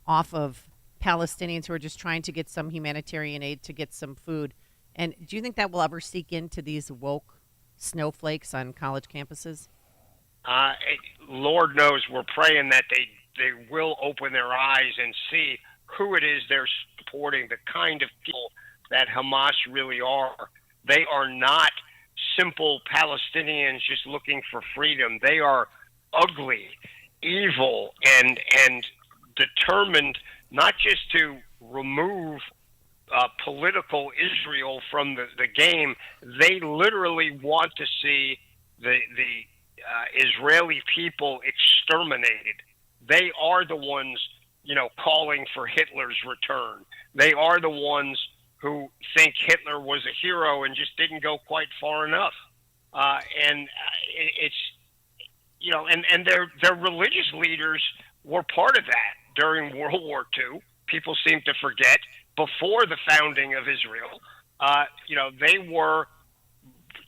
off of Palestinians who are just trying to get some humanitarian aid, to get some food. And do you think that will ever seep into these woke snowflakes on college campuses? Lord knows we're praying that they will open their eyes and see who it is they're supporting, the kind of people that Hamas really are. They are not simple Palestinians just looking for freedom. They are ugly, evil, and determined not just to remove political Israel from the game. They literally want to see the Israeli people exterminated. They are the ones, calling for Hitler's return. They are the ones who think Hitler was a hero and just didn't go quite far enough. And their religious leaders were part of that during World War II. People seem to forget. Before the founding of Israel, they were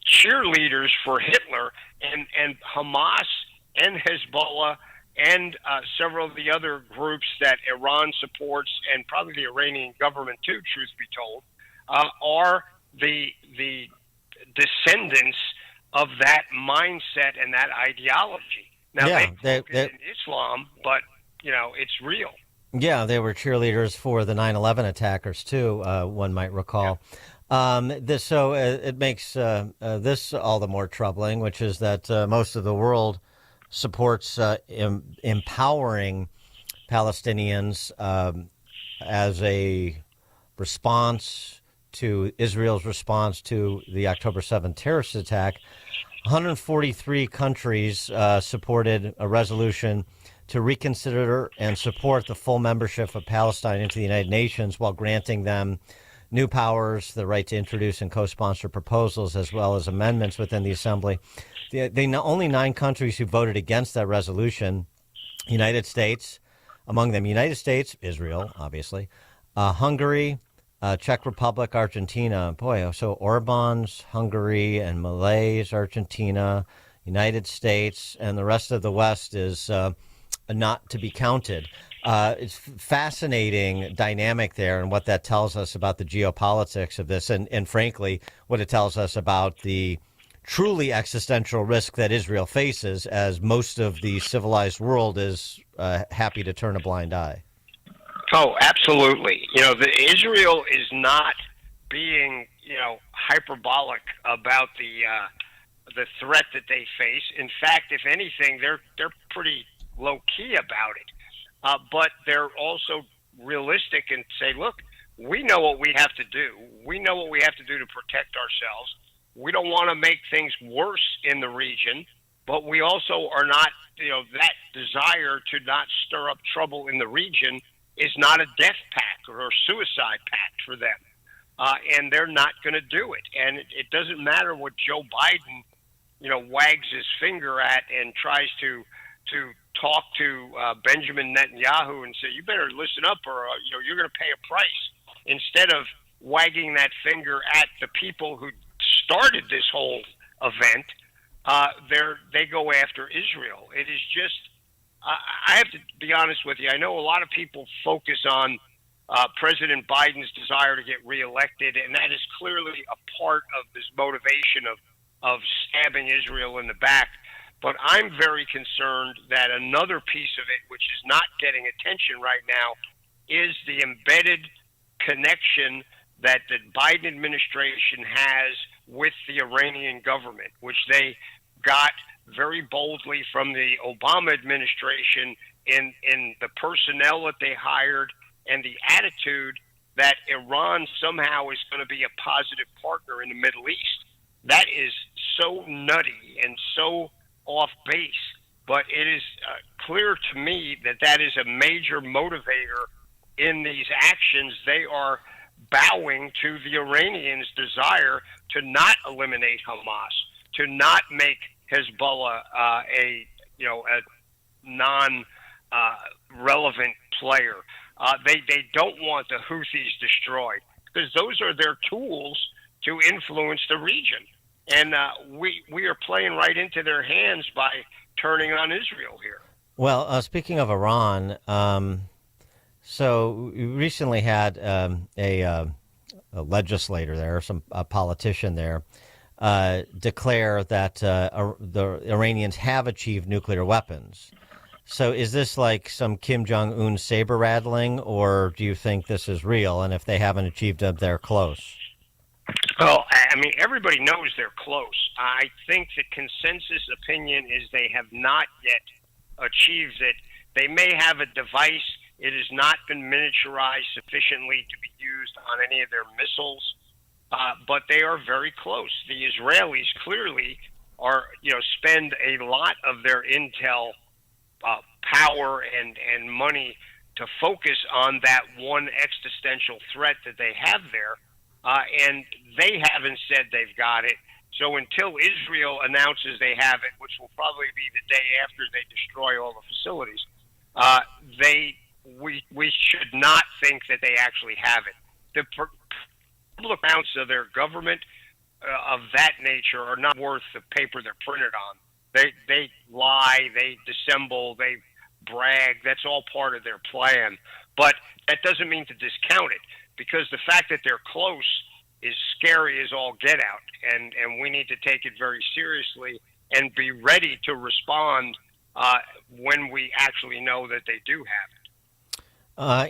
cheerleaders for Hitler, and Hamas and Hezbollah and several of the other groups that Iran supports, and probably the Iranian government too, truth be told, are the descendants of that mindset and that ideology. Now, they're in Islam, but, it's real. Yeah, they were cheerleaders for the 9/11 attackers, too, one might recall. Yeah. It makes this all the more troubling, which is that most of the world supports empowering Palestinians as a response to Israel's response to the October 7th terrorist attack. 143 countries supported a resolution to reconsider and support the full membership of Palestine into the United Nations, while granting them new powers, the right to introduce and co-sponsor proposals, as well as amendments within the Assembly. Only 9 countries who voted against that resolution: United States, among them United States, Israel, obviously, Hungary, Czech Republic, Argentina. Boy, so Orban's Hungary and Malay's Argentina, United States, and the rest of the West is not to be counted. It's fascinating dynamic there, and what that tells us about the geopolitics of this, and frankly, what it tells us about the truly existential risk that Israel faces, as most of the civilized world is happy to turn a blind eye. Oh, absolutely. Israel is not being, hyperbolic about the threat that they face. In fact, if anything, they're pretty low key about it. But they're also realistic and say, look, we know what we have to do. We know what we have to do to protect ourselves. We don't want to make things worse in the region, but we also are not, that desire to not stir up trouble in the region is not a death pact or a suicide pact for them. And they're not going to do it. And it doesn't matter what Joe Biden, wags his finger at and tries to talk to Benjamin Netanyahu and say, you better listen up or, you're going to pay a price. Instead of wagging that finger at the people who started this whole event, they go after Israel. It is just, I have to be honest with you. I know a lot of people focus on President Biden's desire to get reelected, and that is clearly a part of this motivation of stabbing Israel in the back. But I'm very concerned that another piece of it, which is not getting attention right now, is the embedded connection that the Biden administration has with the Iranian government, which they got very boldly from the Obama administration in the personnel that they hired and the attitude that Iran somehow is going to be a positive partner in the Middle East. That is so nutty and so off base, but it is clear to me that is a major motivator in these actions. They are bowing to the Iranians' desire to not eliminate Hamas, to not make Hezbollah a non-relevant player. They don't want the Houthis destroyed because those are their tools to influence the region. And we are playing right into their hands by turning on Israel here. Well, speaking of Iran, so we recently had a legislator there, a politician there, declare that the Iranians have achieved nuclear weapons. So is this like some Kim Jong-un saber rattling, or do you think this is real? And if they haven't achieved it, they're close? Well, I mean, everybody knows they're close. I think the consensus opinion is they have not yet achieved it. They may have a device. It has not been miniaturized sufficiently to be used on any of their missiles, but they are very close. The Israelis clearly are, spend a lot of their intel power and money to focus on that one existential threat that they have there. And they haven't said they've got it. So until Israel announces they have it, which will probably be the day after they destroy all the facilities, we should not think that they actually have it. The public accounts of their government of that nature are not worth the paper they're printed on. They lie, they dissemble, they brag. That's all part of their plan. But that doesn't mean to discount it, because the fact that they're close is scary as all get out, and we need to take it very seriously and be ready to respond when we actually know that they do have it.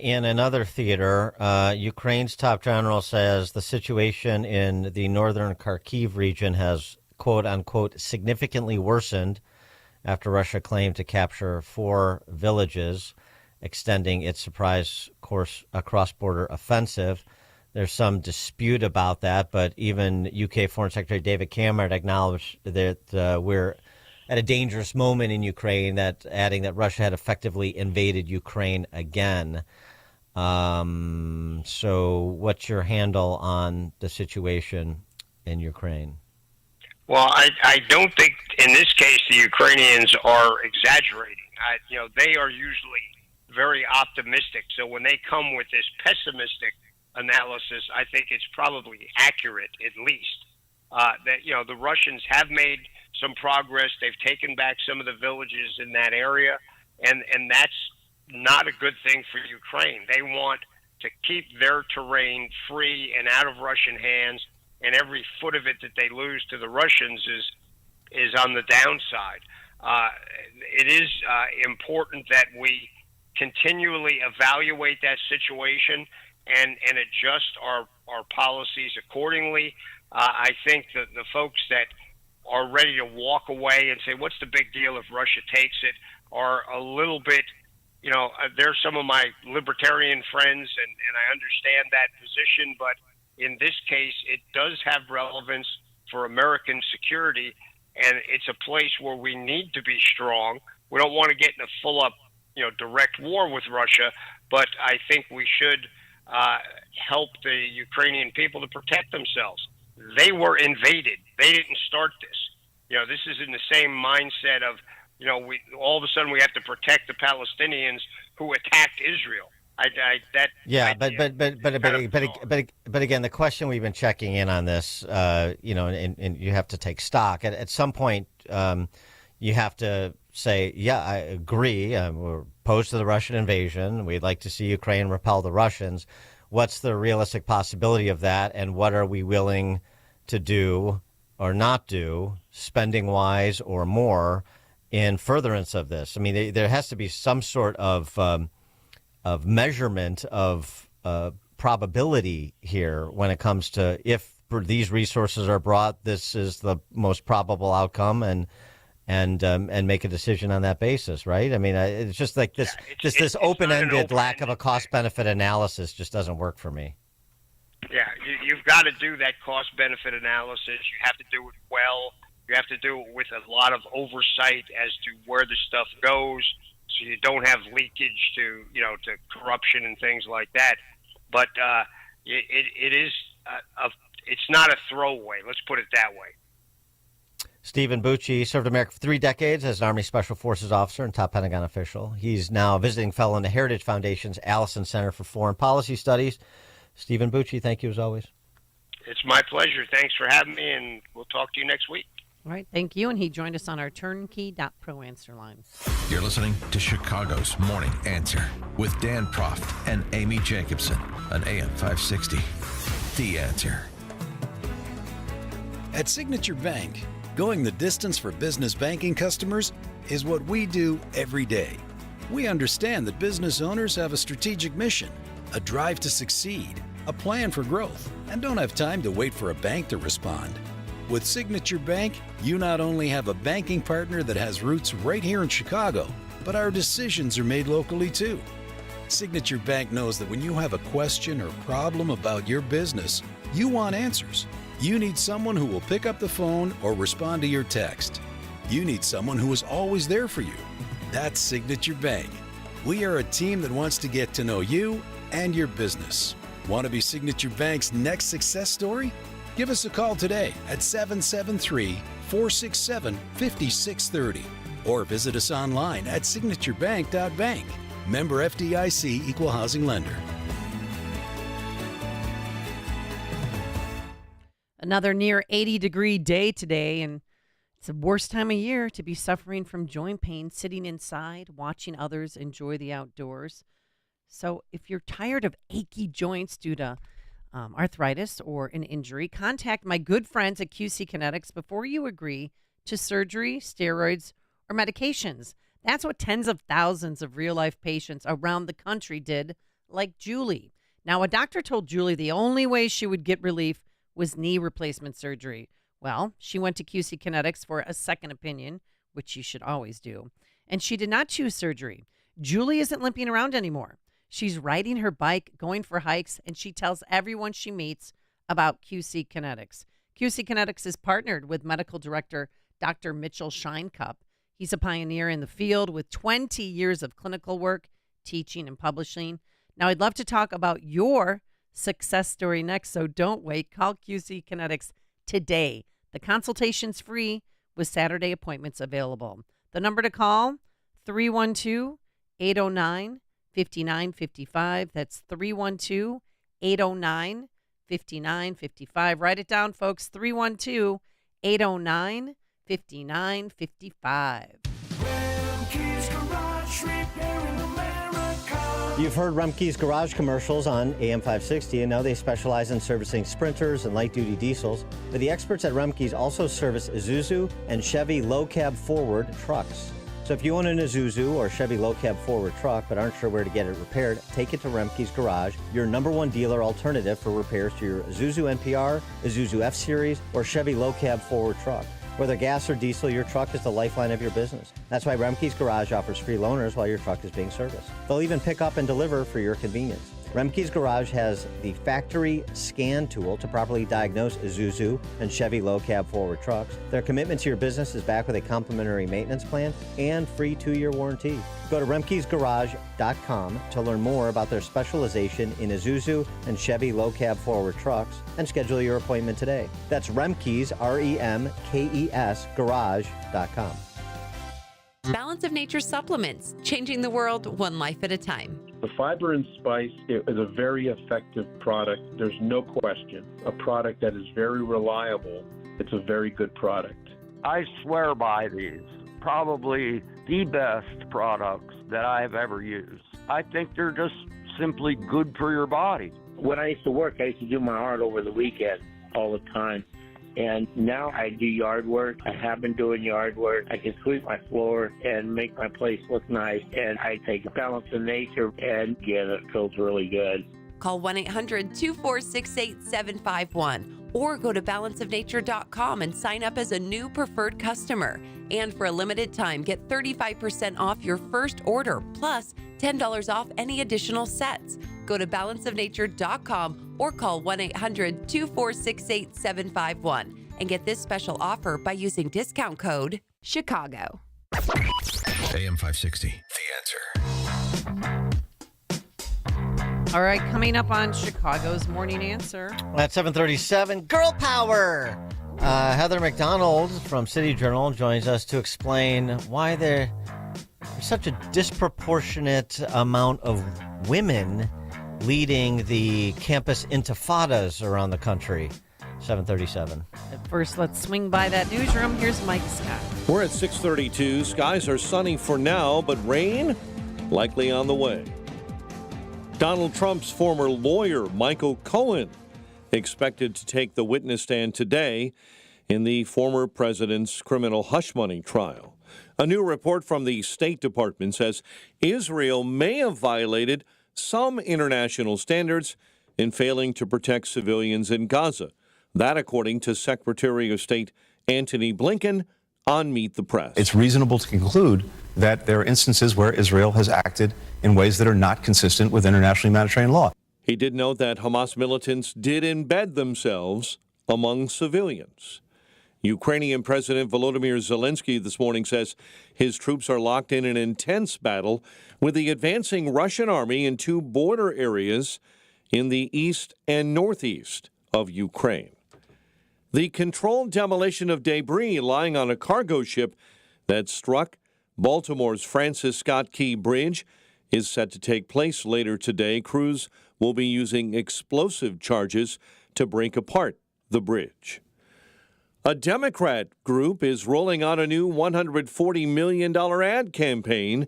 In another theater, Ukraine's top general says the situation in the northern Kharkiv region has, quote unquote, significantly worsened after Russia claimed to capture 4 villages, extending its surprise cross-border offensive. There's some dispute about that, but even UK Foreign Secretary David Cameron acknowledged that we're at a dangerous moment in Ukraine, adding that Russia had effectively invaded Ukraine again. So what's your handle on the situation in Ukraine? Well, I don't think in this case the Ukrainians are exaggerating. They are usually very optimistic. So when they come with this pessimistic analysis, I think it's probably accurate, at least. That, you know, the Russians have made some progress. They've taken back some of the villages in that area, and that's not a good thing for Ukraine. They want to keep their terrain free and out of Russian hands, and every foot of it that they lose to the Russians is on the downside. It is important that we continually evaluate that situation and adjust our policies accordingly. I think that the folks that are ready to walk away and say, what's the big deal if Russia takes it, are a little bit, you know, they're some of my libertarian friends, and I understand that position, but in this case, it does have relevance for American security, and it's a place where we need to be strong. We don't want to get in a full-up, you know, direct war with Russia, but I think we should help the Ukrainian people to protect themselves. They were invaded. They didn't start this. You know, this is in the same mindset of, you know, we all of a sudden we have to protect the Palestinians who attacked Israel. But again, the question we've been checking in on this, you know, and you have to take stock. At some point, you have to say, yeah, I agree. We're opposed to the Russian invasion. We'd like to see Ukraine repel the Russians. What's the realistic possibility of that, and what are we willing to do or not do, spending-wise or more, in furtherance of this? I mean, there has to be some sort of measurement of probability here when it comes to if these resources are brought, this is the most probable outcome, and make a decision on that basis, right? I mean, it's just like this. Yeah, this open-ended lack of a cost-benefit analysis just doesn't work for me. Yeah, you've got to do that cost-benefit analysis. You have to do it well. You have to do it with a lot of oversight as to where the stuff goes, so you don't have leakage to, you know, to corruption and things like that. But it is it's not a throwaway. Let's put it that way. Stephen Bucci served America for 3 decades as an Army Special Forces officer and top Pentagon official. He's now a visiting fellow in the Heritage Foundation's Allison Center for Foreign Policy Studies. Stephen Bucci, thank you as always. It's my pleasure. Thanks for having me, and we'll talk to you next week. All right, thank you. And he joined us on our Turnkey.pro answer line. You're listening to Chicago's Morning Answer with Dan Proft and Amy Jacobson on AM 560. The Answer. At Signature Bank, going the distance for business banking customers is what we do every day. We understand that business owners have a strategic mission, a drive to succeed, a plan for growth, and don't have time to wait for a bank to respond. With Signature Bank, you not only have a banking partner that has roots right here in Chicago, but our decisions are made locally too. Signature Bank knows that when you have a question or problem about your business, you want answers. You need someone who will pick up the phone or respond to your text. You need someone who is always there for you. That's Signature Bank. We are a team that wants to get to know you and your business. Want to be Signature Bank's next success story? Give us a call today at 773-467-5630 or visit us online at signaturebank.bank. Member FDIC Equal Housing Lender. Another near 80-degree day today, and it's the worst time of year to be suffering from joint pain, sitting inside, watching others enjoy the outdoors. So if you're tired of achy joints due to arthritis or an injury, contact my good friends at QC Kinetics before you agree to surgery, steroids, or medications. That's what tens of thousands of real-life patients around the country did, like Julie. Now, a doctor told Julie the only way she would get relief was knee replacement surgery. Well, she went to QC Kinetics for a second opinion, which you should always do, and she did not choose surgery. Julie isn't limping around anymore. She's riding her bike, going for hikes, and she tells everyone she meets about QC Kinetics. QC Kinetics is partnered with medical director Dr. Mitchell Shinecup. He's a pioneer in the field with 20 years of clinical work, teaching, and publishing. Now, I'd love to talk about your success story next, so don't wait. Call QC Kinetics today. The consultation's free with Saturday appointments available. The number to call, 312-809-9999. 5955. That's 312-809-5955. Write it down, folks. 312-809-5955. You've heard Remke's Garage commercials on AM 560, and now they specialize in servicing Sprinters and light-duty diesels. But the experts at Remke's also service Isuzu and Chevy low-cab forward trucks. So if you own an Isuzu or Chevy low-cab forward truck but aren't sure where to get it repaired, take it to Remke's Garage, your #1 dealer alternative for repairs to your Isuzu NPR, Isuzu F-Series, or Chevy low-cab forward truck. Whether gas or diesel, your truck is the lifeline of your business. That's why Remke's Garage offers free loaners while your truck is being serviced. They'll even pick up and deliver for your convenience. Remke's Garage has the factory scan tool to properly diagnose Isuzu and Chevy low-cab forward trucks. Their commitment to your business is backed with a complimentary maintenance plan and free 2-year warranty. Go to remkesgarage.com to learn more about their specialization in Isuzu and Chevy low-cab forward trucks and schedule your appointment today. That's Remkes, REMKES, garage.com. Balance of Nature supplements, changing the world one life at a time. The Fiber and Spice is a very effective product. There's no question. A product that is very reliable. It's a very good product. I swear by these. Probably the best products that I've ever used. I think they're just simply good for your body. When I used to work, I used to do my art over the weekend all the time. And now I do yard work. I have been doing yard work. I can sweep my floor and make my place look nice. And I take Balance of Nature, and again, it feels really good. Call 1-800-246-8751 or go to balanceofnature.com and sign up as a new preferred customer. And for a limited time, get 35% off your first order, plus $10 off any additional sets. Go to balanceofnature.com or call 1-800-246-8751 and get this special offer by using discount code CHICAGO. AM 560, The Answer. All right, coming up on Chicago's Morning Answer. At 7:37, Girl Power! Heather McDonald from City Journal joins us to explain why there's such a disproportionate amount of women leading the campus intifadas around the country. 7:37. First, let's swing by that newsroom. Here's Mike Scott. We're at 6:32. Skies are sunny for now, but rain likely on the way. Donald Trump's former lawyer, Michael Cohen, expected to take the witness stand today in the former president's criminal hush money trial. A new report from the State Department says Israel may have violated some international standards in failing to protect civilians in Gaza. That, according to Secretary of State Antony Blinken on Meet the Press. It's reasonable to conclude that there are instances where Israel has acted in ways that are not consistent with international humanitarian law. He did note that Hamas militants did embed themselves among civilians. Ukrainian President Volodymyr Zelensky this morning says his troops are locked in an intense battle with the advancing Russian army in 2 border areas in the east and northeast of Ukraine. The controlled demolition of debris lying on a cargo ship that struck Baltimore's Francis Scott Key Bridge is set to take place later today. Crews will be using explosive charges to break apart the bridge. A Democrat group is rolling out a new $140 million ad campaign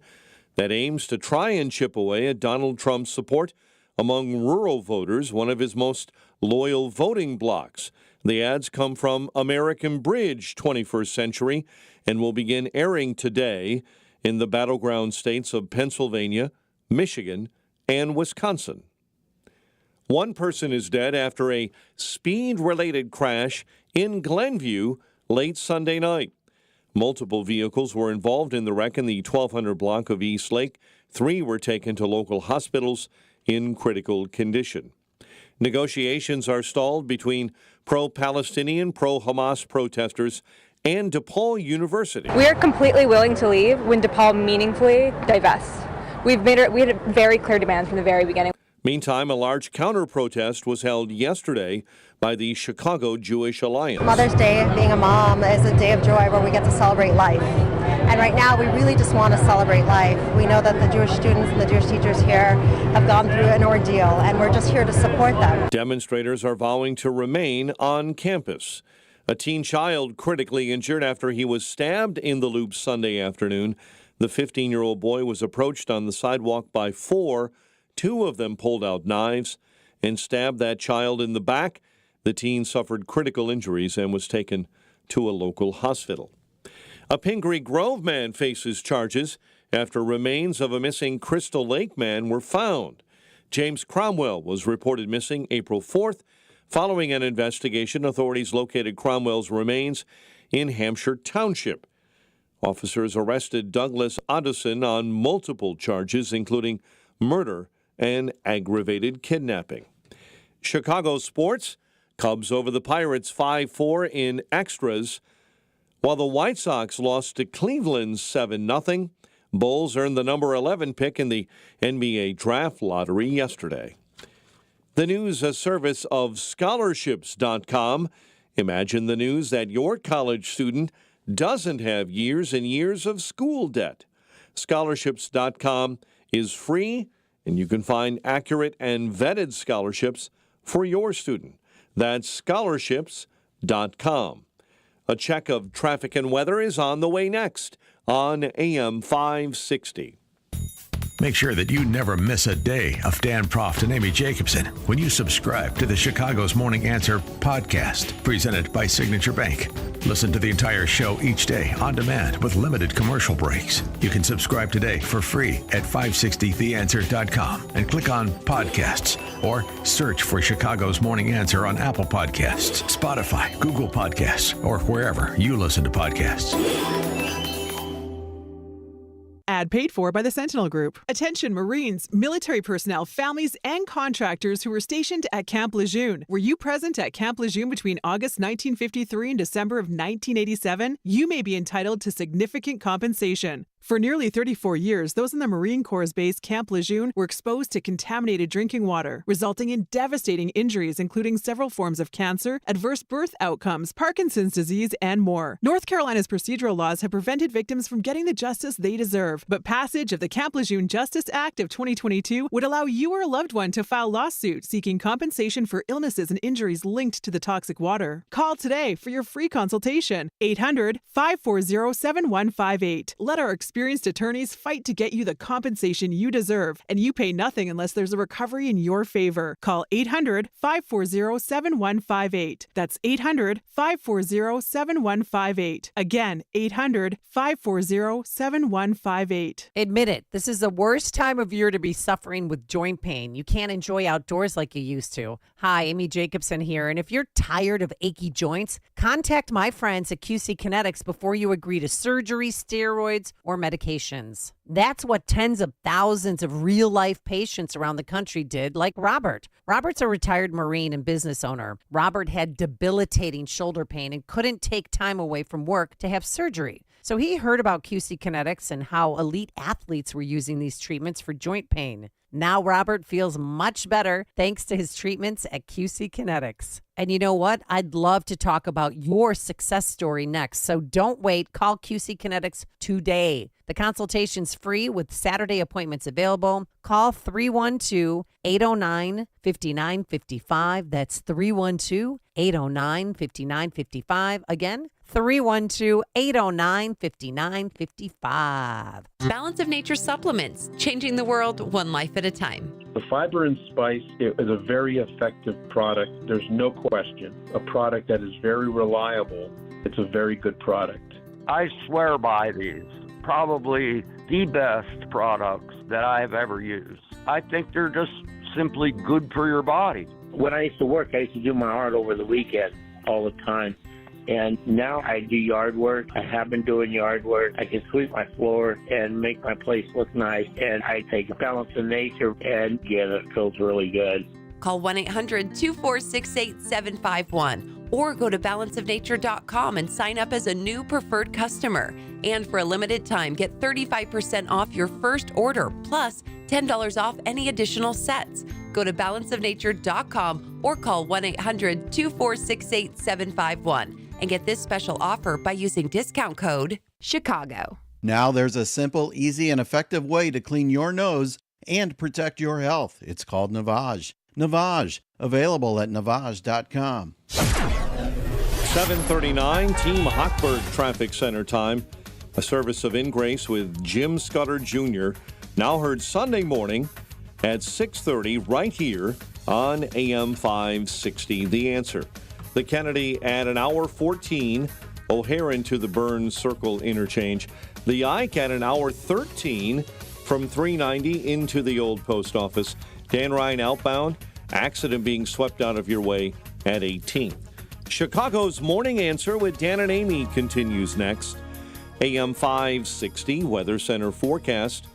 that aims to try and chip away at Donald Trump's support among rural voters, one of his most loyal voting blocs. The ads come from American Bridge 21st Century and will begin airing today in the battleground states of Pennsylvania, Michigan, and Wisconsin. One person is dead after a speed-related crash in Glenview late Sunday night. Multiple vehicles were involved in the wreck in the 1200 block of East Lake. 3 were taken to local hospitals in critical condition. Negotiations are stalled between pro-Palestinian, pro-Hamas protesters and DePaul University. We are completely willing to leave when DePaul meaningfully divests. We had very clear demands from the very beginning. Meantime, a large counter-protest was held yesterday by the Chicago Jewish Alliance. Mother's Day, being a mom, is a day of joy where we get to celebrate life. And right now, we really just want to celebrate life. We know that the Jewish students and the Jewish teachers here have gone through an ordeal, and we're just here to support them. Demonstrators are vowing to remain on campus. A teen child critically injured after he was stabbed in the Loop Sunday afternoon. The 15-year-old boy was approached on the sidewalk by four. Two of them pulled out knives and stabbed that child in the back. The teen suffered critical injuries and was taken to a local hospital. A Pingree Grove man faces charges after remains of a missing Crystal Lake man were found. James Cromwell was reported missing April 4th. Following an investigation, authorities located Cromwell's remains in Hampshire Township. Officers arrested Douglas Otteson on multiple charges, including murder and aggravated kidnapping. Chicago sports, Cubs over the Pirates 5-4 in extras, while the White Sox lost to Cleveland 7-0. Bulls earned the number 11 pick in the NBA draft lottery yesterday. The news, a service of scholarships.com. Imagine the news that your college student doesn't have years and years of school debt. Scholarships.com is free, and you can find accurate and vetted scholarships for your student. That's scholarships.com. A check of traffic and weather is on the way next on AM 560. Make sure that you never miss a day of Dan Proft and Amy Jacobson when you subscribe to the Chicago's Morning Answer podcast, presented by Signature Bank. Listen to the entire show each day on demand with limited commercial breaks. You can subscribe today for free at 560theanswer.com and click on podcasts or search for Chicago's Morning Answer on Apple Podcasts, Spotify, Google Podcasts, or wherever you listen to podcasts. Ad paid for by the Sentinel Group. Attention Marines, military personnel, families, and contractors who were stationed at Camp Lejeune. Were you present at Camp Lejeune between August 1953 and December of 1987? You may be entitled to significant compensation. For nearly 34 years, those in the Marine Corps' base Camp Lejeune were exposed to contaminated drinking water, resulting in devastating injuries, including several forms of cancer, adverse birth outcomes, Parkinson's disease, and more. North Carolina's procedural laws have prevented victims from getting the justice they deserve, but passage of the Camp Lejeune Justice Act of 2022 would allow you or a loved one to file lawsuit seeking compensation for illnesses and injuries linked to the toxic water. Call today for your free consultation. 800-540-7158. Let our experienced attorneys fight to get you the compensation you deserve, and you pay nothing unless there's a recovery in your favor. Call 800-540-7158. That's 800-540-7158. Again, 800-540-7158. Admit it, this is the worst time of year to be suffering with joint pain. You can't enjoy outdoors like you used to. Hi, Amy Jacobson here, and if you're tired of achy joints, contact my friends at QC Kinetics before you agree to surgery, steroids, or medications. That's what tens of thousands of real-life patients around the country did, like Robert. Robert's a retired Marine and business owner. Robert had debilitating shoulder pain and couldn't take time away from work to have surgery. So he heard about QC Kinetics and how elite athletes were using these treatments for joint pain. Now Robert feels much better thanks to his treatments at QC Kinetics. And you know what? I'd love to talk about your success story next. So don't wait. Call QC Kinetics today. The consultation's free with Saturday appointments available. Call 312-809-5955. That's 312-809-5955. Again, 312-809-5955. Balance of Nature supplements, changing the world one life at a time. The Fiber and Spice is a very effective product. There's no question. A product that is very reliable. It's a very good product. I swear by these. Probably the best products that I've ever used. I think they're just simply good for your body. When I used to work, I used to do my art over the weekend all the time. And now I do yard work. I have been doing yard work. I can sweep my floor and make my place look nice. And I take Balance of Nature, and yeah, it feels really good. Call 1-800-246-8751 or go to balanceofnature.com and sign up as a new preferred customer. And for a limited time, get 35% off your first order, plus $10 off any additional sets. Go to balanceofnature.com or call 1-800-246-8751 and get this special offer by using discount code CHICAGO. Now there's a simple, easy, and effective way to clean your nose and protect your health. It's called Navage. Navage, available at Navage.com. 7:39, Team Hochberg Traffic Center time. A service of In Grace with Jim Scudder Jr. Now heard Sunday morning at 6:30 right here on AM 560. The Answer. The Kennedy at an hour 14. O'Hare to the Burns Circle interchange. The Ike at an hour 13 from 390 into the old post office. Dan Ryan outbound. Accident being swept out of your way at 18. Chicago's Morning Answer with Dan and Amy continues next. AM 560 Weather Center forecast.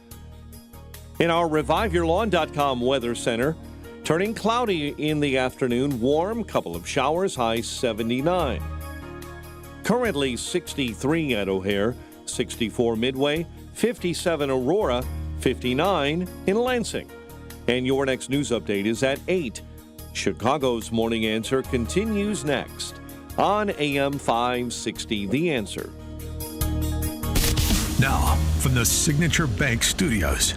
In our ReviveYourLawn.com Weather Center, turning cloudy in the afternoon, warm, couple of showers, high 79. Currently 63 at O'Hare, 64 Midway, 57 Aurora, 59 in Lansing. And your next news update is at 8. Chicago's Morning Answer continues next on AM 560 The Answer. Now, from the Signature Bank Studios.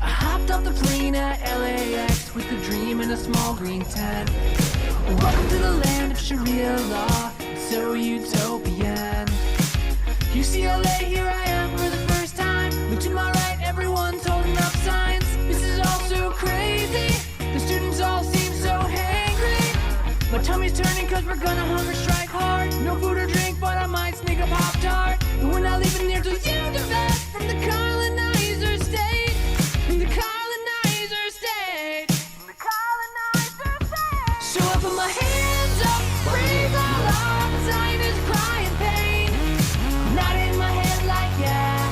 I hopped off the plane at LAX with a dream in a small green tent. Welcome to the land of Sharia law, it's so utopian. UCLA, here I am for the first time. Look to my right, everyone's holding up signs. This is all so crazy. The students all seem so hangry. My tummy's turning cause we're gonna hunger strike hard. No food or drink, but I might sneak a Pop-Tart. And we're not leaving here till you divest from the colonizer state. From the colonizer state. From the colonizer state. So I put my hands up, raise all up. Zionist crying pain. Not in my head like yeah.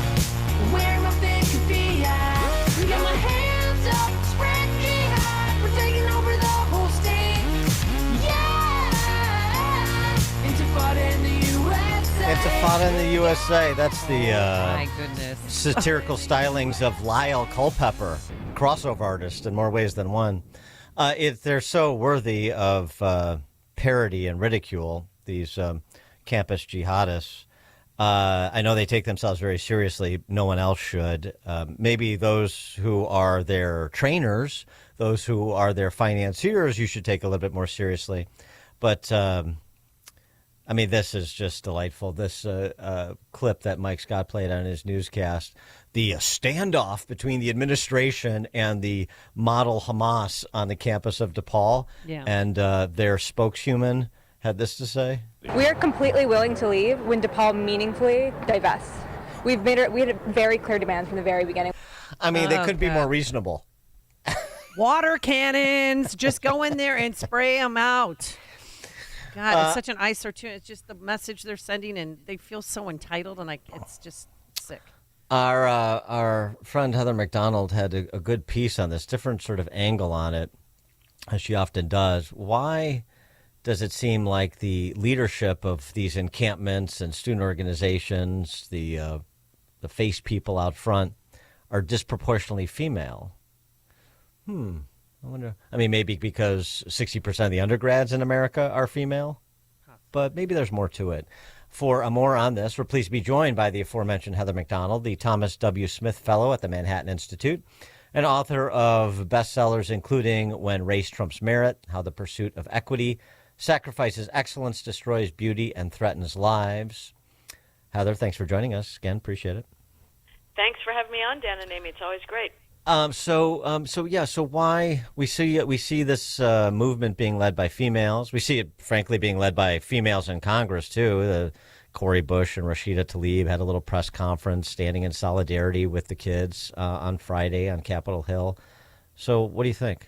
Where my thing could be at. Got my hands up, spread jihad. We're taking over the whole state. Intifada in the USA. Intifada in the USA. That's the My goodness. satirical stylings of Lyle Culpepper, crossover artist in more ways than one. They're so worthy of parody and ridicule, these campus jihadists. I know they take themselves very seriously. No one else should. Maybe those who are their trainers, those who are their financiers, you should take a little bit more seriously. But I mean, this is just delightful. This clip that Mike Scott played on his newscast, the standoff between the administration and the model Hamas on the campus of DePaul, and their spokeshuman had this to say. We are completely willing to leave when DePaul meaningfully divests. We had a very clear demand from the very beginning. I mean, they could be more reasonable. Water cannons, just go in there and spray them out. God, it's such an eyesore too. It's just the message they're sending, and they feel so entitled, and it's just sick. Our friend Heather McDonald had a good piece on this, different sort of angle on it, as she often does. Why does it seem like the leadership of these encampments and student organizations, the face people out front, are disproportionately female? I wonder. I mean, maybe because 60% of the undergrads in America are female, but maybe there's more to it. For more on this, we're pleased to be joined by the aforementioned Heather McDonald, the Thomas W. Smith Fellow at the Manhattan Institute, and author of bestsellers including When Race Trumps Merit, How the Pursuit of Equity Sacrifices Excellence, Destroys Beauty, and Threatens Lives. Heather, thanks for joining us again. Appreciate it. Thanks for having me on, Dan and Amy. It's always great. So why we see this movement being led by females? We see it, frankly, being led by females in Congress too. Cori Bush and Rashida Tlaib had a little press conference standing in solidarity with the kids on Friday on Capitol Hill. So, what do you think?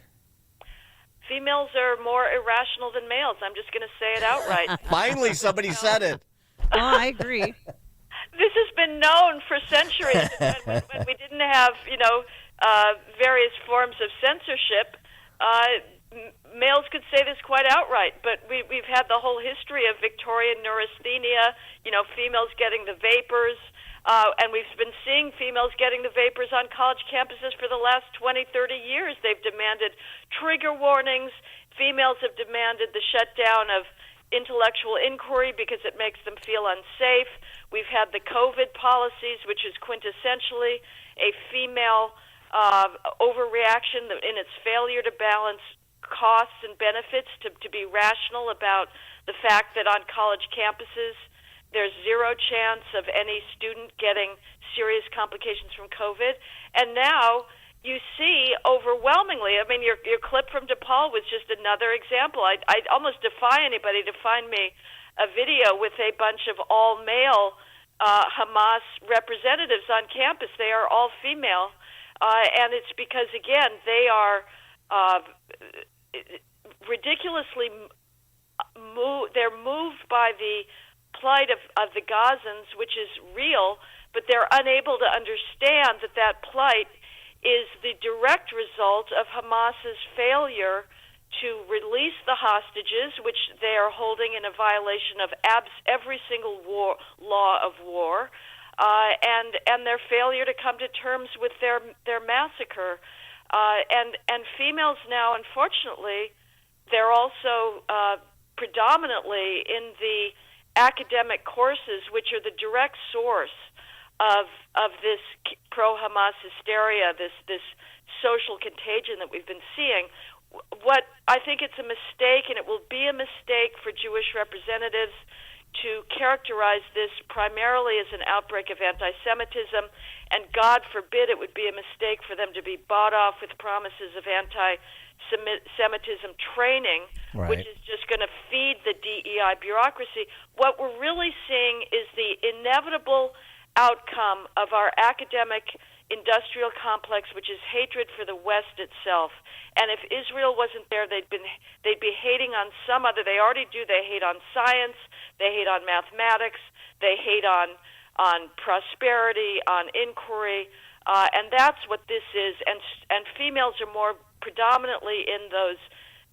Females are more irrational than males. I'm just going to say it outright. Finally, somebody said it. Oh, I agree. This has been known for centuries. when we didn't have, various forms of censorship, males could say this quite outright. But we've had the whole history of Victorian neurasthenia, females getting the vapors. And we've been seeing females getting the vapors on college campuses for the last 20, 30 years. They've demanded trigger warnings. Females have demanded the shutdown of intellectual inquiry because it makes them feel unsafe. We've had the COVID policies, which is quintessentially a female overreaction in its failure to balance costs and benefits, to be rational about the fact that on college campuses there's zero chance of any student getting serious complications from COVID. And now you see overwhelmingly, I mean, your clip from DePaul was just another example. I'd almost defy anybody to find me a video with a bunch of all-male Hamas representatives on campus. They are all female. And it's because, again, they are ridiculously they're moved by the plight of the Gazans, which is real, but they're unable to understand that plight is the direct result of Hamas's failure to release the hostages, which they are holding in a violation of every single law of war, and their failure to come to terms with their massacre. And females now, unfortunately, they're also predominantly in the academic courses, which are the direct source of this pro-Hamas hysteria, this social contagion that we've been seeing. What I think it's a mistake, and it will be a mistake for Jewish representatives to characterize this primarily as an outbreak of anti-Semitism, and God forbid it would be a mistake for them to be bought off with promises of anti-Semitism training, right, which is just going to feed the DEI bureaucracy. What we're really seeing is the inevitable outcome of our academic industrial complex, which is hatred for the West itself. And if Israel wasn't there, they'd be hating on some other. They already do. They hate on science. They hate on mathematics. They hate on prosperity, on inquiry, and that's what this is. And females are more predominantly in those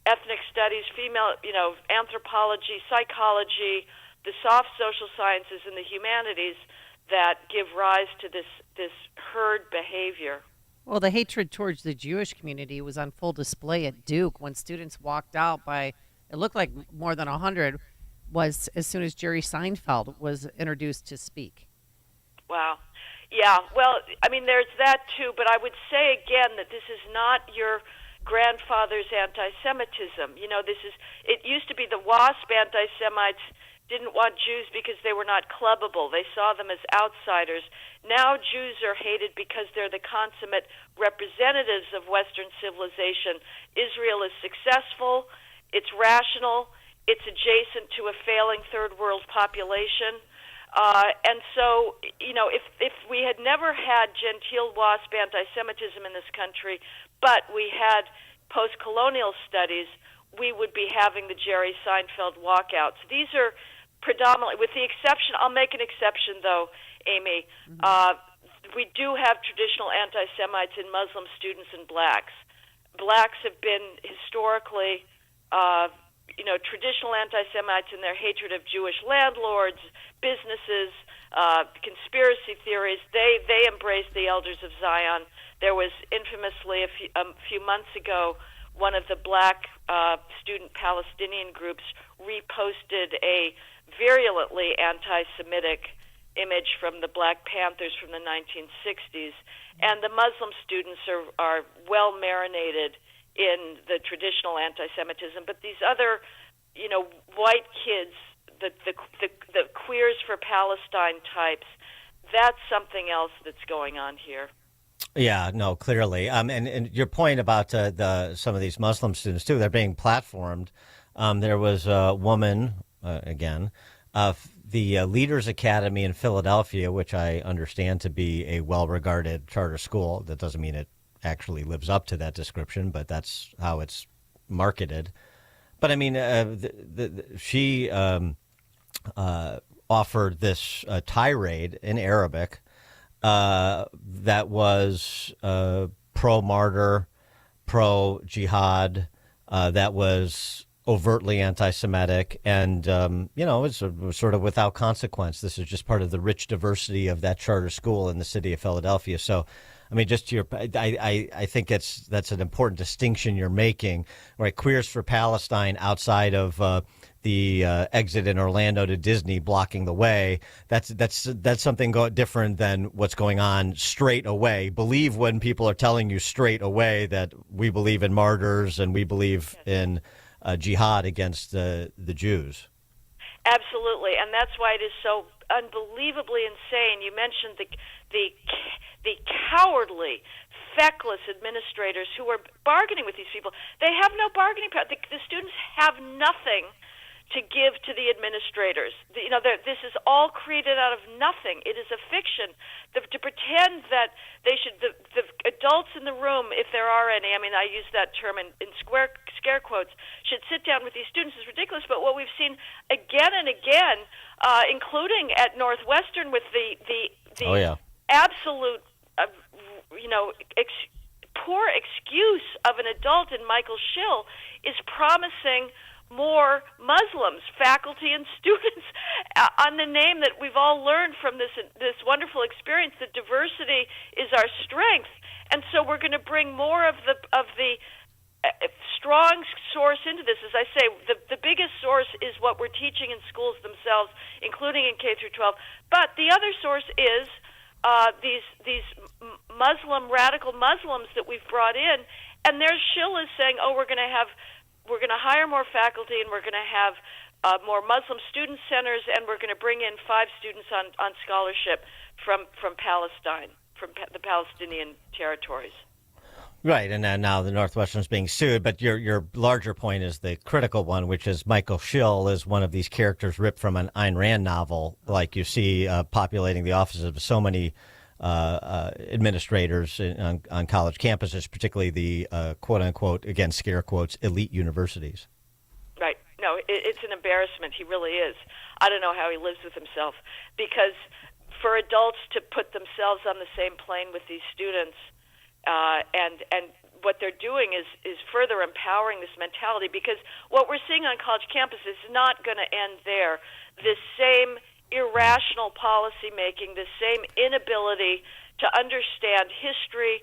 ethnic studies, female, anthropology, psychology, the soft social sciences, and the humanities that give rise to this herd behavior. Well, the hatred towards the Jewish community was on full display at Duke when students walked out by, it looked like more than 100, was as soon as Jerry Seinfeld was introduced to speak. Wow. Yeah, well, I mean, there's that too, but I would say again that this is not your grandfather's anti-Semitism. It used to be the WASP anti-Semites didn't want Jews because they were not clubbable. They saw them as outsiders. Now Jews are hated because they're the consummate representatives of Western civilization. Israel is successful, it's rational, it's adjacent to a failing third world population. And so, if we had never had genteel WASP anti-Semitism in this country, but we had post-colonial studies, we would be having the Jerry Seinfeld walkouts. These are predominantly, with the exception, I'll make an exception though, Amy, we do have traditional anti-Semites in Muslim students and blacks. Blacks have been historically, traditional anti-Semites in their hatred of Jewish landlords, businesses, conspiracy theories. They embraced the Elders of Zion. There was infamously a few months ago, one of the black student Palestinian groups reposted a virulently anti-Semitic image from the Black Panthers from the 1960s. And the Muslim students are well marinated in the traditional anti-Semitism, but these other, white kids, the queers for Palestine types, that's something else that's going on here. Yeah, no, clearly. And your point about some of these Muslim students too, they're being platformed. There was a woman, the Leaders Academy in Philadelphia, which I understand to be a well-regarded charter school. That doesn't mean it actually lives up to that description, but that's how it's marketed. But I mean, she offered this tirade in Arabic that was pro-martyr, pro-jihad, that was overtly anti-Semitic, and it's sort of without consequence. This is just part of the rich diversity of that charter school in the city of Philadelphia. So, I mean, just to your, I think that's an important distinction you're making, right? Queers for Palestine outside of the exit in Orlando to Disney blocking the way. That's something different than what's going on straight away. Believe when people are telling you straight away that we believe in martyrs and we believe in jihad against the Jews. Absolutely, and that's why it is so unbelievably insane. You mentioned the cowardly, feckless administrators who are bargaining with these people. They have no bargaining power. The students have nothing to give to the administrators. This is all created out of nothing. It is a fiction. To pretend that they should, the adults in the room, if there are any, I mean, I use that term in scare quotes, should sit down with these students is ridiculous. But what we've seen again and again, including at Northwestern with the absolute, poor excuse of an adult in Michael Schill is promising more Muslims, faculty and students, on the name that we've all learned from this wonderful experience that diversity is our strength. And so we're going to bring more of the strong source into this. As I say, the biggest source is what we're teaching in schools themselves, including in K through 12. But the other source is these radical Muslims that we've brought in, and their Schill is saying, we're going to hire more faculty, and we're going to have more Muslim student centers, and we're going to bring in 5 students on scholarship from Palestine, from the Palestinian territories. Right, and now the Northwestern is being sued, but your larger point is the critical one, which is Michael Schill is one of these characters ripped from an Ayn Rand novel, like you see populating the offices of so many administrators on college campuses, particularly the quote-unquote, again, scare quotes, elite universities. Right. No, it's an embarrassment. He really is. I don't know how he lives with himself, because for adults to put themselves on the same plane with these students, and what they're doing is further empowering this mentality, because what we're seeing on college campuses is not going to end there. This same irrational policy making, the same inability to understand history,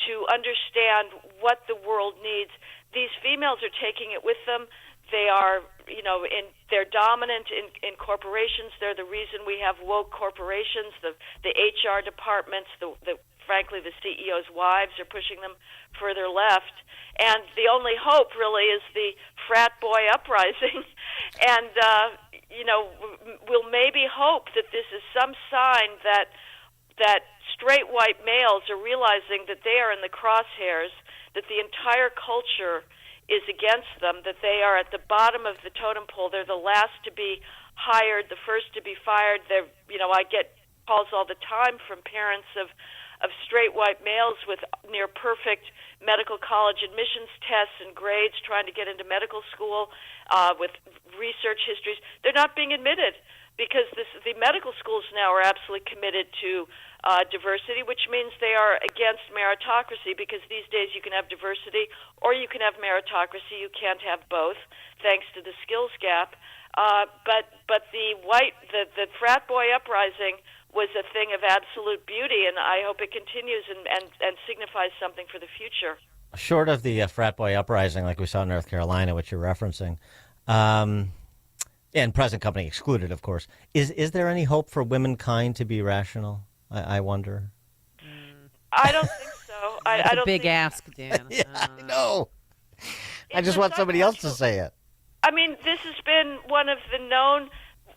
to understand what the world needs. These females are taking it with them. They are, they're dominant in corporations. They're the reason we have woke corporations. The HR departments, frankly, the CEOs' wives are pushing them further left. And the only hope really is the frat boy uprising. And, we'll maybe hope that this is some sign that straight white males are realizing that they are in the crosshairs, that the entire culture is against them, that they are at the bottom of the totem pole. They're the last to be hired, the first to be fired. I get calls all the time from parents of straight white males with near perfect medical college admissions tests and grades trying to get into medical school with research histories. They're not being admitted because the medical schools now are absolutely committed to diversity, which means they are against meritocracy, because these days you can have diversity or you can have meritocracy. You can't have both, thanks to the skills gap. But the frat boy uprising was a thing of absolute beauty, and I hope it continues and signifies something for the future. Short of the frat boy uprising like we saw in North Carolina, which you're referencing, and present company excluded, of course, is there any hope for womankind to be rational? I wonder. I don't think so. That's I don't a big think ask, Dan. Yeah, I know. I just want somebody else to say it. I mean, this has been one of the known...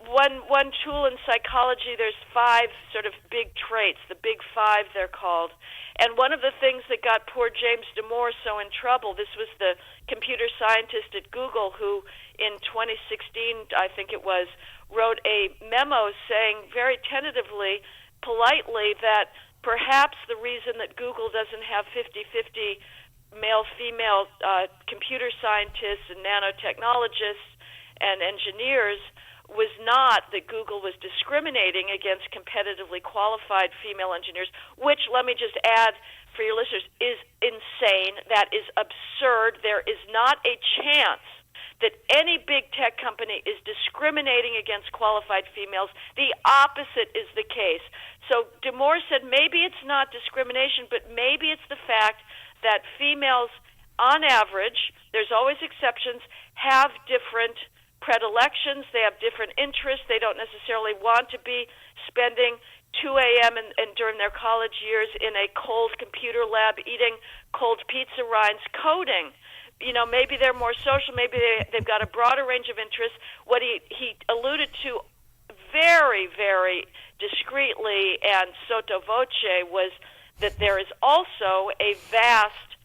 One tool in psychology, there's 5 sort of big traits, the big 5 they're called. And one of the things that got poor James Damore so in trouble, this was the computer scientist at Google who in 2016, I think it was, wrote a memo saying very tentatively, politely, that perhaps the reason that Google doesn't have 50-50 male-female computer scientists and nanotechnologists and engineers was not that Google was discriminating against competitively qualified female engineers, which, let me just add for your listeners, is insane. That is absurd. There is not a chance that any big tech company is discriminating against qualified females. The opposite is the case. So Damore said maybe it's not discrimination, but maybe it's the fact that females, on average, there's always exceptions, have different predilections, they have different interests, they don't necessarily want to be spending 2 a.m. and during their college years in a cold computer lab eating cold pizza rinds coding. Maybe they're more social, maybe they've got a broader range of interests. What he alluded to very, very discreetly and sotto voce was that there is also a vast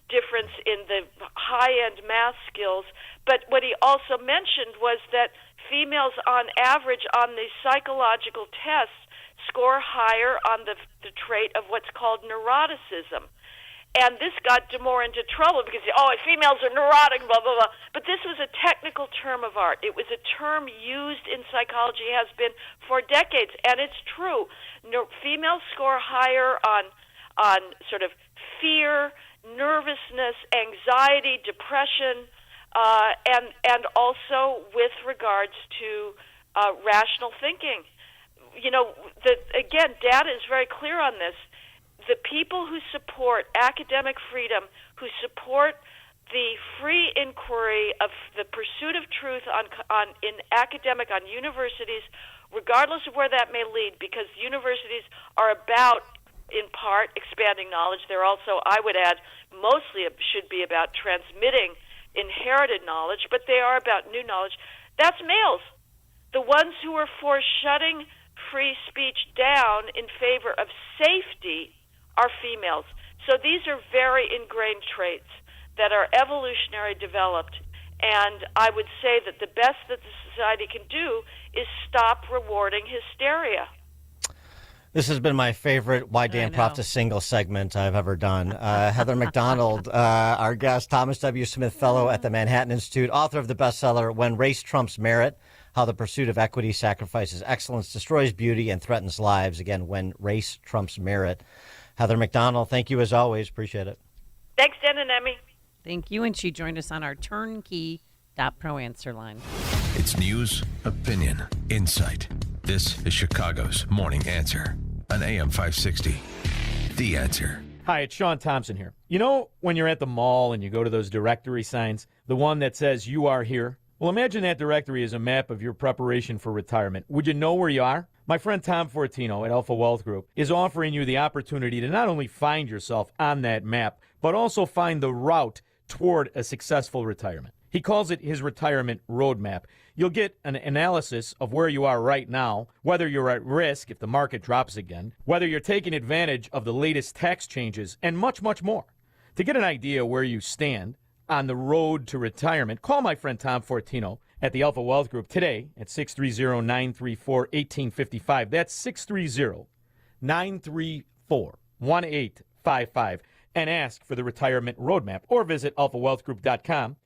difference in the high-end math skills. But what he also mentioned was that females, on average, on the psychological tests, score higher on the trait of what's called neuroticism. And this got Damore into trouble because, females are neurotic, blah, blah, blah. But this was a technical term of art. It was a term used in psychology, has been for decades, and it's true. Females score higher on sort of fear, nervousness, anxiety, depression, and also with regards to rational thinking. Again, data is very clear on this. The people who support academic freedom, who support the free inquiry of the pursuit of truth in universities, regardless of where that may lead, because universities are about, in part, expanding knowledge. They're also, I would add, mostly should be about transmitting inherited knowledge, but they are about new knowledge. That's males. The ones who are for shutting free speech down in favor of safety are females. So these are very ingrained traits that are evolutionary developed, and I would say that the best that the society can do is stop rewarding hysteria. This has been my favorite Why Dan Proft a Single segment I've ever done. Heather McDonald, our guest, Thomas W. Smith Fellow at the Manhattan Institute, author of the bestseller When Race Trumps Merit, How the Pursuit of Equity Sacrifices Excellence, Destroys Beauty, and Threatens Lives. Again, When Race Trumps Merit. Heather McDonald, thank you as always. Appreciate it. Thanks, Dan and Emmy. Thank you. And she joined us on our turnkey.pro answer line. It's news, opinion, insight. This is Chicago's Morning Answer on AM 560. The Answer. Hi, it's Sean Thompson here. When you're at the mall and you go to those directory signs, the one that says you are here? Well, imagine that directory is a map of your preparation for retirement. Would you know where you are? My friend Tom Fortino at Alpha Wealth Group is offering you the opportunity to not only find yourself on that map, but also find the route toward a successful retirement. He calls it his retirement roadmap. You'll get an analysis of where you are right now, whether you're at risk if the market drops again, whether you're taking advantage of the latest tax changes, and much, much more. To get an idea where you stand on the road to retirement, call my friend Tom Fortino at the Alpha Wealth Group today at 630-934-1855. That's 630-934-1855. And ask for the retirement roadmap, or visit alphawealthgroup.com.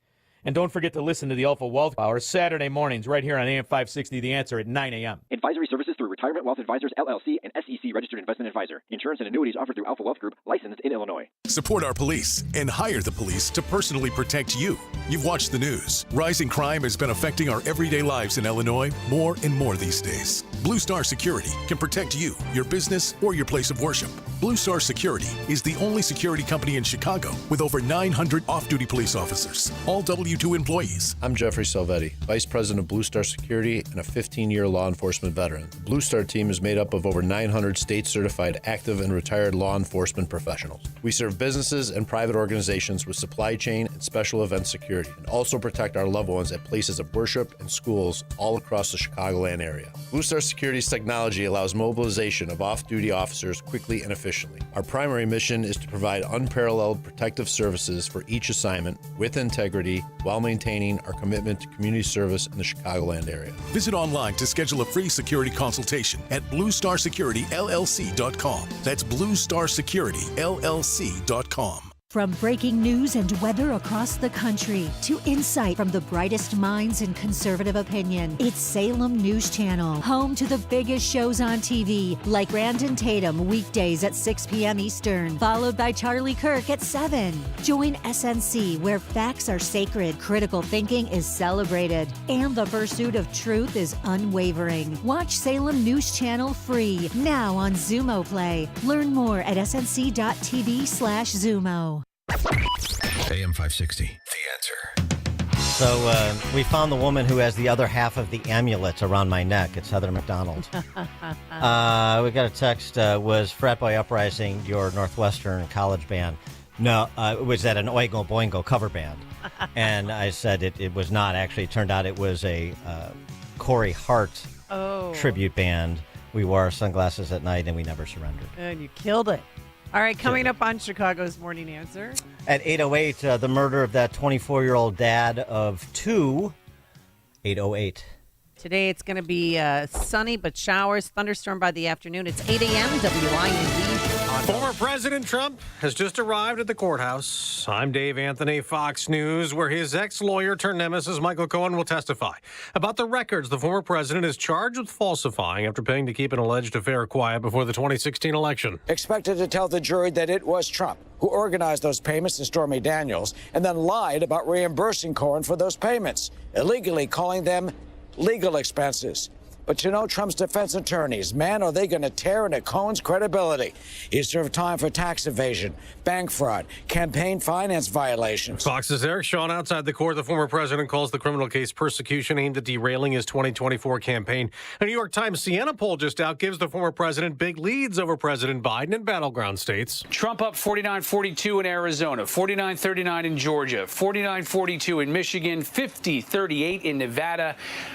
And don't forget to listen to the Alpha Wealth Hour Saturday mornings right here on AM 560, The Answer at 9 a.m. Advisory services through Retirement Wealth Advisors, LLC, and SEC Registered Investment Advisor. Insurance and annuities offered through Alpha Wealth Group, licensed in Illinois. Support our police and hire the police to personally protect you. You've watched the news. Rising crime has been affecting our everyday lives in Illinois more and more these days. Blue Star Security can protect you, your business, or your place of worship. Blue Star Security is the only security company in Chicago with over 900 off-duty police officers, all W-2 employees. I'm Jeffrey Salvetti, Vice President of Blue Star Security and a 15-year law enforcement veteran. The Blue Star team is made up of over 900 state-certified active and retired law enforcement professionals. We serve businesses and private organizations with supply chain and special event security, and also protect our loved ones at places of worship and schools all across the Chicagoland area. Blue Star Security's technology allows mobilization of off-duty officers quickly and efficiently. Our primary mission is to provide unparalleled protective services for each assignment with integrity while maintaining our commitment to community service in the Chicagoland area. Visit online to schedule a free security consultation at BlueStarSecurityLLC.com. That's BlueStarSecurityLLC.com. From breaking news and weather across the country to insight from the brightest minds in conservative opinion, it's Salem News Channel, home to the biggest shows on TV, like Brandon Tatum weekdays at 6 p.m. Eastern, followed by Charlie Kirk at 7. Join SNC, where facts are sacred, critical thinking is celebrated, and the pursuit of truth is unwavering. Watch Salem News Channel free, now on Zumo Play. Learn more at snc.tv/Zumo. AM 560, The Answer. So we found the woman who has the other half of the amulet around my neck. It's Heather McDonald. We got a text. Was Frat Boy Uprising your Northwestern college band? No, it was at an Oingo Boingo cover band. And I said it was not. Actually, it turned out it was a Corey Hart tribute band. We wore our sunglasses at night and we never surrendered. And you killed it. All right, coming up on Chicago's Morning Answer. At 8:08, the murder of that 24-year-old dad of 2. 8:08. Today it's going to be sunny but showers, thunderstorm by the afternoon. It's 8 a.m. WIND. Former President Trump has just arrived at the courthouse. I'm Dave Anthony, Fox News, where his ex-lawyer turned nemesis Michael Cohen will testify about the records the former president is charged with falsifying after paying to keep an alleged affair quiet before the 2016 election. Expected to tell the jury that it was Trump who organized those payments to Stormy Daniels and then lied about reimbursing Cohen for those payments, illegally calling them legal expenses. But you know, Trump's defense attorneys, man, are they going to tear into Cohen's credibility. He served time for tax evasion, bank fraud, campaign finance violations. Fox's Eric Shawn outside the court. The former president calls the criminal case persecution aimed at derailing his 2024 campaign. A New York Times Siena poll just out gives the former president big leads over President Biden in battleground states. Trump up 49-42 in Arizona, 49-39 in Georgia, 49-42 in Michigan, 50-38 in Nevada,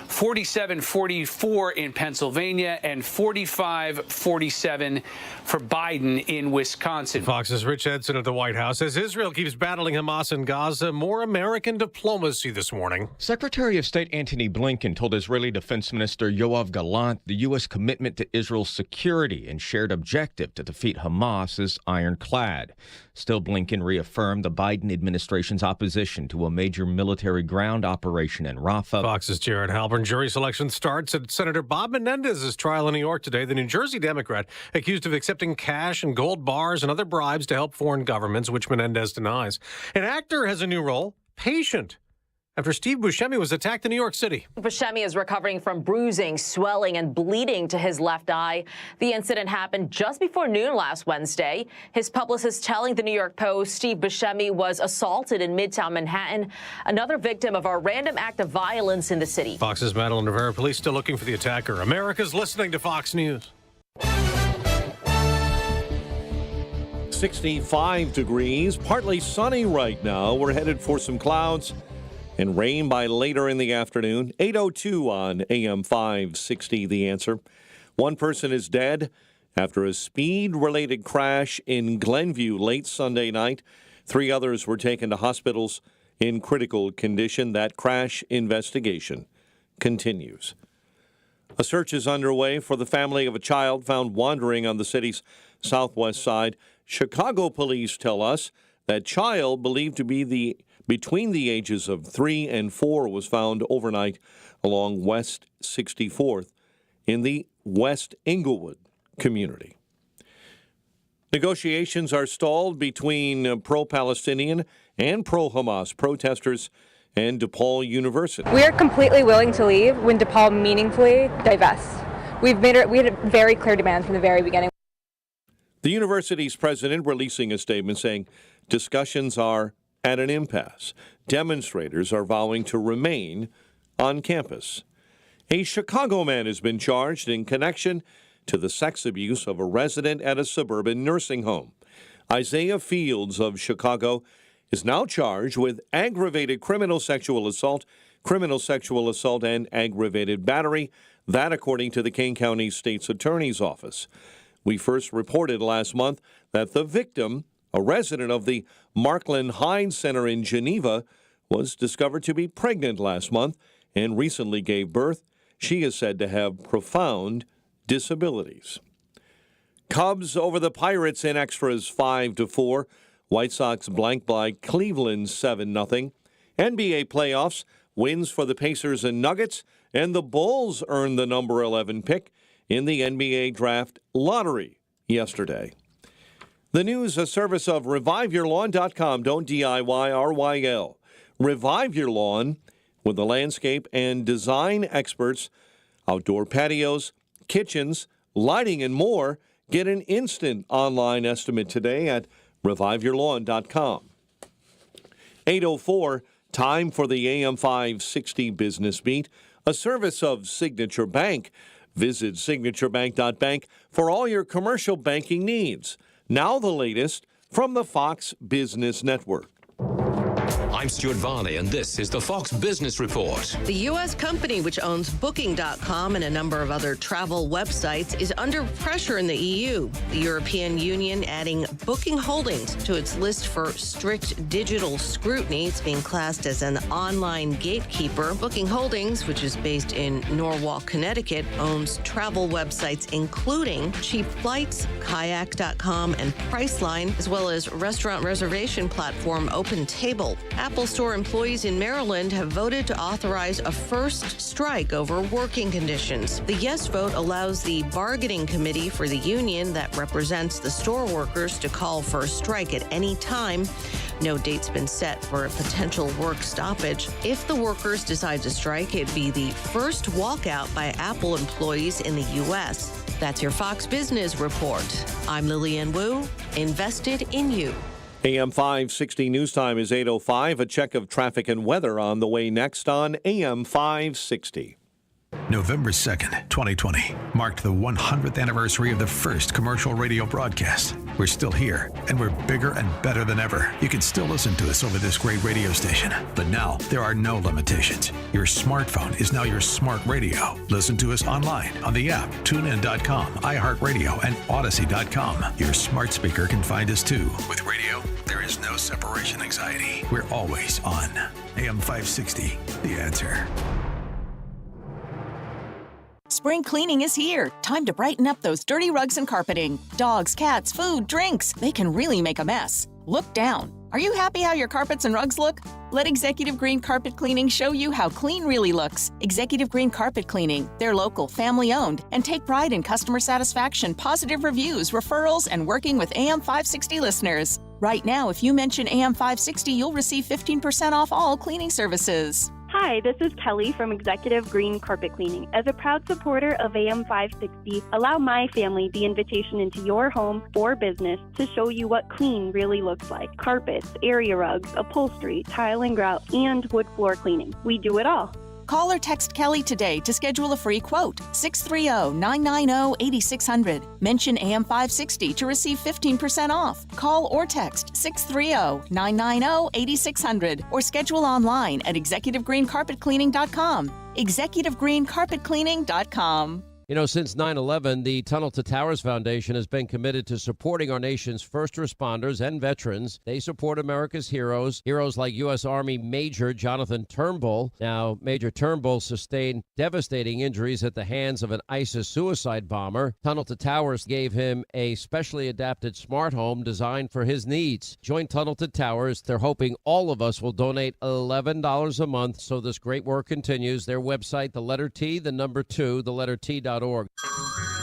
47-44 in Pennsylvania, and 45-47 for Biden in Wisconsin. Fox's Rich Edson at the White House. As Israel keeps battling Hamas in Gaza, more American diplomacy this morning. Secretary of State Antony Blinken told Israeli Defense Minister Yoav Gallant the U.S. commitment to Israel's security and shared objective to defeat Hamas is ironclad. Still, Blinken reaffirmed the Biden administration's opposition to a major military ground operation in Rafah. Fox's Jared Halpern. Jury selection starts at Senator Bob Menendez's trial in New York today. The New Jersey Democrat accused of accepting cash and gold bars and other bribes to help foreign governments, which Menendez denies. An actor has a new role, patient, after Steve Buscemi was attacked in New York City. Buscemi is recovering from bruising, swelling, and bleeding to his left eye. The incident happened just before noon last Wednesday. His publicist telling the New York Post Steve Buscemi was assaulted in Midtown Manhattan, another victim of a random act of violence in the city. Fox's Madeline Rivera. Police still looking for the attacker. America's listening to Fox News. 65 degrees, partly sunny right now. We're headed for some clouds and rain by later in the afternoon. 8:02 on AM 560, The Answer. One person is dead after a speed-related crash in Glenview late Sunday night. 3 others were taken to hospitals in critical condition. That crash investigation continues. A search is underway for the family of a child found wandering on the city's southwest side. Chicago police tell us that child, believed to be between the ages of 3 and 4, was found overnight along West 64th in the West Englewood community. Negotiations are stalled between pro-Palestinian and pro-Hamas protesters and DePaul University. We are completely willing to leave when DePaul meaningfully divests. We had a very clear demand from the very beginning. The university's president releasing a statement saying discussions are at an impasse. Demonstrators are vowing to remain on campus. A Chicago man has been charged in connection to the sex abuse of a resident at a suburban nursing home. Isaiah Fields of Chicago is now charged with aggravated criminal sexual assault, and aggravated battery. That, according to the Kane County State's Attorney's Office. We first reported last month that the victim, a resident of the Markland Hyde Center in Geneva, was discovered to be pregnant last month and recently gave birth. She is said to have profound disabilities. Cubs over the Pirates in extras 5-4. White Sox blanked by Cleveland 7-0. NBA playoffs, wins for the Pacers and Nuggets, and the Bulls earned the number 11 pick in the NBA draft lottery yesterday. The news, a service of ReviveYourLawn.com. Don't DIY, RYL. Revive Your Lawn with the landscape and design experts, outdoor patios, kitchens, lighting, and more. Get an instant online estimate today at ReviveYourLawn.com. 8:04, time for the AM 560 Business Beat, a service of Signature Bank. Visit signaturebank.bank for all your commercial banking needs. Now the latest from the Fox Business Network. I'm Stuart Varney, and this is the Fox Business Report. The U.S. company, which owns Booking.com and a number of other travel websites, is under pressure in the EU. The European Union adding Booking Holdings to its list for strict digital scrutiny. It's being classed as an online gatekeeper. Booking Holdings, which is based in Norwalk, Connecticut, owns travel websites including Cheap Flights, Kayak.com, and Priceline, as well as restaurant reservation platform OpenTable. Apple Store employees in Maryland have voted to authorize a first strike over working conditions. The yes vote allows the bargaining committee for the union that represents the store workers to call for a strike at any time. No date's been set for a potential work stoppage. If the workers decide to strike, it'd be the first walkout by Apple employees in the U.S. That's your Fox Business Report. I'm Lillian Wu, invested in you. AM 560 News Time is 8:05. A check of traffic and weather on the way next on AM 560. November 2nd, 2020, marked the 100th anniversary of the first commercial radio broadcast. We're still here, and we're bigger and better than ever. You can still listen to us over this great radio station. But now, there are no limitations. Your smartphone is now your smart radio. Listen to us online on the app, TuneIn.com, iHeartRadio, and Odyssey.com. Your smart speaker can find us too. With radio, there is no separation anxiety. We're always on. AM 560, The Answer. Spring cleaning is here. Time to brighten up those dirty rugs and carpeting. Dogs, cats, food, drinks. They can really make a mess. Look down. Are you happy how your carpets and rugs look? Let Executive Green Carpet Cleaning show you how clean really looks. Executive Green Carpet Cleaning. They're local, family-owned, and take pride in customer satisfaction, positive reviews, referrals, and working with AM 560 listeners. Right now, if you mention AM 560, you'll receive 15% off all cleaning services. Hi, this is Kelly from Executive Green Carpet Cleaning. As a proud supporter of AM 560, allow my family the invitation into your home or business to show you what clean really looks like. Carpets, area rugs, upholstery, tile and grout, and wood floor cleaning. We do it all. Call or text Kelly today to schedule a free quote. 630-990-8600. Mention AM 560 to receive 15% off. Call or text 630-990-8600 or schedule online at executivegreencarpetcleaning.com. executivegreencarpetcleaning.com. You know, since 9/11, the Tunnel to Towers Foundation has been committed to supporting our nation's first responders and veterans. They support America's heroes like U.S. Army Major Jonathan Turnbull. Now, Major Turnbull sustained devastating injuries at the hands of an ISIS suicide bomber. Tunnel to Towers gave him a specially adapted smart home designed for his needs. Join Tunnel to Towers. They're hoping all of us will donate $11 a month so this great work continues. Their website, the letter T, the number 2, the letter T.org.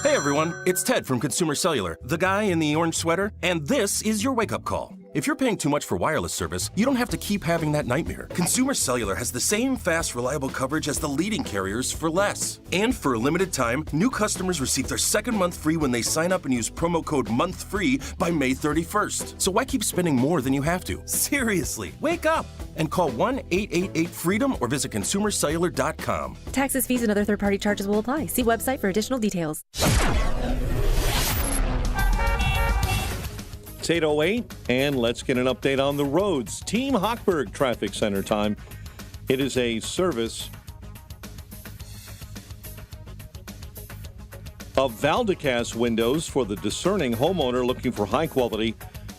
Hey everyone, it's Ted from Consumer Cellular, the guy in the orange sweater, and this is your wake-up call. If you're paying too much for wireless service, you don't have to keep having that nightmare. Consumer Cellular has the same fast, reliable coverage as the leading carriers for less. And for a limited time, new customers receive their second month free when they sign up and use promo code MONTHFREE by May 31st. So why keep spending more than you have to? Seriously, wake up and call 1-888-FREEDOM or visit consumercellular.com. Taxes, fees, and other third-party charges will apply. See website for additional details. It's 8:08, and let's get an update on the roads. Team Hochberg Traffic Center time. It is a service of Valdecas Windows for the discerning homeowner looking for high quality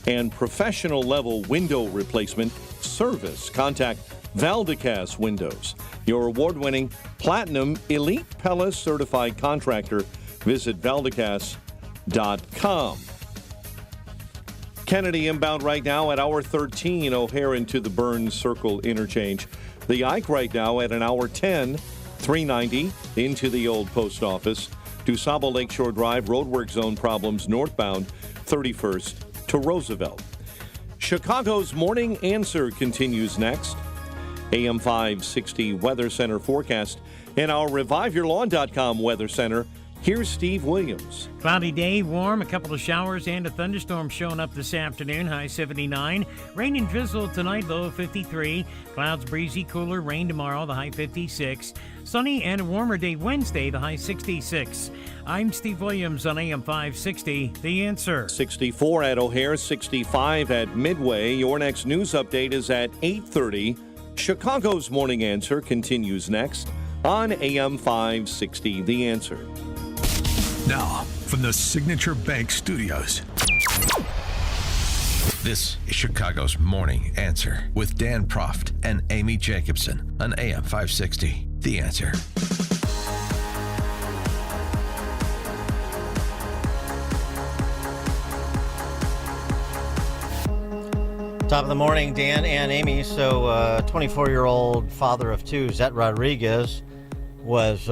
and professional level window replacement service. Contact Valdecas Windows, your award-winning Platinum Elite Pella certified contractor. Visit valdecas.com. Kennedy inbound right now at hour 13, O'Hare into the Burns Circle interchange. The Ike right now at an hour 10, 390 into the old post office. DuSable Lakeshore Drive, roadwork zone problems northbound 31st to Roosevelt. Chicago's Morning Answer continues next. AM 560 Weather Center forecast and our ReviveYourLawn.com Weather Center. Here's Steve Williams. Cloudy day, warm, a couple of showers and a thunderstorm showing up this afternoon, high 79. Rain and drizzle tonight, low of 53. Clouds breezy, cooler, rain tomorrow, the high 56. Sunny and a warmer day Wednesday, the high 66. I'm Steve Williams on AM 560, The Answer. 64 at O'Hare, 65 at Midway. Your next news update is at 8:30. Chicago's Morning Answer continues next on AM 560, The Answer. Now, from the Signature Bank Studios, this is Chicago's Morning Answer with Dan Proft and Amy Jacobson on AM 560, The Answer. Top of the morning, Dan and Amy. So, 24-year-old father of two, Zet Rodriguez, was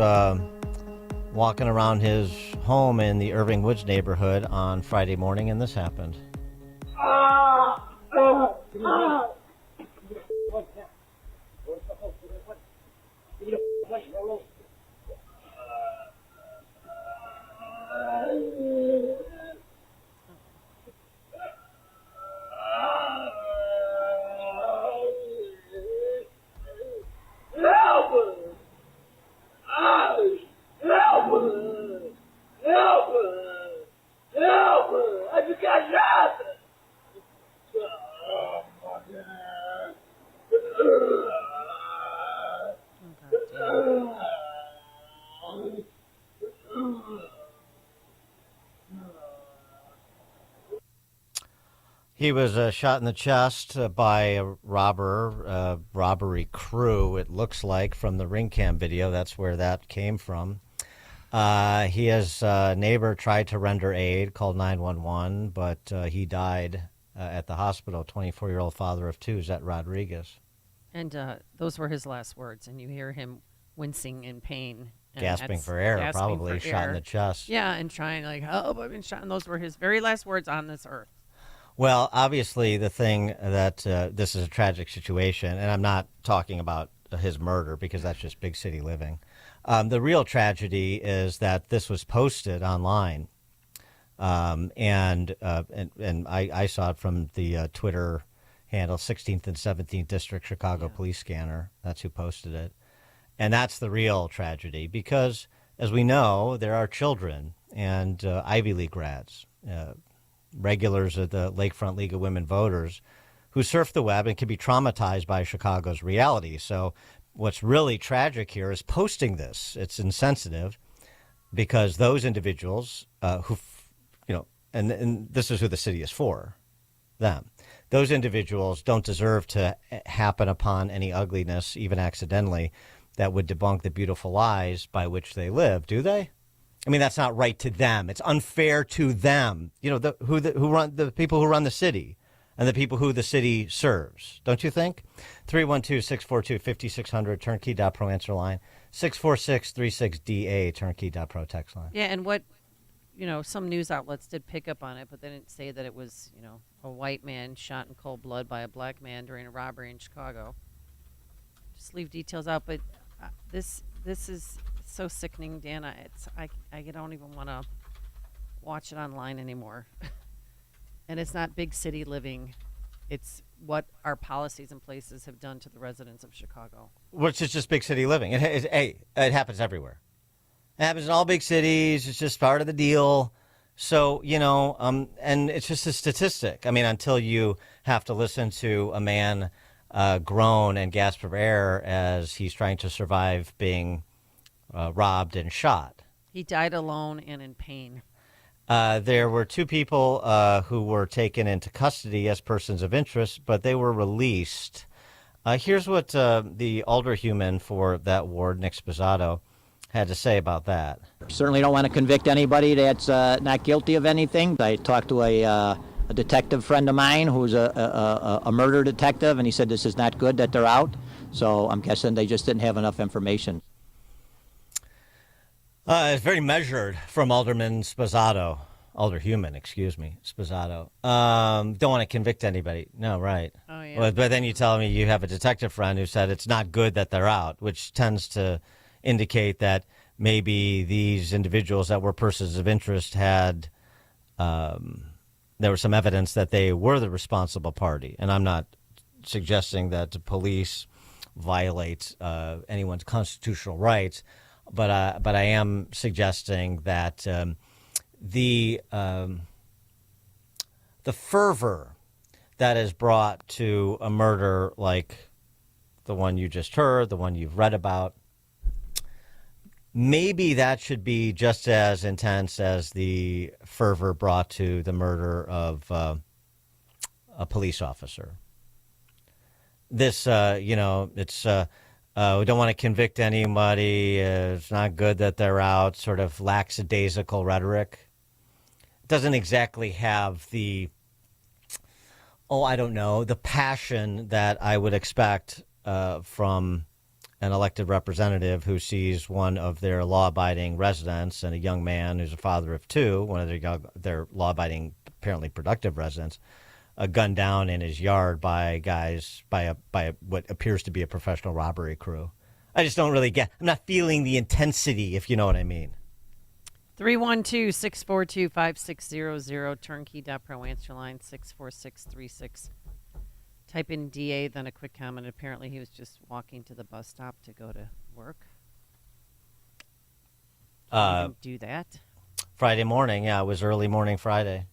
walking around his home in the Irving Woods neighborhood on Friday morning, and this happened. He was shot in the chest by a robbery crew, it looks like, from the ring cam video. That's where that came from. His neighbor tried to render aid, called 911, but he died at the hospital, 24-year-old father of two, Zet Rodriguez. And those were his last words, and you hear him wincing in pain. Gasping for air, probably, shot in the chest. Yeah, and trying, like, oh, I've been shot. And those were his very last words on this earth. Well, obviously, the thing that this is a tragic situation, and I'm not talking about his murder because that's just big city living. The real tragedy is that this was posted online, and I saw it from the Twitter handle 16th and 17th District Chicago Police Scanner. That's who posted it, and that's the real tragedy because, as we know, there are children and Ivy League grads. Regulars of the Lakefront League of Women Voters who surf the web and can be traumatized by Chicago's reality. So what's really tragic here is posting this. It's insensitive because those individuals and this is who the city is for, them. Those individuals don't deserve to happen upon any ugliness, even accidentally, that would debunk the beautiful lies by which they live, do they? I mean, that's not right to them. It's unfair to them. You know, the people who run the city and the people who the city serves. Don't you think? 312-642-5600, turnkey.pro answer line. 646-36DA, turnkey.pro text line. Yeah, and what, some news outlets did pick up on it, but they didn't say that it was, a white man shot in cold blood by a black man during a robbery in Chicago. Just leave details out, but this is so sickening, Dan. I don't even want to watch it online anymore. And it's not big city living. It's what our policies and places have done to the residents of Chicago. Which is just big city living. It happens everywhere. It happens in all big cities. It's just part of the deal. So, and it's just a statistic. I mean, until you have to listen to a man groan and gasp for air as he's trying to survive being robbed and shot. He died alone and in pain. There were two people who were taken into custody as persons of interest, but they were released. Here's what the alderhuman for that ward, Nick Sposato, had to say about that. Certainly don't want to convict anybody that's not guilty of anything. I talked to a a detective friend of mine who's a murder detective, and he said this is not good that they're out. So I'm guessing they just didn't have enough information. It's very measured from Alderman Sposato. Alderhuman, Sposato. Don't want to convict anybody. No, right. Oh, yeah. But then you tell me you have a detective friend who said it's not good that they're out, which tends to indicate that maybe these individuals that were persons of interest had, there was some evidence that they were the responsible party. And I'm not suggesting that the police violate anyone's constitutional rights, but I am suggesting that the fervor that is brought to a murder like the one you just heard, the one you've read about, maybe that should be just as intense as the fervor brought to the murder of a police officer. This, it's we don't want to convict anybody. It's not good that they're out. Sort of lackadaisical rhetoric. Doesn't exactly have the, the passion that I would expect from an elected representative who sees one of their law-abiding residents and a young man who's a father of two, one of their law-abiding, apparently productive residents, gunned down in his yard by what appears to be a professional robbery crew. I just don't really get. I'm not feeling the intensity, if you know what I mean. 312-642-5600, turnkey.pro, answer line 64636. Type in DA, then a quick comment. Apparently he was just walking to the bus stop to go to work. Didn't do that. Friday morning, it was early morning Friday.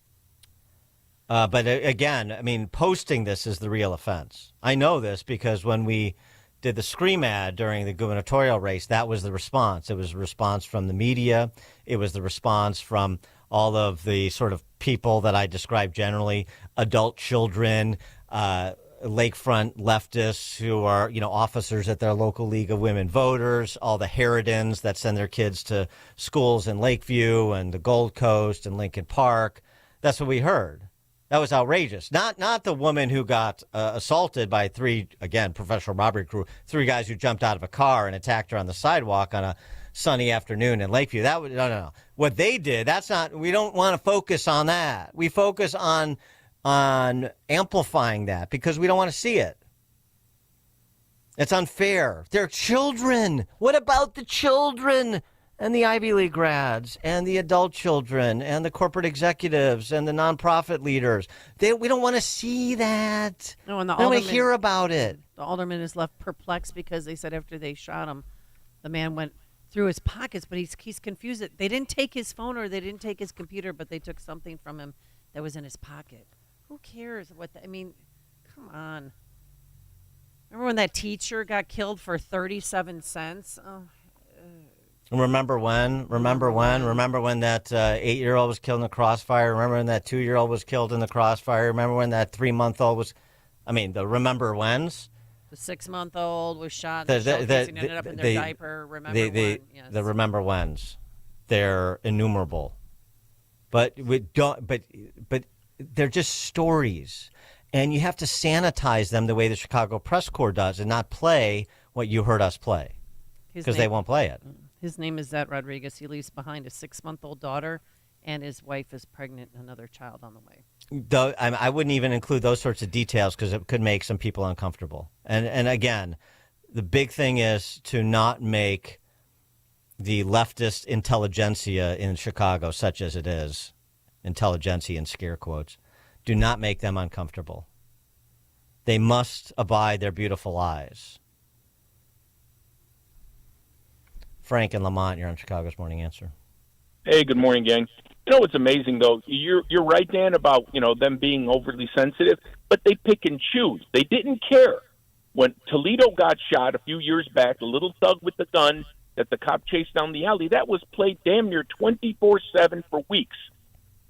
But again, I mean, posting this is the real offense. I know this because when we did the Scream ad during the gubernatorial race, that was the response. It was a response from the media. It was the response from all of the sort of people that I describe generally, adult children, lakefront leftists who are, officers at their local League of Women Voters, all the Harridans that send their kids to schools in Lakeview and the Gold Coast and Lincoln Park. That's what we heard. That was outrageous. Not the woman who got assaulted by three, again, professional robbery crew, three guys who jumped out of a car and attacked her on the sidewalk on a sunny afternoon in Lakeview. That was no. What they did, that's not. We don't want to focus on that. We focus on amplifying that because we don't want to see it. It's unfair. They're children. What about the children? And the Ivy League grads and the adult children and the corporate executives and the nonprofit leaders. We don't want to see that. No, and we don't want to hear about it. The alderman is left perplexed because they said after they shot him, the man went through his pockets, but he's confused. They didn't take his phone or they didn't take his computer, but they took something from him that was in his pocket. Who cares? Come on. Remember when that teacher got killed for 37 cents? Oh. Remember when that 8-year-old was killed in the crossfire? Remember when that 2-year-old was killed in the crossfire? Remember when that 3-month-old was, the remember whens? The 6-month-old was shot and ended up in their diaper. Remember when? Yes. The remember whens. They're innumerable. But they're just stories. And you have to sanitize them the way the Chicago Press Corps does and not play what you heard us play. Because they won't play it. His name is Zed Rodriguez. He leaves behind a 6-month-old daughter, and his wife is pregnant and another child on the way. I wouldn't even include those sorts of details because it could make some people uncomfortable. And again, the big thing is to not make the leftist intelligentsia in Chicago, such as it is, intelligentsia in scare quotes, do not make them uncomfortable. They must abide their beautiful lies. Frank and Lamont, you're on Chicago's Morning Answer. Hey, good morning, gang. You know what's amazing, though? You're right, Dan, about them being overly sensitive, but they pick and choose. They didn't care. When Toledo got shot a few years back, the little thug with the gun that the cop chased down the alley, that was played damn near 24/7 for weeks.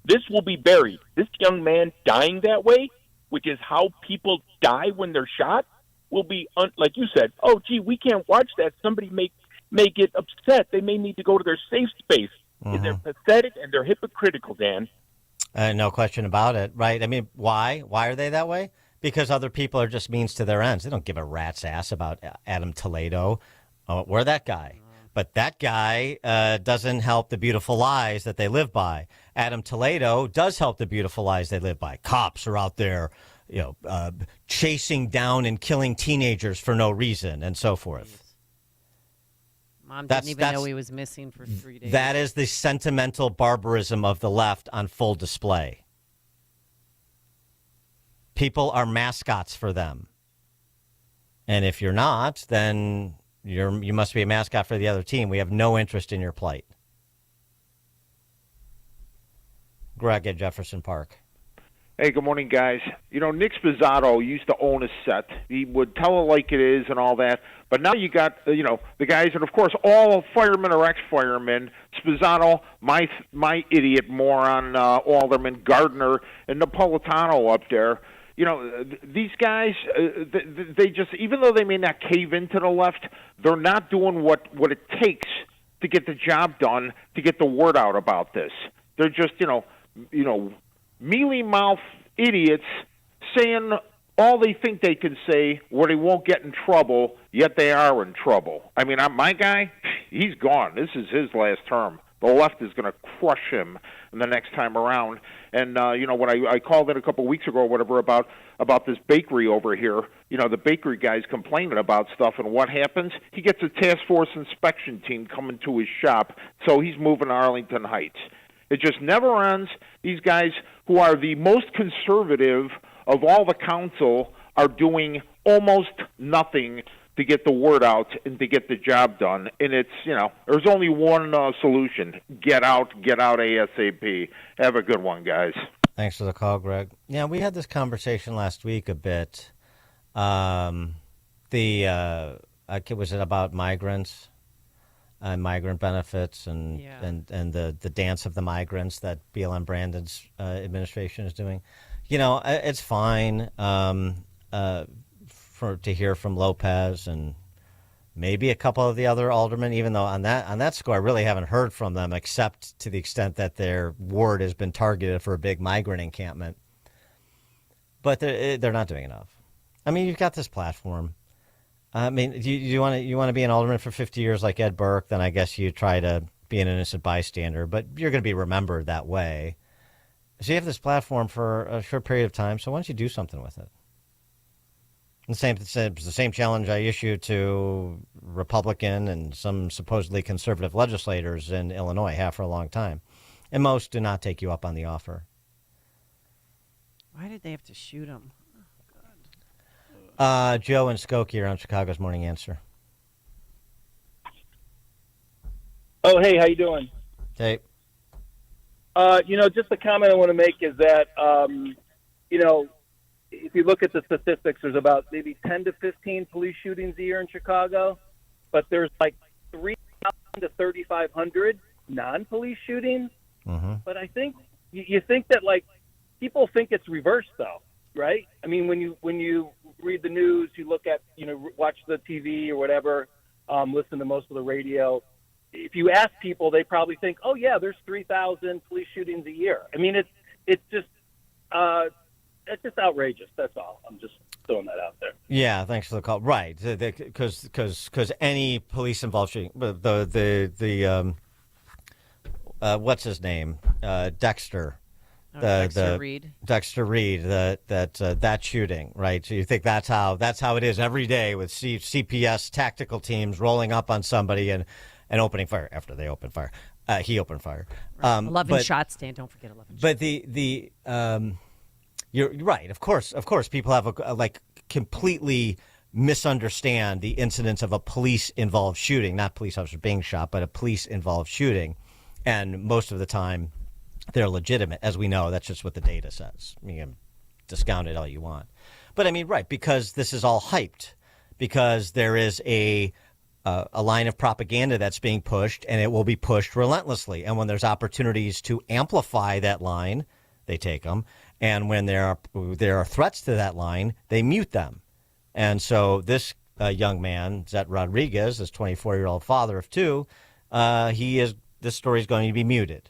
This will be buried. This young man dying that way, which is how people die when they're shot, will be, like you said, oh, gee, we can't watch that. Somebody may get upset. They may need to go to their safe space. Mm-hmm. They're pathetic and they're hypocritical, Dan. No question about it, right? I mean, why? Why are they that way? Because other people are just means to their ends. They don't give a rat's ass about Adam Toledo or that guy. But that guy doesn't help the beautiful lies that they live by. Adam Toledo does help the beautiful lies they live by. Cops are out there, chasing down and killing teenagers for no reason and so forth. Mom didn't even know he was missing for 3 days. That is the sentimental barbarism of the left on full display. People are mascots for them. And if you're not, then you must be a mascot for the other team. We have no interest in your plight. Greg at Jefferson Park. Hey, good morning, guys. Nick Spizzato used to own a set. He would tell it like it is and all that. But now you got, the guys, and of course, all firemen are ex-firemen. Spizzato, my idiot moron, Alderman, Gardner, and Napolitano up there. These guys, they just, even though they may not cave into the left, they're not doing what it takes to get the job done, to get the word out about this. They're just, mealy-mouthed idiots saying all they think they can say where they won't get in trouble, yet they are in trouble. I mean, my guy, he's gone. This is his last term. The left is going to crush him the next time around. And, when I called in a couple of weeks ago or whatever about this bakery over here, the bakery guy's complaining about stuff, and what happens? He gets a task force inspection team coming to his shop, so he's moving to Arlington Heights. It just never ends. These guys who are the most conservative of all the council are doing almost nothing to get the word out and to get the job done. And it's, there's only one solution. Get out ASAP. Have a good one, guys. Thanks for the call, Greg. Yeah, we had this conversation last week a bit. Was it about migrants? Migrant benefits and the dance of the migrants that BLM Brandon's administration is doing. It's fine to hear from Lopez and maybe a couple of the other aldermen, even though on that score I really haven't heard from them except to the extent that their ward has been targeted for a big migrant encampment. But they're not doing enough. I mean, you've got this platform. I mean, you want to be an alderman for 50 years like Ed Burke, then I guess you try to be an innocent bystander, but you're going to be remembered that way. So you have this platform for a short period of time, so why don't you do something with it? The same challenge I issued to Republican and some supposedly conservative legislators in Illinois have for a long time, and most do not take you up on the offer. Why did they have to shoot him? Joe and Skokie are on Chicago's Morning Answer. Oh, hey, how you doing? Hey. Just the comment I want to make is that, if you look at the statistics, there's about maybe 10 to 15 police shootings a year in Chicago, but there's like 3,000 to 3,500 non-police shootings. Mm-hmm. But I think you think that people think it's reversed though, right? I mean, when you read the news, you look at, watch the TV or whatever, listen to most of the radio. If you ask people, they probably think, oh yeah, there's 3,000 police shootings a year. I mean, it's just outrageous. That's all. I'm just throwing that out there. Yeah, thanks for the call. Right, because any police involved shooting, the what's his name, Dexter. Dexter Reed. Dexter Reed. That shooting, right? So you think that's how it is every day with CPS tactical teams rolling up on somebody and opening fire after they open fire. He opened fire. 11 shots, Dan. Don't forget 11. But the you're right. Of course, people have completely misunderstand the incidence of a police-involved shooting, not police officers being shot, but a police-involved shooting, and most of the time they're legitimate, as we know. That's just what the data says. You can discount it all you want, but I mean, right? Because this is all hyped, because there is a line of propaganda that's being pushed, and it will be pushed relentlessly. And when there's opportunities to amplify that line, they take them. And when there are threats to that line, they mute them. And so this young man, Zet Rodriguez, this 24-year-old father of two, this story is going to be muted.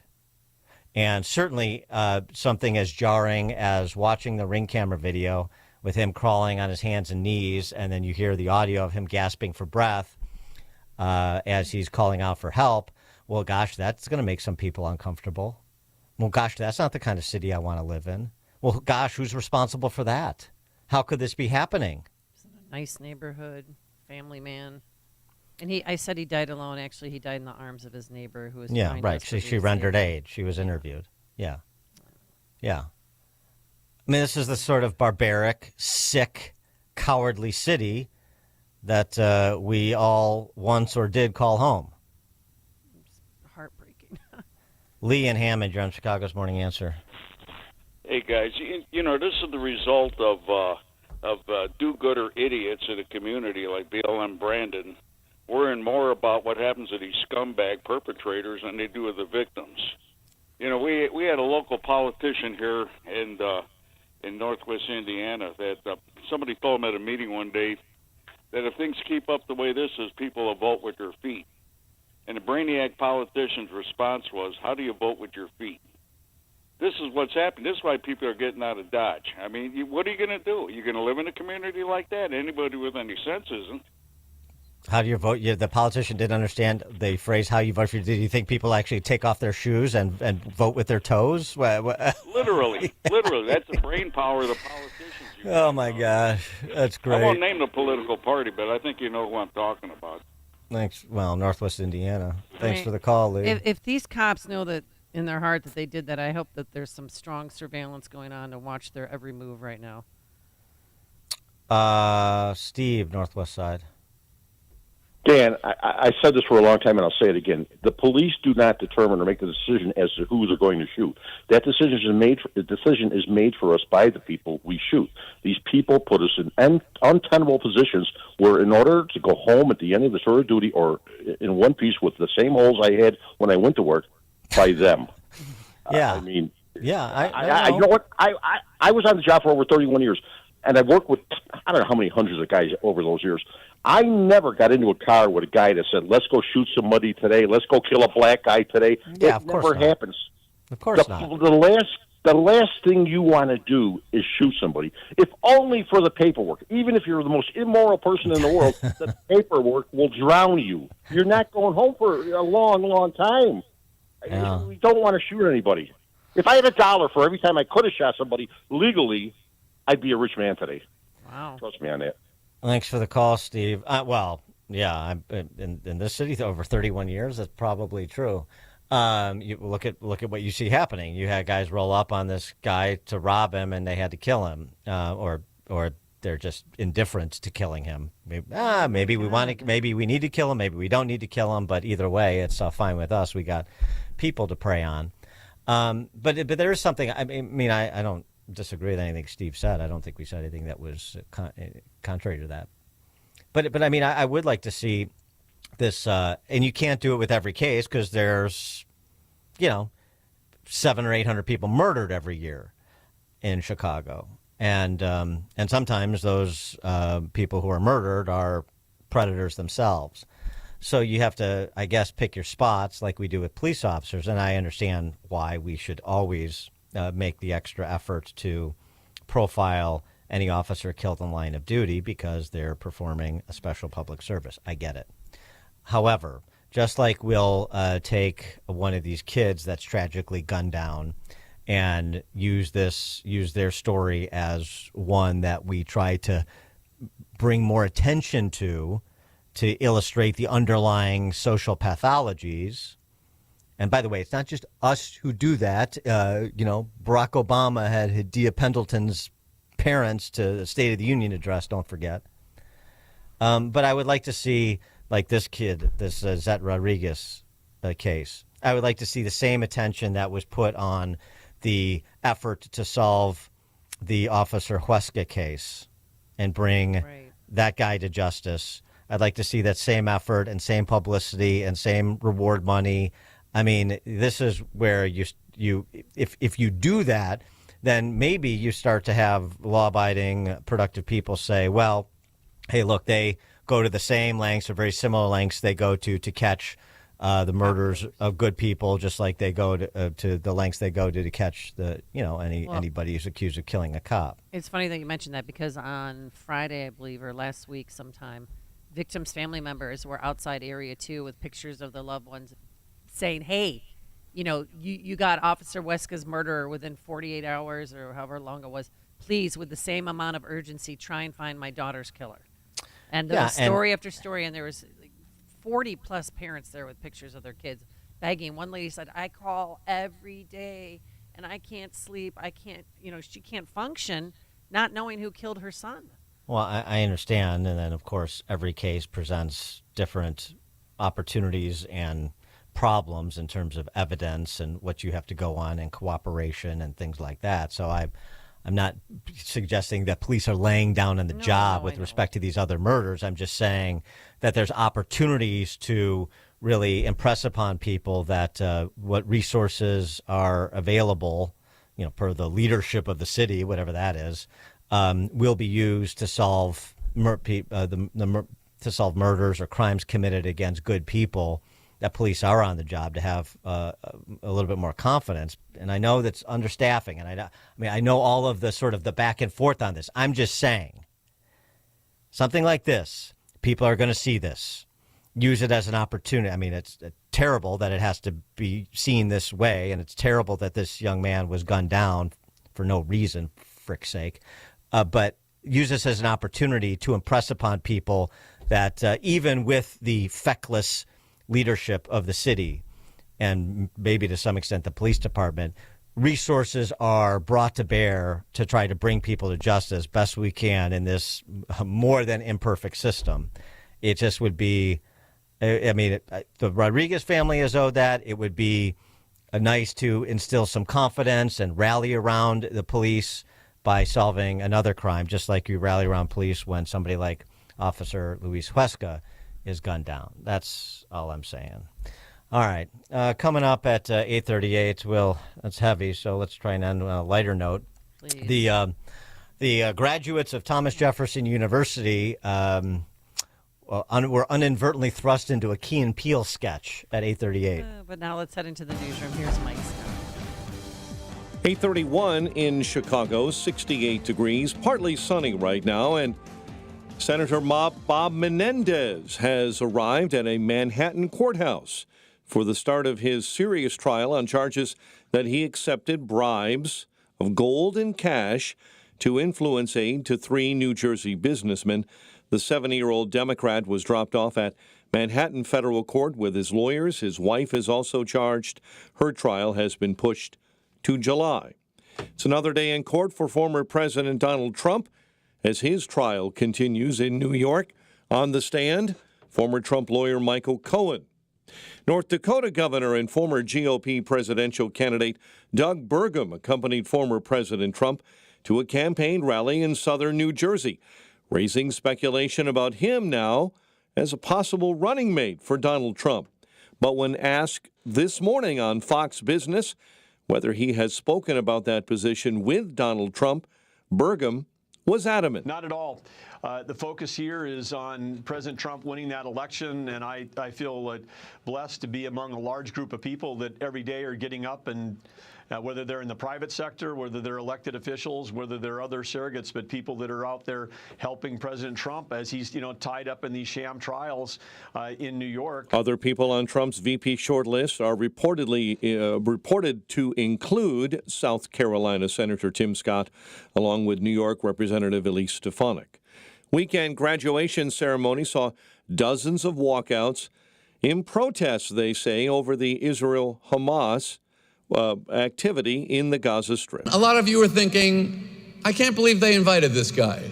And certainly something as jarring as watching the Ring camera video with him crawling on his hands and knees, and then you hear the audio of him gasping for breath as he's calling out for help. Well, gosh, that's going to make some people uncomfortable. Well, gosh, that's not the kind of city I want to live in. Well, gosh, who's responsible for that? How could this be happening? Nice neighborhood, family man. And I said he died alone. Actually, he died in the arms of his neighbor who was trying right. desperately She to rendered save him. aid. She was interviewed. Yeah. I mean, this is the sort of barbaric, sick, cowardly city that we all once or did call home. Heartbreaking. Lee and Hammond, you're on Chicago's Morning Answer. Hey guys, you know, this is the result of do-gooder idiots in a community like BLM Brandon worrying more about what happens to these scumbag perpetrators than they do with the victims. You know, we had a local politician here in Northwest Indiana that somebody told him at a meeting one day that if things keep up the way this is, people will vote with their feet. And the brainiac politician's response was, how do you vote with your feet? This is what's happening. This is why people are getting out of Dodge. I mean, what are you going to do? You're going to live in a community like that? Anybody with any sense isn't. How do you vote? The politician didn't understand the phrase, how you vote. Did you think people actually take off their shoes and vote with their toes? Literally. That's the brain power of the politicians. Oh, my gosh. That's great. I won't name the political party, but I think you know who I'm talking about. Thanks. Well, Northwest Indiana. Thanks Right. for the call, Lee. If these cops know that in their heart that they did that, I hope that there's some strong surveillance going on to watch their every move right now. Steve, Northwest Side. Dan, I said this for a long time, and I'll say it again. The police do not determine or make the decision as to who they're going to shoot. That decision is made for us by the people we shoot. These people put us in untenable positions where, in order to go home at the end of the tour of duty or in one piece with the same holes I had when I went to work, by them. Yeah. I mean, yeah. I you know what? I was on the job for over 31 years, and I worked with I don't know how many hundreds of guys over those years. I never got into a car with a guy that said, let's go shoot somebody today. Let's go kill a black guy today. Yeah, it of course never not. happens. Of course not. not. The last thing you want to do is shoot somebody, if only for the paperwork. Even if you're the most immoral person in the world, the paperwork will drown you. You're not going home for a long, long time. Yeah. We don't want to shoot anybody. If I had $1 for every time I could have shot somebody legally, I'd be a rich man today. Wow. Trust me on that. Thanks for the call, Steve. Well, yeah, I'm in this city over 31 years. That's probably true. You look at what you see happening. You had guys roll up on this guy to rob him, and they had to kill him, or they're just indifferent to killing him. Maybe we want to. Maybe we need to kill him. Maybe we don't need to kill him. But either way, it's fine with us. We got people to prey on. But there is something. I mean, I don't disagree with anything Steve said. I don't think we said anything that was contrary to that. But I mean, I would like to see this, and you can't do it with every case because there's, 700 or 800 people murdered every year in Chicago, and sometimes those people who are murdered are predators themselves. So you have to, I guess, pick your spots like we do with police officers, and I understand why we should always make the extra effort to profile any officer killed in line of duty because they're performing a special public service. I get it. However, just like we'll take one of these kids that's tragically gunned down and use their story as one that we try to bring more attention to illustrate the underlying social pathologies. And by the way, it's not just us who do that. Barack Obama had Hadiya Pendleton's parents to the State of the Union address, don't forget. But I would like to see, like this kid, this Zet Rodriguez case, I would like to see the same attention that was put on the effort to solve the Officer Huesca case and bring that guy to justice. I'd like to see that same effort and same publicity and same reward money. I mean, this is where if you do that, then maybe you start to have law-abiding, productive people say, well, hey, look, they go to the same lengths or very similar lengths they go to catch the murders of good people, just like they go to the lengths they go to catch anybody who's accused of killing a cop. It's funny that you mentioned that because on Friday, I believe, or last week sometime, victims' family members were outside Area 2 with pictures of their loved ones saying, hey, you got Officer Weska's murderer within 48 hours or however long it was. Please, with the same amount of urgency, try and find my daughter's killer. And there was story after story, and there was 40-plus parents there with pictures of their kids begging. One lady said, I call every day, and I can't sleep. I can't, she can't function not knowing who killed her son. Well, I understand, and then, of course, every case presents different opportunities and problems in terms of evidence and what you have to go on and cooperation and things like that. So I'm not suggesting that police are laying down on the job with respect to these other murders. I'm just saying that there's opportunities to really impress upon people that what resources are available, per the leadership of the city, whatever that is, will be used to solve murders or crimes committed against good people. That police are on the job to have a little bit more confidence. And I know that's understaffing, and I know all of the sort of the back and forth on this. I'm just saying, something like this, people are going to see this, use it as an opportunity. I mean, it's terrible that it has to be seen this way, and it's terrible that this young man was gunned down for no reason, frick's sake. But use this as an opportunity to impress upon people that even with the feckless leadership of the city and maybe to some extent the police department, resources are brought to bear to try to bring people to justice best we can in this more than imperfect system. It just would be, the Rodriguez family is owed that. It would be nice to instill some confidence and rally around the police by solving another crime, just like you rally around police when somebody like Officer Luis Huesca is gunned down. That's all I'm saying. All right. Coming up at 8:38, that's heavy, so let's try and end on a lighter note. Please. The graduates of Thomas Jefferson University were inadvertently thrust into a Key and Peele sketch at 8:38. But now let's head into the newsroom. Here's Mike Scott. 8:31 in Chicago, 68 degrees, partly sunny right now, and Senator Bob Menendez has arrived at a Manhattan courthouse for the start of his serious trial on charges that he accepted bribes of gold and cash to influence aid to 3 New Jersey businessmen. The 70-year-old Democrat was dropped off at Manhattan federal court with his lawyers. His wife is also charged. Her trial has been pushed to July. It's another day in court for former President Donald Trump as his trial continues in New York. On the stand, former Trump lawyer Michael Cohen. North Dakota governor and former GOP presidential candidate Doug Burgum accompanied former President Trump to a campaign rally in southern New Jersey, raising speculation about him now as a possible running mate for Donald Trump. But when asked this morning on Fox Business whether he has spoken about that position with Donald Trump, Burgum was adamant. Not at all. The focus here is on President Trump winning that election, and I feel blessed to be among a large group of people that every day are getting up and whether they're in the private sector, whether they're elected officials, whether they're other surrogates, but people that are out there helping President Trump as he's tied up in these sham trials in New York. Other people on Trump's VP shortlist are reported to include South Carolina Senator Tim Scott, along with New York Representative Elise Stefanik. Weekend graduation ceremony saw dozens of walkouts in protest, they say, over the Israel-Hamas activity in the Gaza Strip. A lot of you are thinking, I can't believe they invited this guy.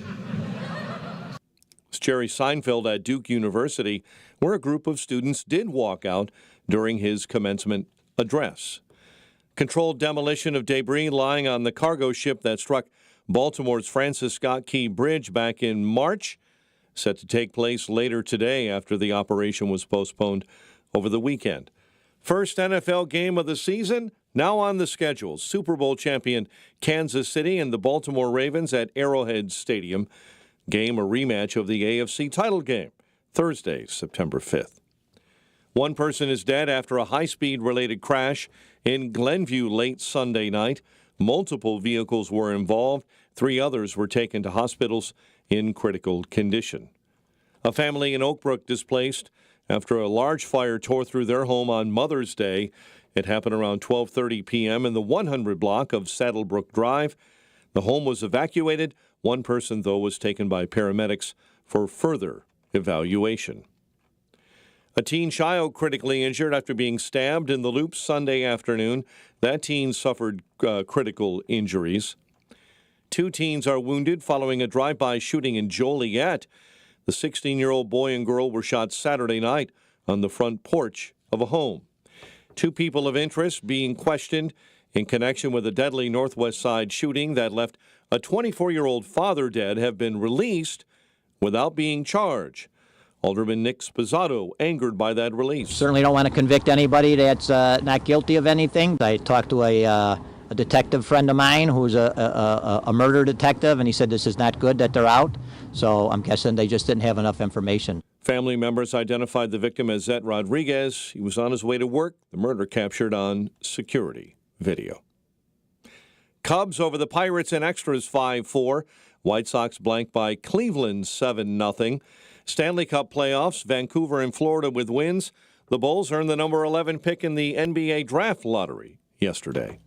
It's Jerry Seinfeld at Duke University, where a group of students did walk out during his commencement address. Controlled demolition of debris lying on the cargo ship that struck Baltimore's Francis Scott Key Bridge back in March, set to take place later today after the operation was postponed over the weekend. First NFL game of the season, now on the schedule. Super Bowl champion Kansas City and the Baltimore Ravens at Arrowhead Stadium. Game a rematch of the AFC title game, Thursday, September 5th. One person is dead after a high-speed related crash in Glenview late Sunday night. Multiple vehicles were involved. 3 others were taken to hospitals in critical condition. A family in Oak Brook displaced after a large fire tore through their home on Mother's Day. It happened around 12:30 p.m. in the 100 block of Saddlebrook Drive. The home was evacuated. One person, though, was taken by paramedics for further evaluation. A teen child critically injured after being stabbed in the Loop Sunday afternoon. That teen suffered critical injuries. 2 teens are wounded following a drive-by shooting in Joliet. The 16-year-old boy and girl were shot Saturday night on the front porch of a home. 2 people of interest being questioned in connection with a deadly Northwest Side shooting that left a 24-year-old father dead have been released without being charged. Alderman Nick Sposato angered by that release. Certainly don't want to convict anybody that's not guilty of anything. I talked to a detective friend of mine who's a murder detective, and he said this is not good that they're out. So I'm guessing they just didn't have enough information. Family members identified the victim as Zet Rodriguez. He was on his way to work. The murder captured on security video. Cubs over the Pirates in extras 5-4. White Sox blanked by Cleveland 7-0. Stanley Cup playoffs, Vancouver and Florida with wins. The Bulls earned the number 11 pick in the NBA draft lottery yesterday.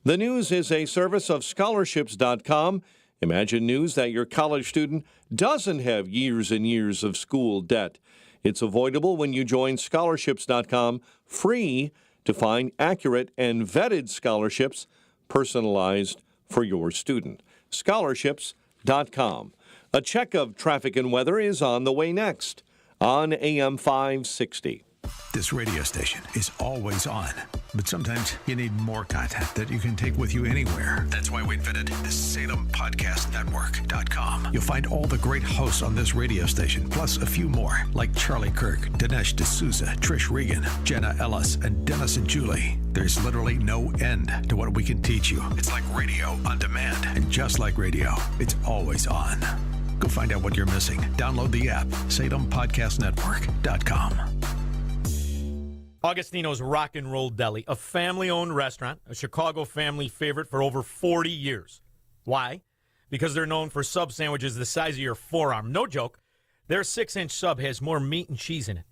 The News is a service of scholarships.com. Imagine news that your college student doesn't have years and years of school debt. It's avoidable when you join scholarships.com, free to find accurate and vetted scholarships personalized for your student. Scholarships.com. A check of traffic and weather is on the way next on AM 560. This radio station is always on, but sometimes you need more content that you can take with you anywhere. That's why we invented the SalemPodcastNetwork.com. You'll find all the great hosts on this radio station, plus a few more, like Charlie Kirk, Dinesh D'Souza, Trish Regan, Jenna Ellis, and Dennis and Julie. There's literally no end to what we can teach you. It's like radio on demand, and just like radio, it's always on. Go find out what you're missing. Download the app, SalemPodcastNetwork.com. Augustino's Rock and Roll Deli, a family-owned restaurant, a Chicago family favorite for over 40 years. Why? Because they're known for sub sandwiches the size of your forearm. No joke. Their 6-inch sub has more meat and cheese in it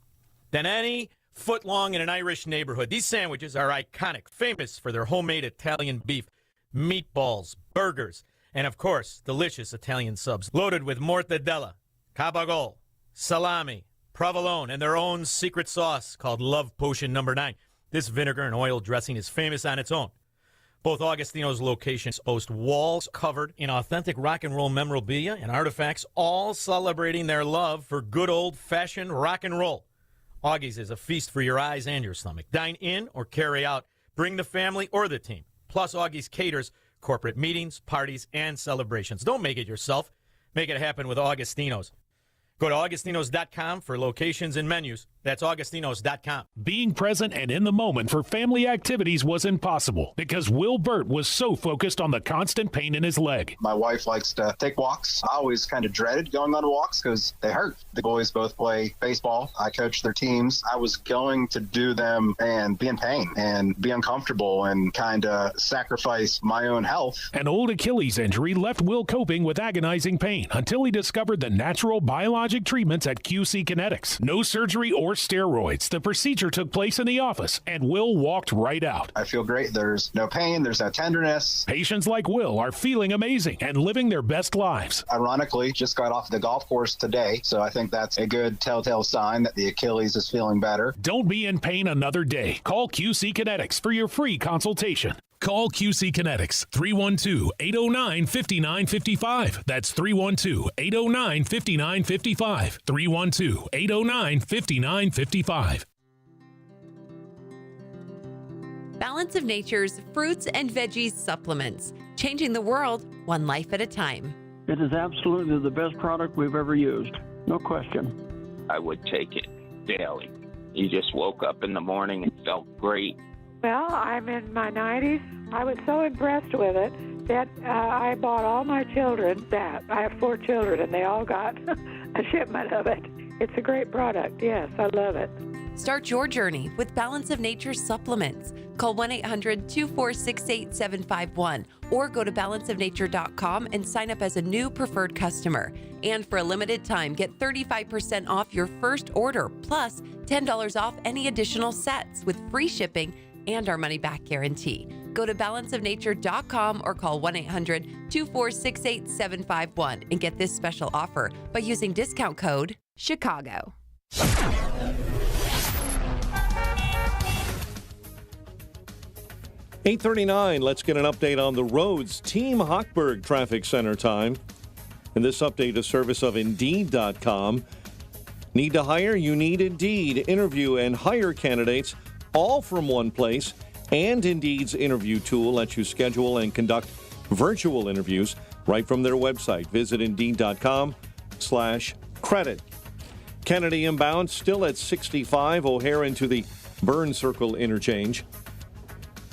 than any foot-long in an Irish neighborhood. These sandwiches are iconic, famous for their homemade Italian beef, meatballs, burgers, and, of course, delicious Italian subs loaded with mortadella, cabagol, salami, provolone, and their own secret sauce called Love Potion No. 9. This vinegar and oil dressing is famous on its own. Both Augustino's locations boast walls covered in authentic rock and roll memorabilia and artifacts, all celebrating their love for good old-fashioned rock and roll. Augie's is a feast for your eyes and your stomach. Dine in or carry out. Bring the family or the team. Plus, Augie's caters corporate meetings, parties, and celebrations. Don't make it yourself. Make it happen with Augustino's. Go to Augustinos.com for locations and menus. That's Augustinos.com. Being present and in the moment for family activities was impossible because Will Burt was so focused on the constant pain in his leg. My wife likes to take walks. I always kind of dreaded going on walks because they hurt. The boys both play baseball. I coach their teams. I was going to do them and be in pain and be uncomfortable and kind of sacrifice my own health. An old Achilles injury left Will coping with agonizing pain until he discovered the natural biologic treatments at QC Kinetics. No surgery or steroids. The procedure took place in the office, and Will walked right out. I feel great. There's no pain. There's no tenderness. Patients like Will are feeling amazing and living their best lives. Ironically, just got off the golf course today, so I think that's a good telltale sign that the Achilles is feeling better. Don't be in pain another day. Call QC Kinetics for your free consultation. Call QC Kinetics, 312-809-5955. That's 312-809-5955. 312-809-5955. Balance of Nature's fruits and veggies supplements, changing the world one life at a time. It is absolutely the best product we've ever used, no question. I would take it daily. You just woke up in the morning and felt great. Well, I'm in my 90s. I was so impressed with it that I bought all my children that. I have 4 children, and they all got a shipment of it. It's a great product. Yes, I love it. Start your journey with Balance of Nature supplements. Call 1-800-246-8751 or go to balanceofnature.com and sign up as a new preferred customer. And for a limited time, get 35% off your first order, plus $10 off any additional sets with free shipping and our money-back guarantee. Go to balanceofnature.com or call 1-800-246-8751 and get this special offer by using discount code CHICAGO. 8:39. Let's get an update on the roads. Team Hochberg Traffic Center time. And this update is service of Indeed.com. Need to hire? You need Indeed. Interview and hire candidates all from one place. And Indeed's interview tool lets you schedule and conduct virtual interviews right from their website. Visit Indeed.com/credit. Kennedy inbound still at 65. O'Hare into the Burn Circle interchange.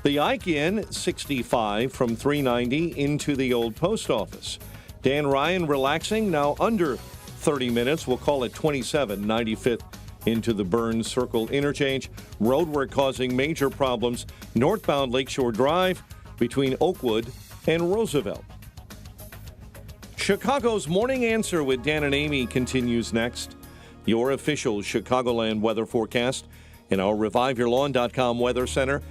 The Ike in 65 from 390 into the old post office. Dan Ryan relaxing now under 30 minutes. We'll call it 27, 95th into the Burn Circle interchange. Roadwork causing major problems northbound Lakeshore Drive between Oakwood and Roosevelt. Chicago's Morning Answer with Dan and Amy continues next. Your official Chicagoland weather forecast in our ReviveYourLawn.com weather center.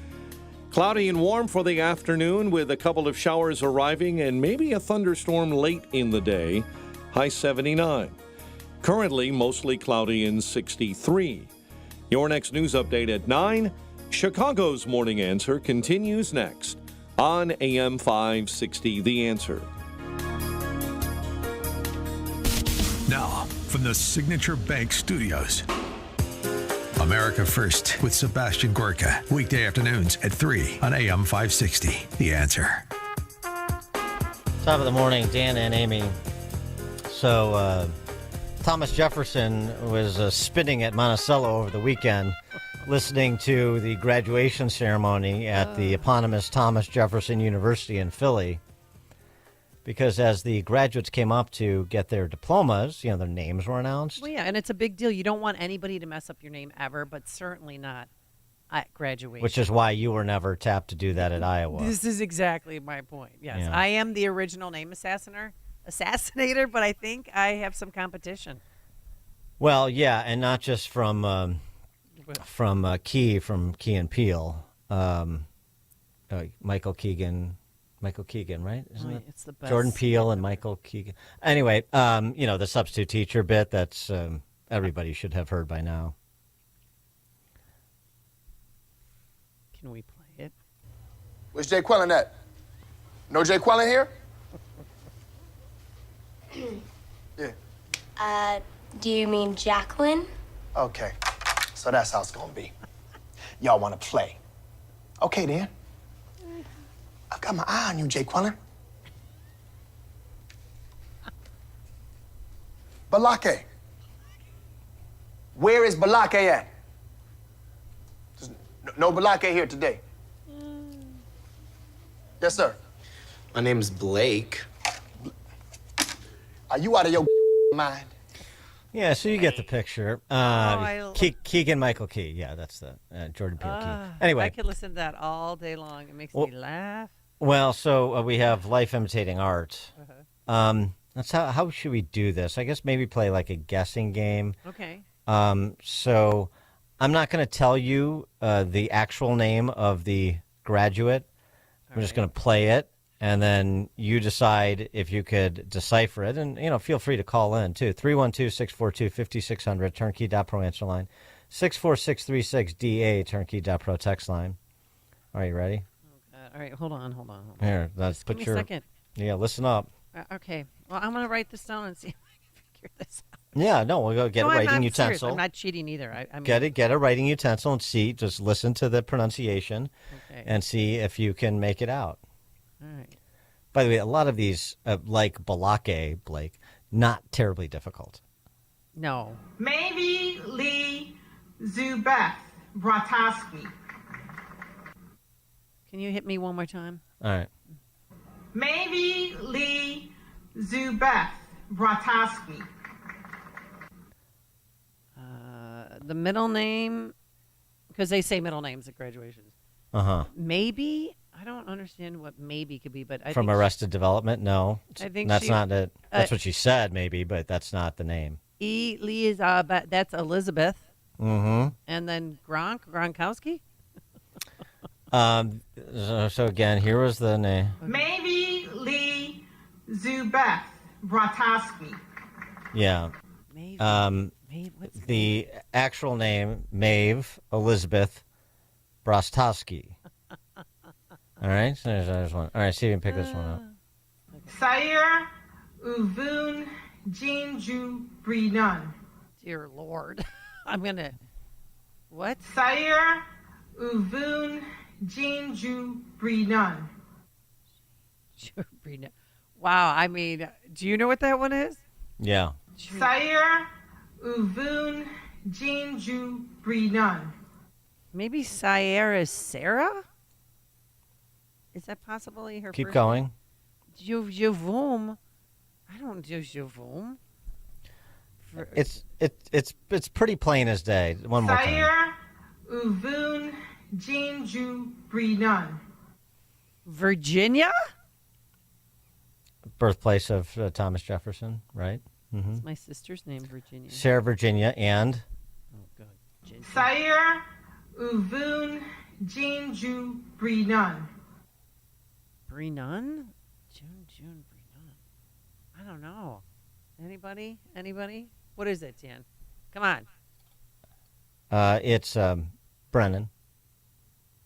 Cloudy and warm for the afternoon with a couple of showers arriving and maybe a thunderstorm late in the day. High 79. Currently mostly cloudy and 63. Your next news update at 9. Chicago's Morning Answer continues next on AM 560 The Answer. Now, from the Signature Bank Studios. America First with Sebastian Gorka. Weekday afternoons at 3 on AM 560. The Answer. Top of the morning, Dan and Amy. So, Thomas Jefferson was spinning at Monticello over the weekend, listening to the graduation ceremony at the eponymous Thomas Jefferson University in Philly. Because as the graduates came up to get their diplomas, their names were announced. Well, yeah, and it's a big deal. You don't want anybody to mess up your name ever, but certainly not at graduation. Which is why you were never tapped to do that at Iowa. This is exactly my point. Yes, Yeah. I am the original name assassinator, but I think I have some competition. Well, yeah, and not just from Key and Peele, Michael Keegan, right? Isn't it? It's the best. Jordan Peele and Michael Keegan. Anyway, the substitute teacher bit that's everybody should have heard by now. Can we play it? Where's Jay Quellen at? No Jay Quellen here? Yeah. Do you mean Jacqueline? Okay, so that's how it's gonna be. Y'all wanna play? Okay then. I've got my eye on you, Jay Quellen. Balake. Where is Balake at? There's no Balake here today. Yes, sir. My name's Blake. Are you out of your mind? Yeah, so you get the picture. Keegan Michael Key. Yeah, that's the Jordan Peele Key. Anyway. I could listen to that all day long. It makes me laugh. Well, so we have life imitating art. That's how should we do this? I guess maybe play like a guessing game. Okay. So I'm not going to tell you the actual name of the graduate. I'm just going to play it, and then you decide if you could decipher it. And, feel free to call in, too. 312-642-5600, turnkey.pro answer line. 64636-DA, turnkey.pro text line. Are you ready? All right, hold on. Here, let's give me a second. Yeah, listen up. Okay. Well, I'm going to write this down and see if I can figure this out. Yeah, no, we'll go get a writing utensil. Serious. I'm not cheating either. I mean, get a writing utensil and see. Just listen to the pronunciation and see if you can make it out. All right. By the way, a lot of these, like Balake, Blake, not terribly difficult. No. Maybe Lee Zubeth Brataski. Can you hit me one more time? All right. Maybe Lee Zubeth Brataski. The middle name because they say middle names at graduations. Maybe I don't understand what maybe could be, but I From think Arrested Development, no. I think that's she- not it. That's what she said, maybe, but that's not the name. Elizabeth. That's Elizabeth. Mm-hmm. And then Gronkowski. So again, here was the name. Maybe Lee Zubeth Brataski. Yeah. The actual name, Maeve Elizabeth Brostowski. All right, so there's one. All right, see if you can pick this one up. Sayer Uvun Jinju Brinan. Dear Lord. I'm going to... What? Sayer Uvun Jinju Brinan. Wow, I mean, do you know what that one is? Yeah. Sayer Uvun Jinju Brinan. Maybe Sayer is Sarah? Is that possibly her Keep first going. Javoom. I don't do Javoom. It's pretty plain as day. One more time. Sayer Uvun Jinju Brinan. Virginia? Birthplace of Thomas Jefferson, right? Mm-hmm. It's my sister's name, Virginia. Sarah Virginia and? Oh, God. Sayer Uvun Jinju Brinan. Brinan? June Brinan. I don't know. Anybody? What is it, Dan? Come on. It's Brennan.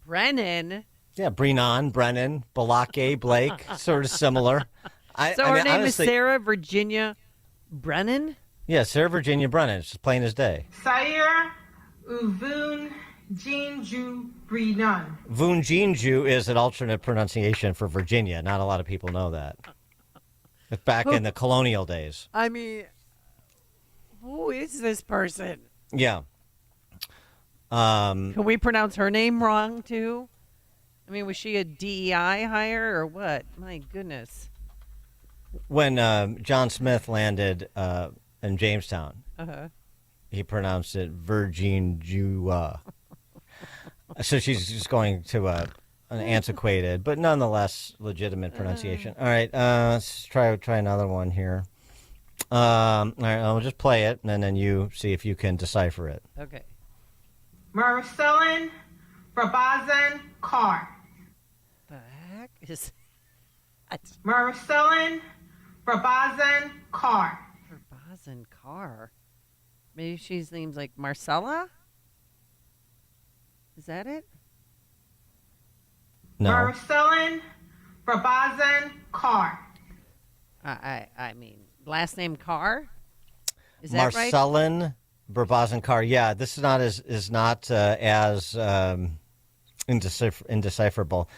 Brennan? Yeah, Brennan, Balake, Blake, sort of similar. Her name honestly, is Sarah Virginia Brennan? Yeah, Sarah Virginia Brennan. It's plain as day. Sayer Uvun Jinju Brinan. Vunjinju is an alternate pronunciation for Virginia. Not a lot of people know that. Back in the colonial days. I mean, who is this person? Yeah. Can we pronounce her name wrong, too? I mean, was she a DEI hire or what? My goodness. When John Smith landed in Jamestown, he pronounced it Virgin-Jua. So she's just going to an antiquated, but nonetheless legitimate pronunciation. All right, let's try another one here. All right, I'll just play it, and then you see if you can decipher it. Okay. Marcelin Brabazan Carr. The heck is that? Marcelin Brabazan Carr. Brabazan Carr. Maybe she's named like Marcella? Is that it? No. Marcelin Brabazan Carr. I mean, last name Carr? Is that right? Marcelin Brabazan Carr. Yeah, this is not as indecipherable.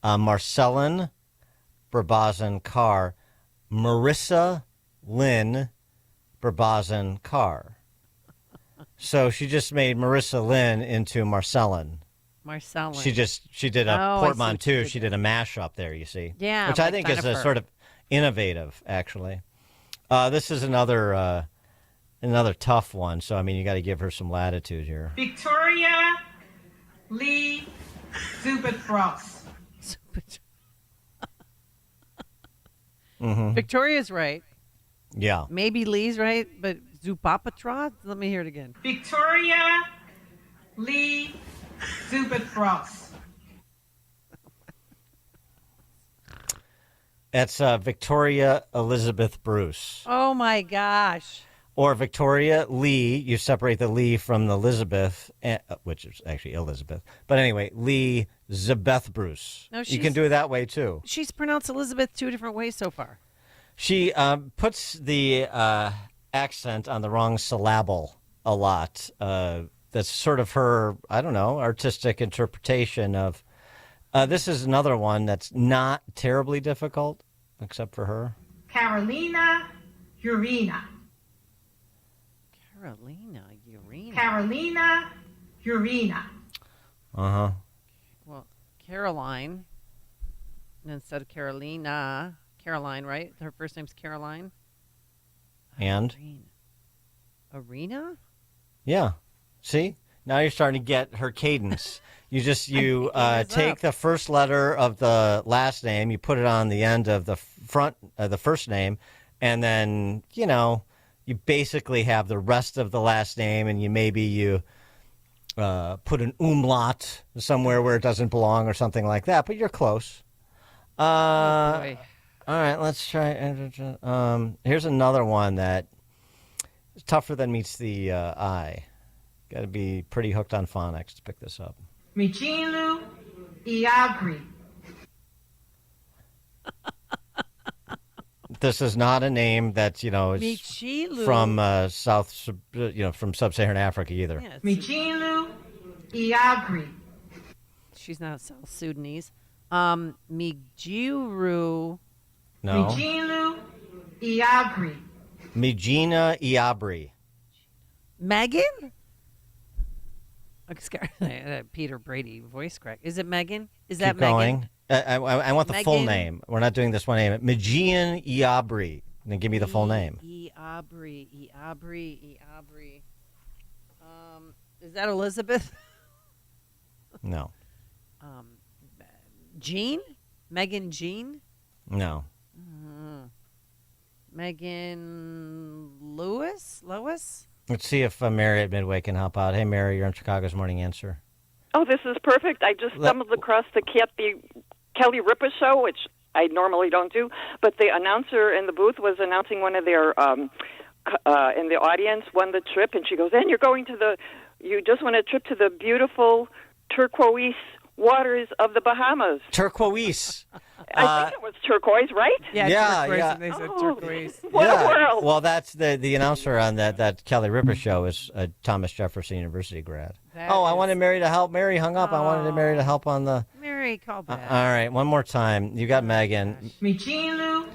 Marcelin Brabazan Carr. Marissa Lynn Brabazan Carr. So she just made Marissa Lynn into Marcelin. Marcelin. She did a portmanteau. She did a mashup there, you see. Yeah. Which I think is a sort of innovative, actually. This is another tough one. So, I mean, you got to give her some latitude here. Victoria Lee Zubith-Ross. Victoria's right. Yeah. Maybe Lee's right, but Zupapatra? Let me hear it again. Victoria Lee Zubith-Ross. That's Victoria Elizabeth Bruce. Oh, my gosh. Or Victoria Lee. You separate the Lee from the Elizabeth, which is actually Elizabeth. But anyway, Lee Zabeth Bruce. No, you can do it that way, too. She's pronounced Elizabeth two different ways so far. She puts the accent on the wrong syllable a lot. That's sort of her, I don't know, artistic interpretation of. This is another one that's not terribly difficult, except for her. Carolina Urena. Carolina Urena. Carolina Urena. Uh-huh. Well, Caroline instead of Carolina. Caroline, right? Her first name's Caroline. And? Arena? Yeah. See? Now you're starting to get her cadence. You take up. the first letter of the last name, you put it on the end of the the first name, and then, you basically have the rest of the last name, and you put an umlaut somewhere where it doesn't belong or something like that, but you're close. All right, let's try. Here's another one that is tougher than meets the eye. Got to be pretty hooked on phonics to pick this up. Michilu Iagri. This is not a name that is Michilu. from from sub-Saharan Africa either. Yeah, Michilu Iagri. she's not South Sudanese. Mijiru. No. Michilu Iagri. Mijina Iabri. Megan? I'm scared. Peter Brady voice crack. Is it Megan? Is that Keep going. Megan? I want the full Megan. name. We're not doing this one name. Mijian Iabri. Then give me the full name. Iabri. Is that Elizabeth? No. Jean? Megan Jean? No. Megan Lewis? Let's see if Mary at Midway can help out. Hey, Mary, you're on Chicago's Morning Answer. Oh, this is perfect. I just stumbled across the Kelly Ripa show, which I normally don't do, but the announcer in the booth was announcing one of their, in the audience won the trip, and she goes, and you just won a trip to the beautiful turquoise waters of the Bahamas. Turquoise. I think it was turquoise, right? Yeah, turquoise, yeah. and they said turquoise. What a world. Well, that's the announcer on that Kelly Ripa show is a Thomas Jefferson University grad. I wanted Mary to help. Mary hung up. I wanted Mary to help on the... Mary, call back. All right, one more time. You got Megan. Michilu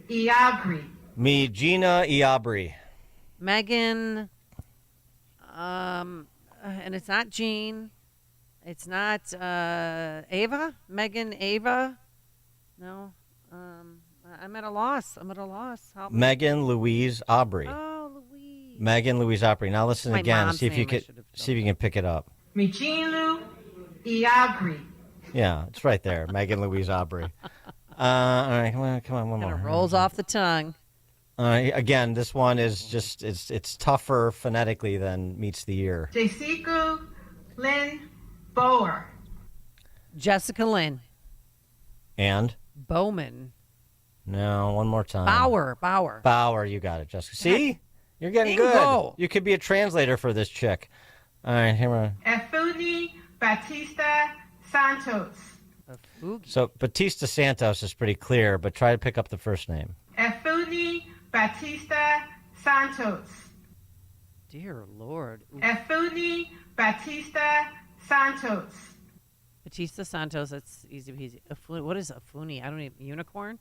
Iagri. Mijina Iabri. Megan, and it's not Jean. It's not Ava. Megan Ava. No. I'm at a loss. Help me. Megan Louise Aubry. Oh, Louise. Megan Louise Aubry. Now listen My again. mom's See if you name, I can pick it up. Michilu Iagri. Yeah, it's right there. Megan Louise Aubry. All right, come on, one more. Kind of rolls off the tongue. Again, this one is just it's tougher phonetically than meets the ear. Jessica Lynn Bower. Jessica Lynn. And? Bowman. No, one more time. Bauer. Bauer, you got it, Jessica. See? You're getting Bingo. good. You could be a translator for this chick. All right, here we go. Efuni Batista Santos. So Batista Santos is pretty clear, but try to pick up the first name. Efuni Batista Santos. Dear Lord. Efuni Batista Santos. Batista Santos, that's easy peasy. What is Afuni? I don't even, unicorn?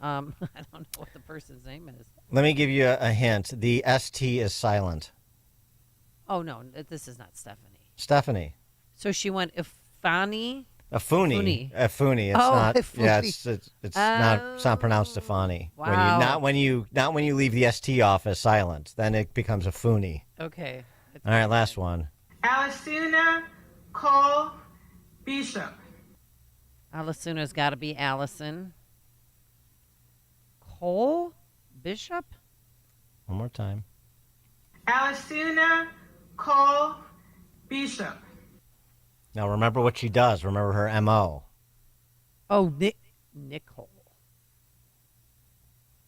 I don't know what the person's name is. Let me give you a hint. The ST is silent. Oh, no, this is not Stephanie. Stephanie. So she went Ifani? Afuni. Afuni. It's not. Afuni. Yeah, it's not pronounced Afani. Wow. When you leave the ST off as silent, then it becomes Afuni. Okay. All right, last one. Alisuna Cole Bishop. Alisuna's got to be Allison. Cole Bishop? One more time. Alisuna Cole Bishop. Now remember what she does. Remember her MO. Oh, Nicole.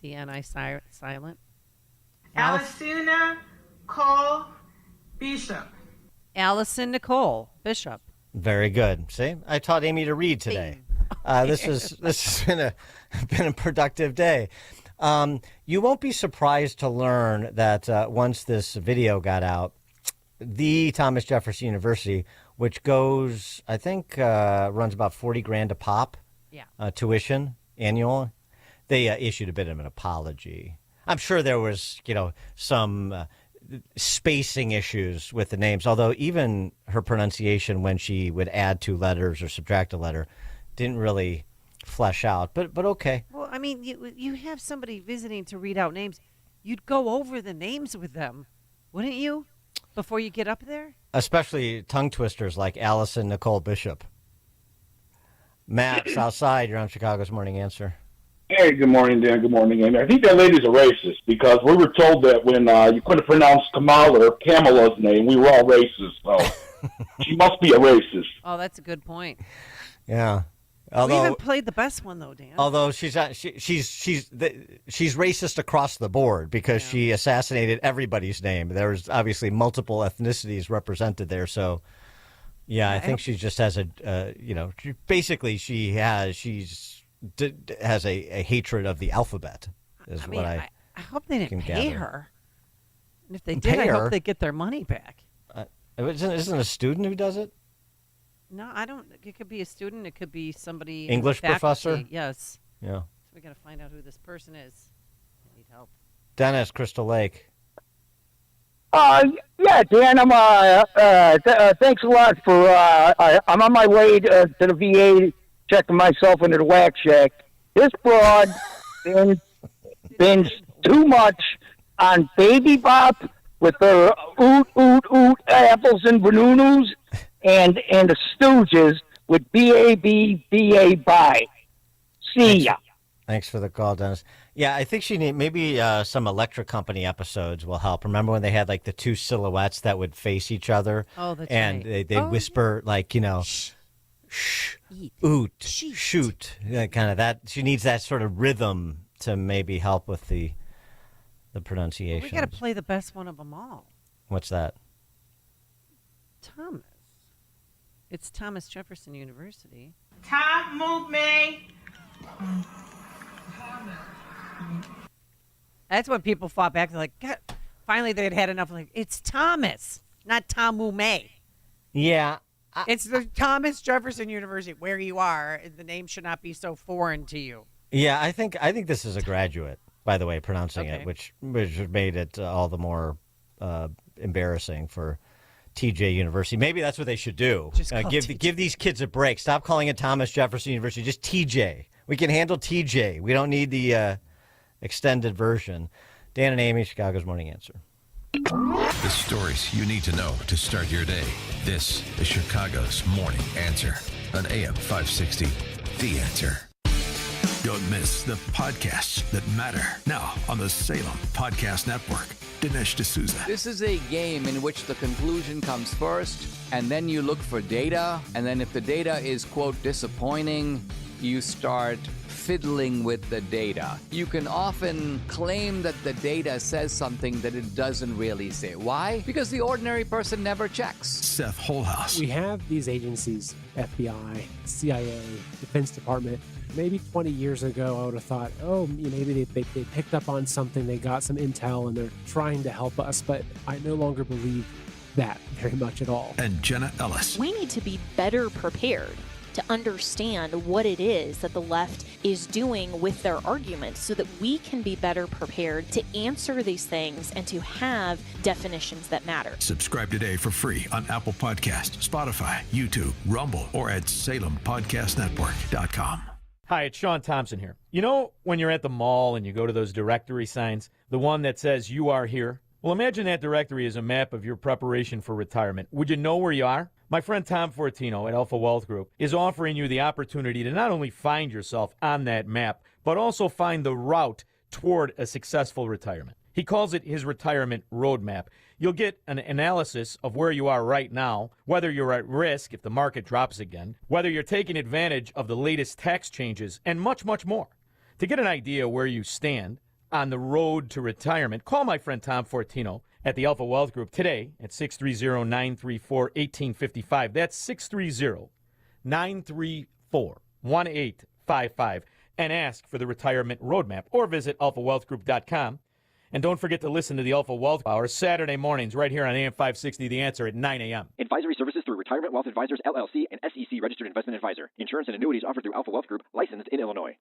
The N-I silent. Alisuna Cole Bishop. Allison Nicole Bishop. Very good. See, I taught Amy to read today. This has been a productive day. You won't be surprised to learn that once this video got out, the Thomas Jefferson University, which goes, I think, runs about $40,000 a pop, tuition annual, they issued a bit of an apology. I'm sure there was, some spacing issues with the names, although even her pronunciation when she would add 2 letters or subtract a letter didn't really flesh out, but okay. Well, I mean, you have somebody visiting to read out names. You'd go over the names with them, wouldn't you? before you get up there? Especially tongue twisters like Allison Nicole Bishop. Matt, Southside, you're on Chicago's Morning Answer. Hey, good morning, Dan. Good morning, Amy. I think that lady's a racist because we were told that when you couldn't pronounce Kamala's name, we were all racist. So she must be a racist. Oh, that's a good point. Yeah. We even played the best one though, Dan. Although she's racist across the board because she assassinated everybo's name. There's obviously multiple ethnicities represented there. So, yeah, I think she just has has a hatred of the alphabet. I hope they didn't pay her. And if they did, I hope they get their money back. Isn't a student who does it? No, I don't. It could be a student. It could be somebody. English professor? Yes. Yeah. So we got to find out who this person is. I need help. Dennis, Crystal Lake. Yeah, Dan, thanks a lot for, I'm on my way to the VA checking myself into the wax shack. This broad been too much on Baby Bop with their oot, apples and bananas, and the Stooges with B-A-B, bye. See ya. Thanks for the call, Dennis. Yeah, I think she maybe some Electric Company episodes will help. Remember when they had like the two silhouettes that would face each other? Oh, that's and right. they whisper shh, oot, shoot, kind of that. She needs that sort of rhythm to maybe help with the pronunciation. We got to play the best one of them all. What's that? Thomas. It's Thomas Jefferson University. Tom move me. That's when people fought back. They're like, God, finally they'd had enough. Like, it's Thomas, not Tom Mume. Yeah. It's the Thomas Jefferson University where you are. The name should not be so foreign to you. Yeah, I think this is a graduate, by the way, pronouncing it, which made it all the more embarrassing for TJ University. Maybe that's what they should do. Give these kids a break. Stop calling it Thomas Jefferson University. Just TJ. We can handle TJ. We don't need the extended version. Dan and Amy, Chicago's Morning Answer. The stories you need to know to start your day. This is Chicago's Morning Answer on AM 560. The Answer. Don't miss the podcasts that matter. Now on the Salem Podcast Network. Dinesh D'Souza. This is a game in which the conclusion comes first, and then you look for data, and then if the data is, quote, disappointing, you start fiddling with the data. You can often claim that the data says something that it doesn't really say. Why? Because the ordinary person never checks. Seth Holhouse. We have these agencies, FBI, CIA, Defense Department. Maybe 20 years ago, I would have thought, maybe they picked up on something, they got some intel, and they're trying to help us. But I no longer believe that very much at all. And Jenna Ellis. We need to be better prepared to understand what it is that the left is doing with their arguments so that we can be better prepared to answer these things and to have definitions that matter. Subscribe today for free on Apple Podcast, Spotify, YouTube, Rumble, or at SalemPodcastNetwork.com. Hi, it's Sean Thompson here. You know when you're at the mall and you go to those directory signs, the one that says you are here? Well, imagine that directory is a map of your preparation for retirement. Would you know where you are? My friend Tom Fortino at Alpha Wealth Group is offering you the opportunity to not only find yourself on that map, but also find the route toward a successful retirement. He calls it his retirement roadmap. You'll get an analysis of where you are right now, whether you're at risk if the market drops again, whether you're taking advantage of the latest tax changes, and much, much more. To get an idea where you stand on the road to retirement, call my friend Tom Fortino at the Alpha Wealth Group today at 630-934-1855. That's 630-934-1855. And ask for the retirement roadmap or visit alphawealthgroup.com. And don't forget to listen to the Alpha Wealth Hour Saturday mornings right here on AM 560, The Answer at 9 a.m. Advisory services through Retirement Wealth Advisors, LLC, and SEC Registered Investment Advisor. Insurance and annuities offered through Alpha Wealth Group, licensed in Illinois.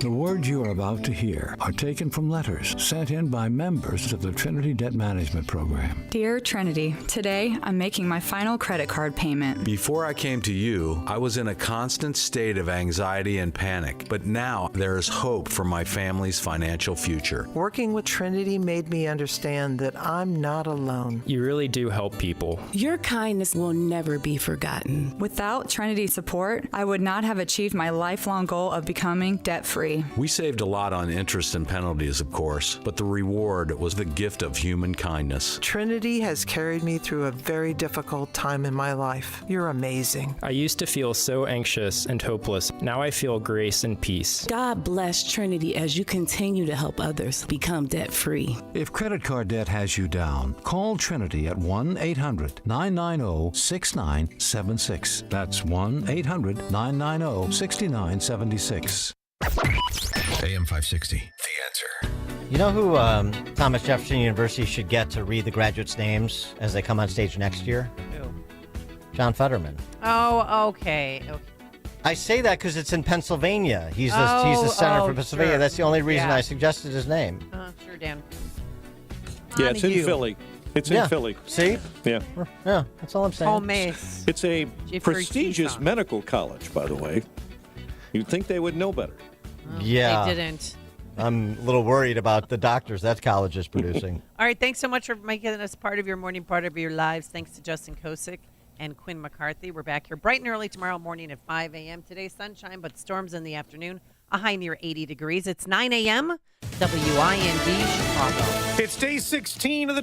The words you are about to hear are taken from letters sent in by members of the Trinity Debt Management Program. Dear Trinity, today I'm making my final credit card payment. Before I came to you, I was in a constant state of anxiety and panic, but now there is hope for my family's financial future. Working with Trinity made me understand that I'm not alone. You really do help people. Your kindness will never be forgotten. Without Trinity's support, I would not have achieved my lifelong goal of becoming debt-free. We saved a lot on interest and penalties, of course, but the reward was the gift of human kindness. Trinity has carried me through a very difficult time in my life. You're amazing. I used to feel so anxious and hopeless. Now I feel grace and peace. God bless Trinity as you continue to help others become debt-free. If credit card debt has you down, call Trinity at 1-800-990-6976. That's 1-800-990-6976. AM 560, The Answer. You know who Thomas Jefferson University should get to read the graduates' names as they come on stage next year? Who? John Fetterman. Oh, okay. I say that because it's in Pennsylvania. He's the senator for Pennsylvania. Sure. That's the only reason Yeah. I suggested his name. Sure, Dan. Yeah, it's in Philly. It's in Philly. See? Yeah. Yeah, that's all I'm saying. Home base. It's a Jeffrey prestigious Tucson. medical college, by the way. You'd think they would know better. Yeah. They didn't. I'm a little worried about the doctors that college is producing. All right, thanks so much for making us part of your morning, part of your lives. Thanks to Justin Kosick and Quinn McCarthy. We're back here bright and early tomorrow morning at 5 a.m. Today, sunshine, but storms in the afternoon. A high near 80 degrees. It's 9 a.m. WIND Chicago. It's day 16 of the